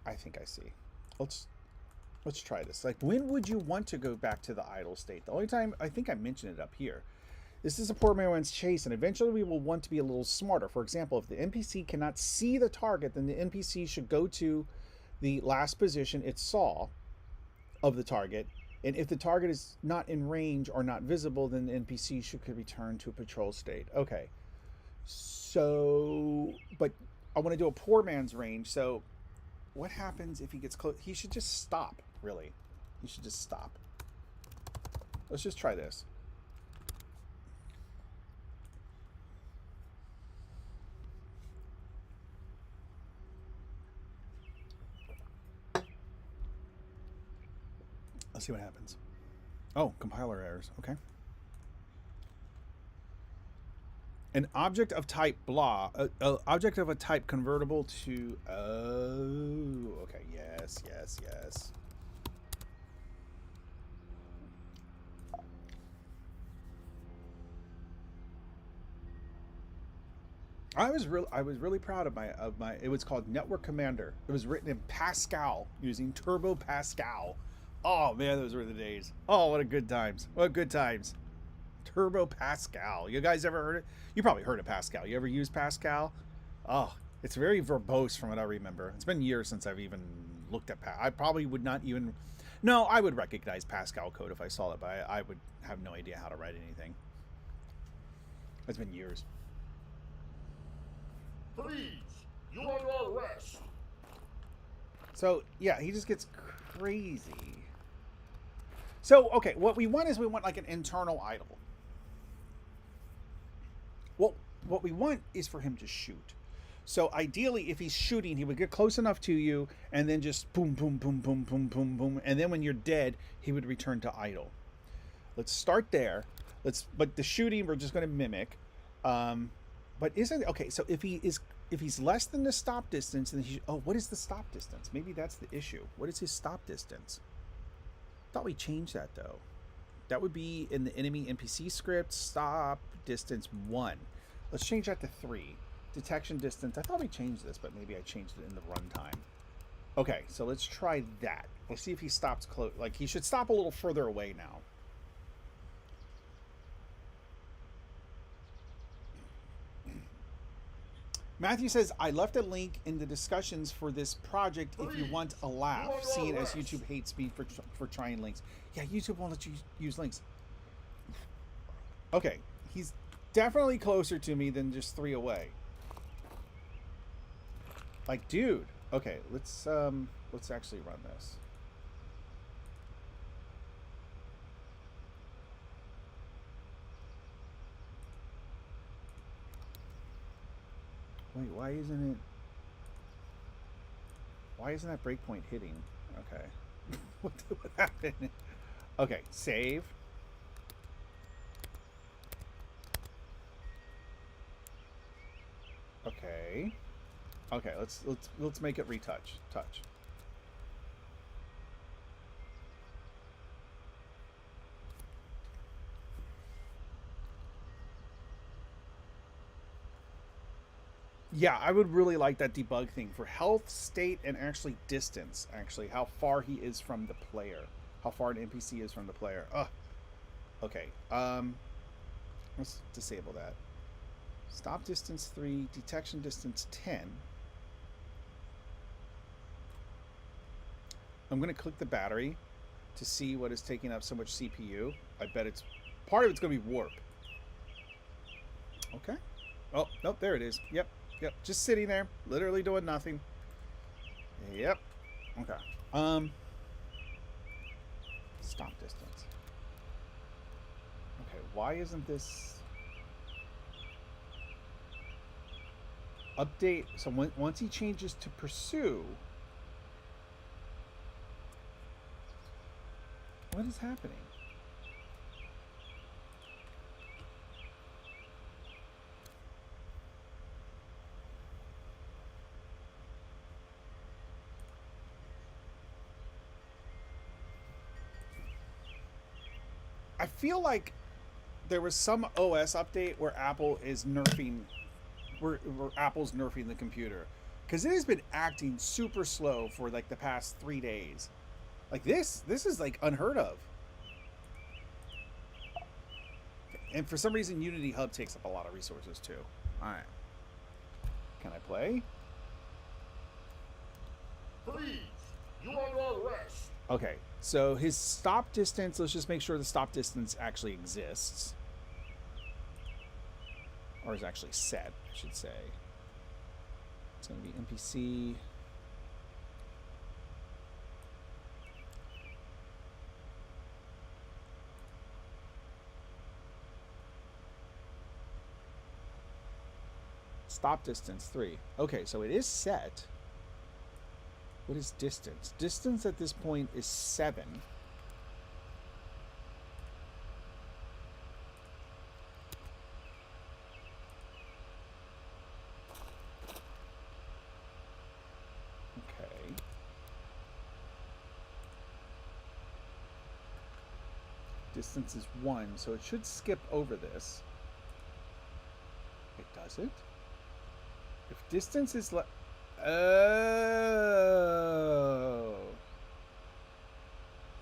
I think I see. Let's try this. Like, when would you want to go back to the idle state? The only time, I think I mentioned it up here. This is a poor man's chase, and eventually we will want to be a little smarter. For example, if the NPC cannot see the target, then the NPC should go to the last position it saw of the target, and if the target is not in range or not visible, then the NPC could return to a patrol state. Okay, so, but I want to do a poor man's range. So what happens if he gets close? He should just stop, really. He should just stop. Let's just try this. Let's see what happens. Oh, compiler errors. Okay. An object of type blah. Object of a type convertible to... Oh, okay. Yes, yes, yes. I was really proud of my. It was called Network Commander. It was written in Pascal using Turbo Pascal. Oh man, those were the days. Oh, what a good times. What good times. Turbo Pascal. You guys ever heard it? You probably heard of Pascal. You ever used Pascal? Oh, it's very verbose from what I remember. It's been years since I've even looked at Pascal. I probably would not even... No, I would recognize Pascal code if I saw it, but I would have no idea how to write anything. It's been years. Freeze! You're under arrest. So, yeah, he just gets crazy. So, okay, what we want is we want like an internal idol. Well, what we want is for him to shoot. So ideally, if he's shooting, he would get close enough to you and then just boom, boom, boom, boom, boom, boom, boom. And then when you're dead, he would return to idle. Let's start there. But the shooting, we're just going to mimic. But isn't... Okay, so if he's less than the stop distance, then what is the stop distance? Maybe that's the issue. What is his stop distance? Thought we changed that though. That would be in the enemy NPC script. Stop distance 1. Let's change that to 3. Detection distance. I thought we changed this, but maybe I changed it in the runtime. Okay, so let's try that. We'll see if he stops close. Like, he should stop a little further away now. Matthew says, I left a link in the discussions for this project if you want a laugh, seeing as YouTube hates me for trying links. Yeah, YouTube won't let you use links. Okay, he's definitely closer to me than just 3 away. Like, dude. Okay, let's actually run this. Wait, why isn't that breakpoint hitting? Okay. What happened? Okay, save. Okay. Okay, let's make it retouch. Touch. Yeah, I would really like that debug thing for health, state, and actually distance. Actually, how far he is from the player. How far an NPC is from the player. Ugh. Okay. Let's disable that. Stop distance 3, detection distance 10. I'm going to click the battery to see what is taking up so much CPU. I bet it's part of it's going to be warp. Okay. Oh, nope, there it is. Yep. Just sitting there, literally doing nothing. Yep. Okay. Stop distance. Okay, why isn't this update? So once he changes to pursue, what is happening? I feel like there was some OS update where Apple is nerfing, where Apple's nerfing the computer, because it has been acting super slow for like the past 3 days. Like this is like unheard of. And for some reason, Unity Hub takes up a lot of resources too. All right, can I play? Freeze! You are under arrest. Okay, so his stop distance, let's just make sure the stop distance actually exists. Or is actually set, I should say. It's going to be NPC. Stop distance 3. Okay, so it is set. What is distance? Distance at this point is 7. Okay. Distance is 1, so it should skip over this. It doesn't? If distance is oh.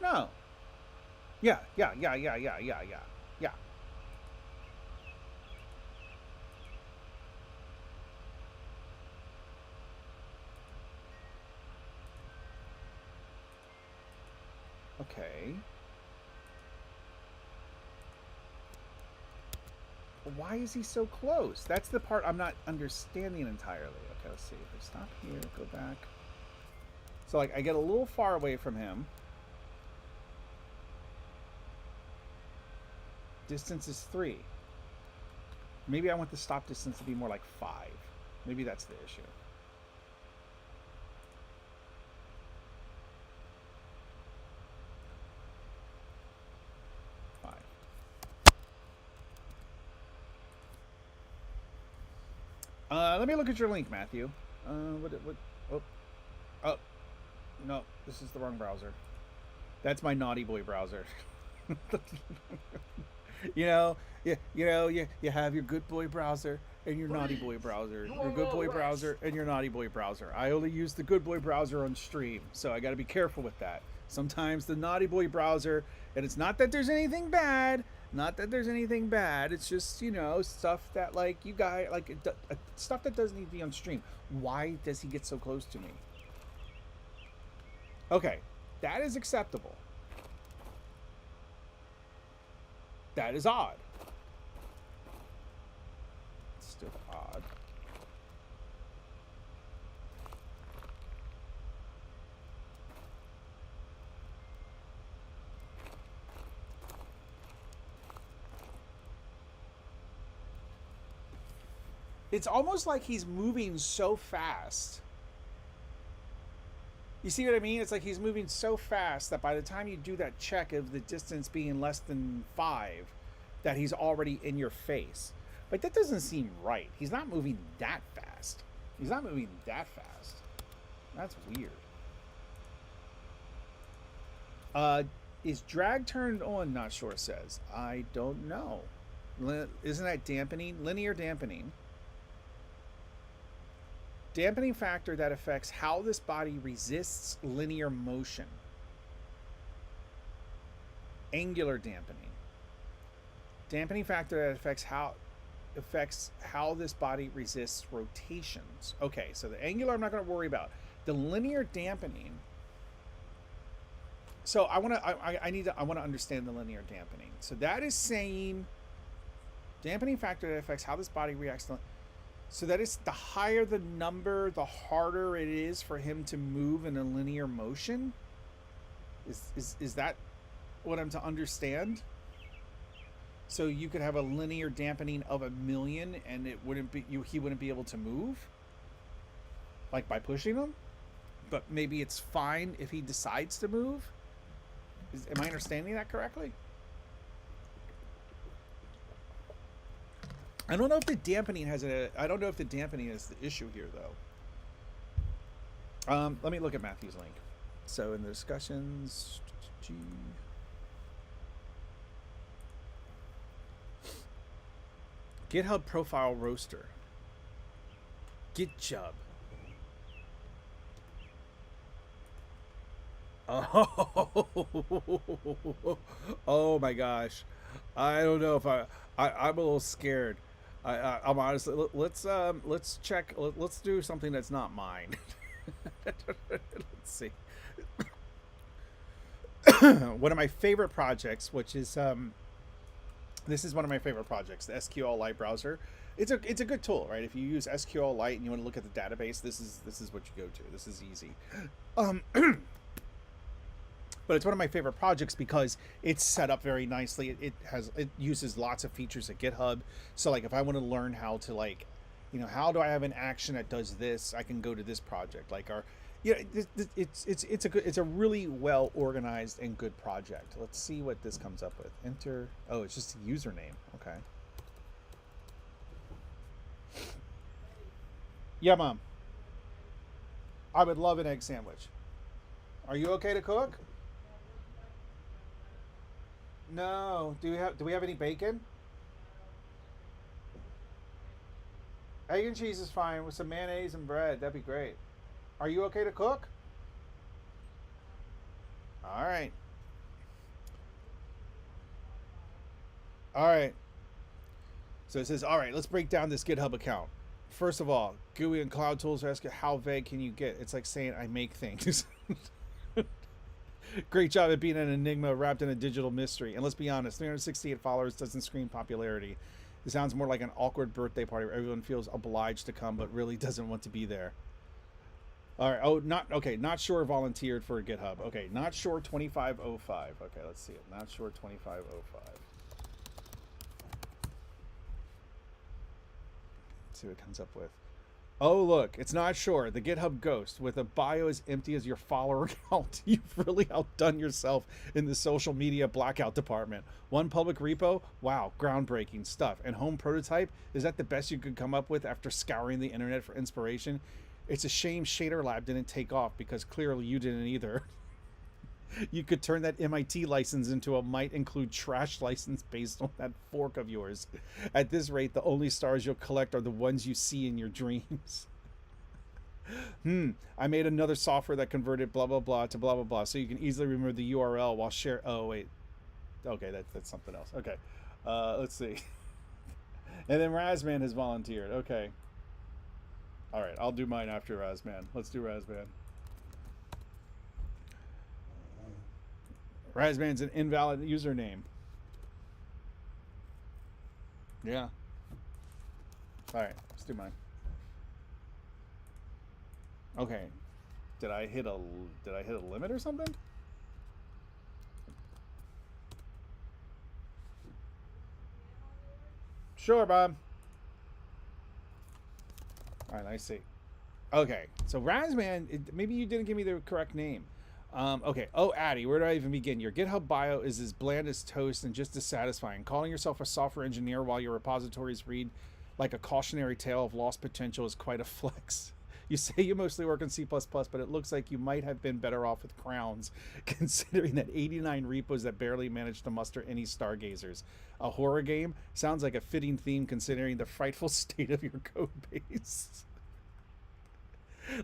No. Yeah. Okay. Why is he so close? That's the part I'm not understanding entirely. Okay, let's see. If I stop here, go back. So, like, I get a little far away from him. Distance is 3. Maybe I want the stop distance to be more like 5. Maybe that's the issue. Let me look at your link, Matthew. Oh, no, this is the wrong browser. That's my naughty boy browser. you have your good boy browser and your naughty boy browser. Your good boy browser and your naughty boy browser. I only use the good boy browser on stream, so I got to be careful with that. Sometimes the naughty boy browser, and it's not that there's anything bad. It's just, stuff that, like, you guys, like, stuff that doesn't need to be on stream. Why does he get so close to me? Okay, that is acceptable. That is odd. It's still odd. It's almost like he's moving so fast. You see what I mean? It's like he's moving so fast that by the time you do that check of the distance being less than 5, that he's already in your face. Like, that doesn't seem right. He's not moving that fast. That's weird. Is drag turned on? Not sure, says. I don't know. Isn't that dampening? Linear dampening. Dampening factor that affects how this body resists linear motion. Angular dampening. Dampening factor that affects how this body resists rotations. Okay, so the angular I'm not going to worry about. The linear dampening. So I want to understand the linear dampening. So that is saying dampening factor that affects how this body reacts to. So that is the higher the number, the harder it is for him to move in a linear motion. Is that what I'm to understand? So you could have a linear dampening of 1,000,000 and it wouldn't be he wouldn't be able to move, like by pushing him. But maybe it's fine if he decides to move. Am I understanding that correctly? I don't know if the dampening has I don't know if the dampening is the issue here though. Let me look at Matthew's link. So in the discussions, GitHub profile roaster. GitJub. Oh my gosh. I don't know if I'm a little scared. I'm honestly, let's check. Let's do something that's not mine. Let's see. One of my favorite projects, which is this is one of my favorite projects, the SQLite browser. It's a good tool, right? If you use SQLite and you want to look at the database, this is what you go to. This is easy. But it's one of my favorite projects because it's set up very nicely. It uses lots of features of GitHub. So like if I want to learn how to like, you know, how do I have an action that does this? I can go to this project. Like it's a really well organized and good project. Let's see what this comes up with. Enter. Oh, it's just a username. Okay. Yeah, Mom. I would love an egg sandwich. Are you okay to cook? No. Do we have any bacon? Egg and cheese is fine with some mayonnaise and bread. That'd be great. Are you okay to cook? All right. All right. So it says, all right, let's break down this GitHub account. First of all, GUI and Cloud Tools are asking how vague can you get? It's like saying I make things. Great job at being an enigma wrapped in a digital mystery. And let's be honest, 368 followers doesn't scream popularity. It sounds more like an awkward birthday party where everyone feels obliged to come but really doesn't want to be there. All right. Oh, not sure volunteered for GitHub. Okay, not sure 2505. Okay, let's see it. Not sure 2505. Let's see what it comes up with. Oh, look, it's not sure. The GitHub ghost with a bio as empty as your follower count. You've really outdone yourself in the social media blackout department. One public repo? Wow, groundbreaking stuff. And home prototype? Is that the best you could come up with after scouring the internet for inspiration? It's a shame Shader Lab didn't take off because clearly you didn't either. You could turn that MIT license into a might include trash license based on that fork of yours. At this rate, the only stars you'll collect are the ones you see in your dreams. I made another software that converted blah, blah, blah to blah, blah, blah. So you can easily remember the URL while share. Oh, wait. Okay, that's something else. Okay. Let's see. And then Razman has volunteered. Okay. All right. I'll do mine after Razman. Let's do Razman. Razman's an invalid username. Yeah. All right, let's do mine. Okay. Did I hit a limit or something? Sure, Bob. All right, I see. Okay, so Razman, maybe you didn't give me the correct name. Okay. Oh, Addy, where do I even begin? Your GitHub bio is as bland as toast and just as satisfying. Calling yourself a software engineer while your repositories read like a cautionary tale of lost potential is quite a flex. You say you mostly work in C++, but it looks like you might have been better off with crowns, considering that 89 repos that barely managed to muster any stargazers. A horror game? Sounds like a fitting theme considering the frightful state of your code base.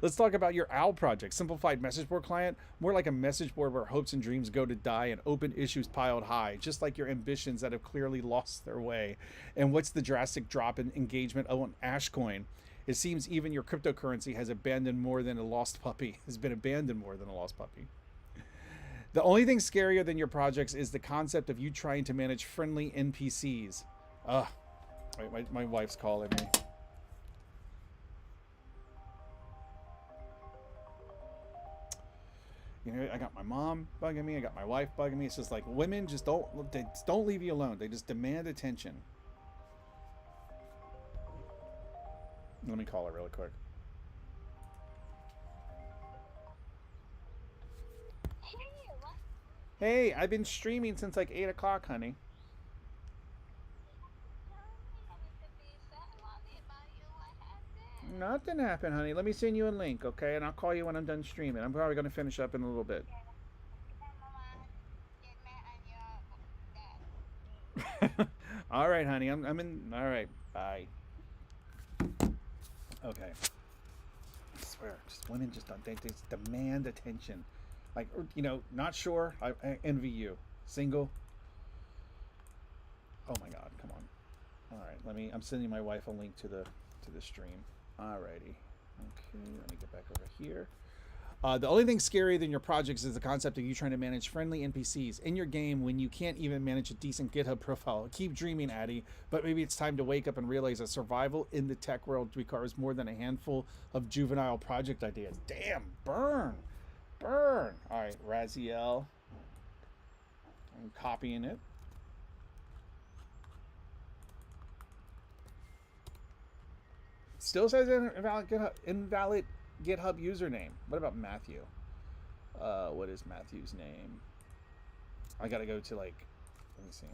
Let's talk about your OWL project. Simplified message board client, more like a message board where hopes and dreams go to die and open issues piled high, just like your ambitions that have clearly lost their way. And what's the drastic drop in engagement on Ashcoin? It seems even your cryptocurrency has abandoned more than a lost puppy, has been abandoned more than a lost puppy. The only thing scarier than your projects is the concept of you trying to manage friendly NPCs. Ugh. Wait, my wife's calling me. You know, I got my mom bugging me. I got my wife bugging me. It's just like women just don't leave you alone. They just demand attention. Let me call her really quick. Hey, I've been streaming since like 8 o'clock, honey. Nothing happened, honey. Let me send you a link, okay? And I'll call you when I'm done streaming. I'm probably going to finish up in a little bit. All right, honey. I'm in. All right. Bye. Okay. I swear, just women just don't. They just demand attention. Like, you know, not sure. I envy you. Single. Oh my God! Come on. All right. I'm sending my wife a link to the stream. Alrighty. Okay. Let me get back over here. The only thing scarier than your projects is the concept of you trying to manage friendly NPCs in your game when you can't even manage a decent GitHub profile. Keep dreaming, Addy, but maybe it's time to wake up and realize that survival in the tech world requires more than a handful of juvenile project ideas. Damn, burn. Burn. All right, Raziel. I'm copying it. Still says invalid GitHub username. What about Matthew? What is Matthew's name? I gotta go to like, let me see.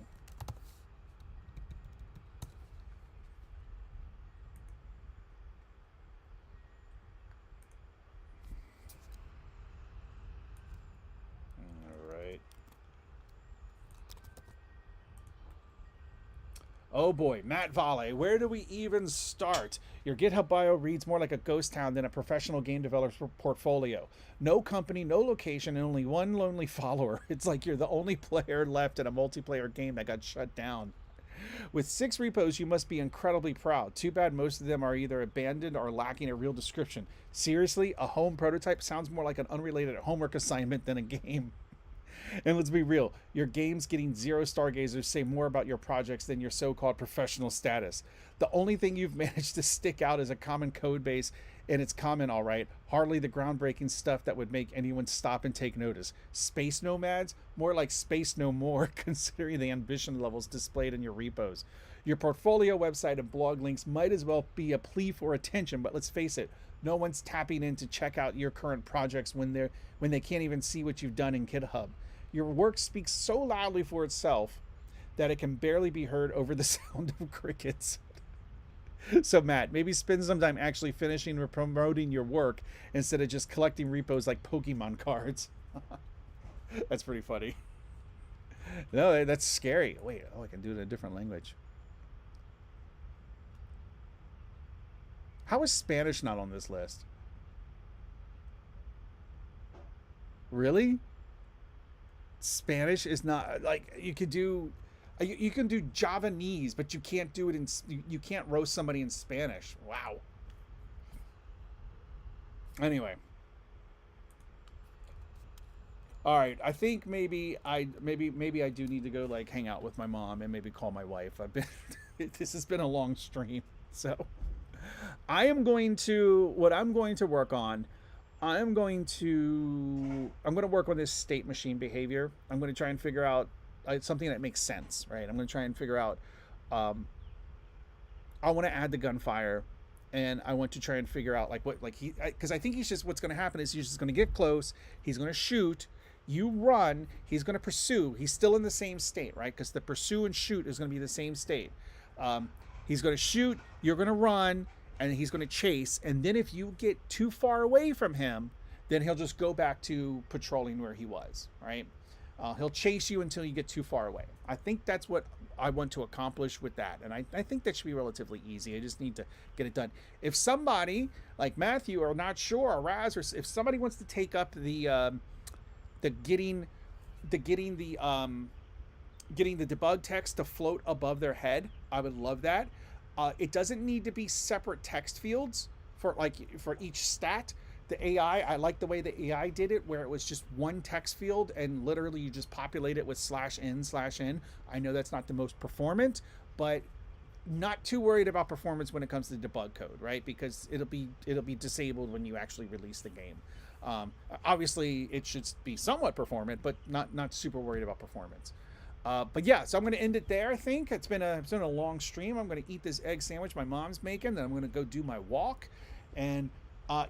All right. Oh boy, Matt Valle, where do we even start? Your GitHub bio reads more like a ghost town than a professional game developer's portfolio. No company, no location, and only one lonely follower. It's like you're the only player left in a multiplayer game that got shut down. With 6 repos, you must be incredibly proud. Too bad most of them are either abandoned or lacking a real description. Seriously, a home prototype sounds more like an unrelated homework assignment than a game. And let's be real, your games getting 0 stargazers say more about your projects than your so-called professional status. The only thing you've managed to stick out is a common code base, and it's common, all right. Hardly the groundbreaking stuff that would make anyone stop and take notice. Space nomads? More like space no more, considering the ambition levels displayed in your repos. Your portfolio website and blog links might as well be a plea for attention, but let's face it, no one's tapping in to check out your current projects when they can't even see what you've done in GitHub. Your work speaks so loudly for itself that it can barely be heard over the sound of crickets. So Matt, maybe spend some time actually finishing or promoting your work instead of just collecting repos like Pokemon cards. That's pretty funny. No, that's scary. Wait, I can do it in a different language. How is Spanish not on this list? Really? Spanish is not, like, you can do Javanese, but you can't do it in, you can't roast somebody in Spanish. Wow. Anyway. All right, I think maybe I do need to go like hang out with my mom and maybe call my wife. This has been a long stream. So I'm going to work on, I'm going to work on this state machine behavior. I'm going to try and figure out something that makes sense, right? I'm going to try and figure out, I want to add the gunfire, and I want to try and figure out because I think what's going to happen is he's just going to get close. He's going to shoot. You run. He's going to pursue. He's still in the same state, right? Because the pursue and shoot is going to be the same state. He's going to shoot. You're going to run. And he's going to chase, and then if you get too far away from him, then he'll just go back to patrolling where he was, right? He'll chase you until you get too far away. I think that's what I want to accomplish with that. And I think that should be relatively easy. I just need to get it done. If somebody like Matthew are not sure, or Raz, or if somebody wants to take up the getting the debug text to float above their head, I would love that. It doesn't need to be separate text fields for each stat. The AI, I like the way the AI did it, where it was just one text field and literally you just populate it with /n/n. I know that's not the most performant, but not too worried about performance when it comes to debug code, right? Because it'll be disabled when you actually release the game. Obviously, it should be somewhat performant, but not super worried about performance. But yeah, so I'm going to end it there. I think it's been a long stream. I'm going to eat this egg sandwich my mom's making. Then I'm going to go do my walk. And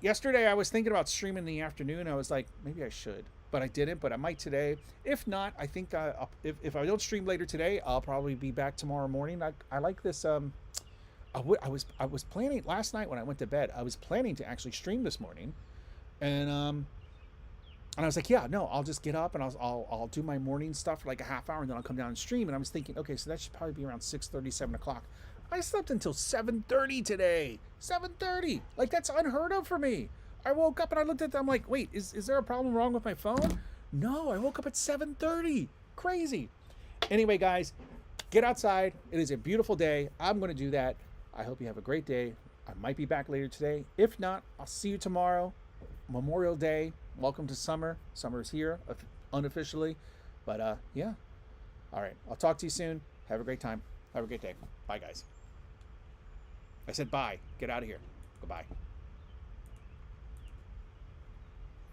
yesterday I was thinking about streaming in the afternoon. I was like, maybe I should, but I didn't. But I might today. If not, I think if I don't stream later today, I'll probably be back tomorrow morning. I like this. I was planning last night when I went to bed. I was planning to actually stream this morning, and I was like, yeah, no, I'll just get up and I'll do my morning stuff for like a half hour and then I'll come down and stream. And I was thinking, okay, so that should probably be around 6:30, 7 o'clock. I slept until 7:30 today. 7:30. Like, that's unheard of for me. I woke up and I looked at them. I'm like, wait, is there a problem wrong with my phone? No, I woke up at 7:30. Crazy. Anyway, guys, get outside. It is a beautiful day. I'm going to do that. I hope you have a great day. I might be back later today. If not, I'll see you tomorrow. Memorial Day. Welcome to summer. Summer's here, unofficially. But, yeah. All right. I'll talk to you soon. Have a great time. Have a great day. Bye, guys. I said bye. Get out of here. Goodbye.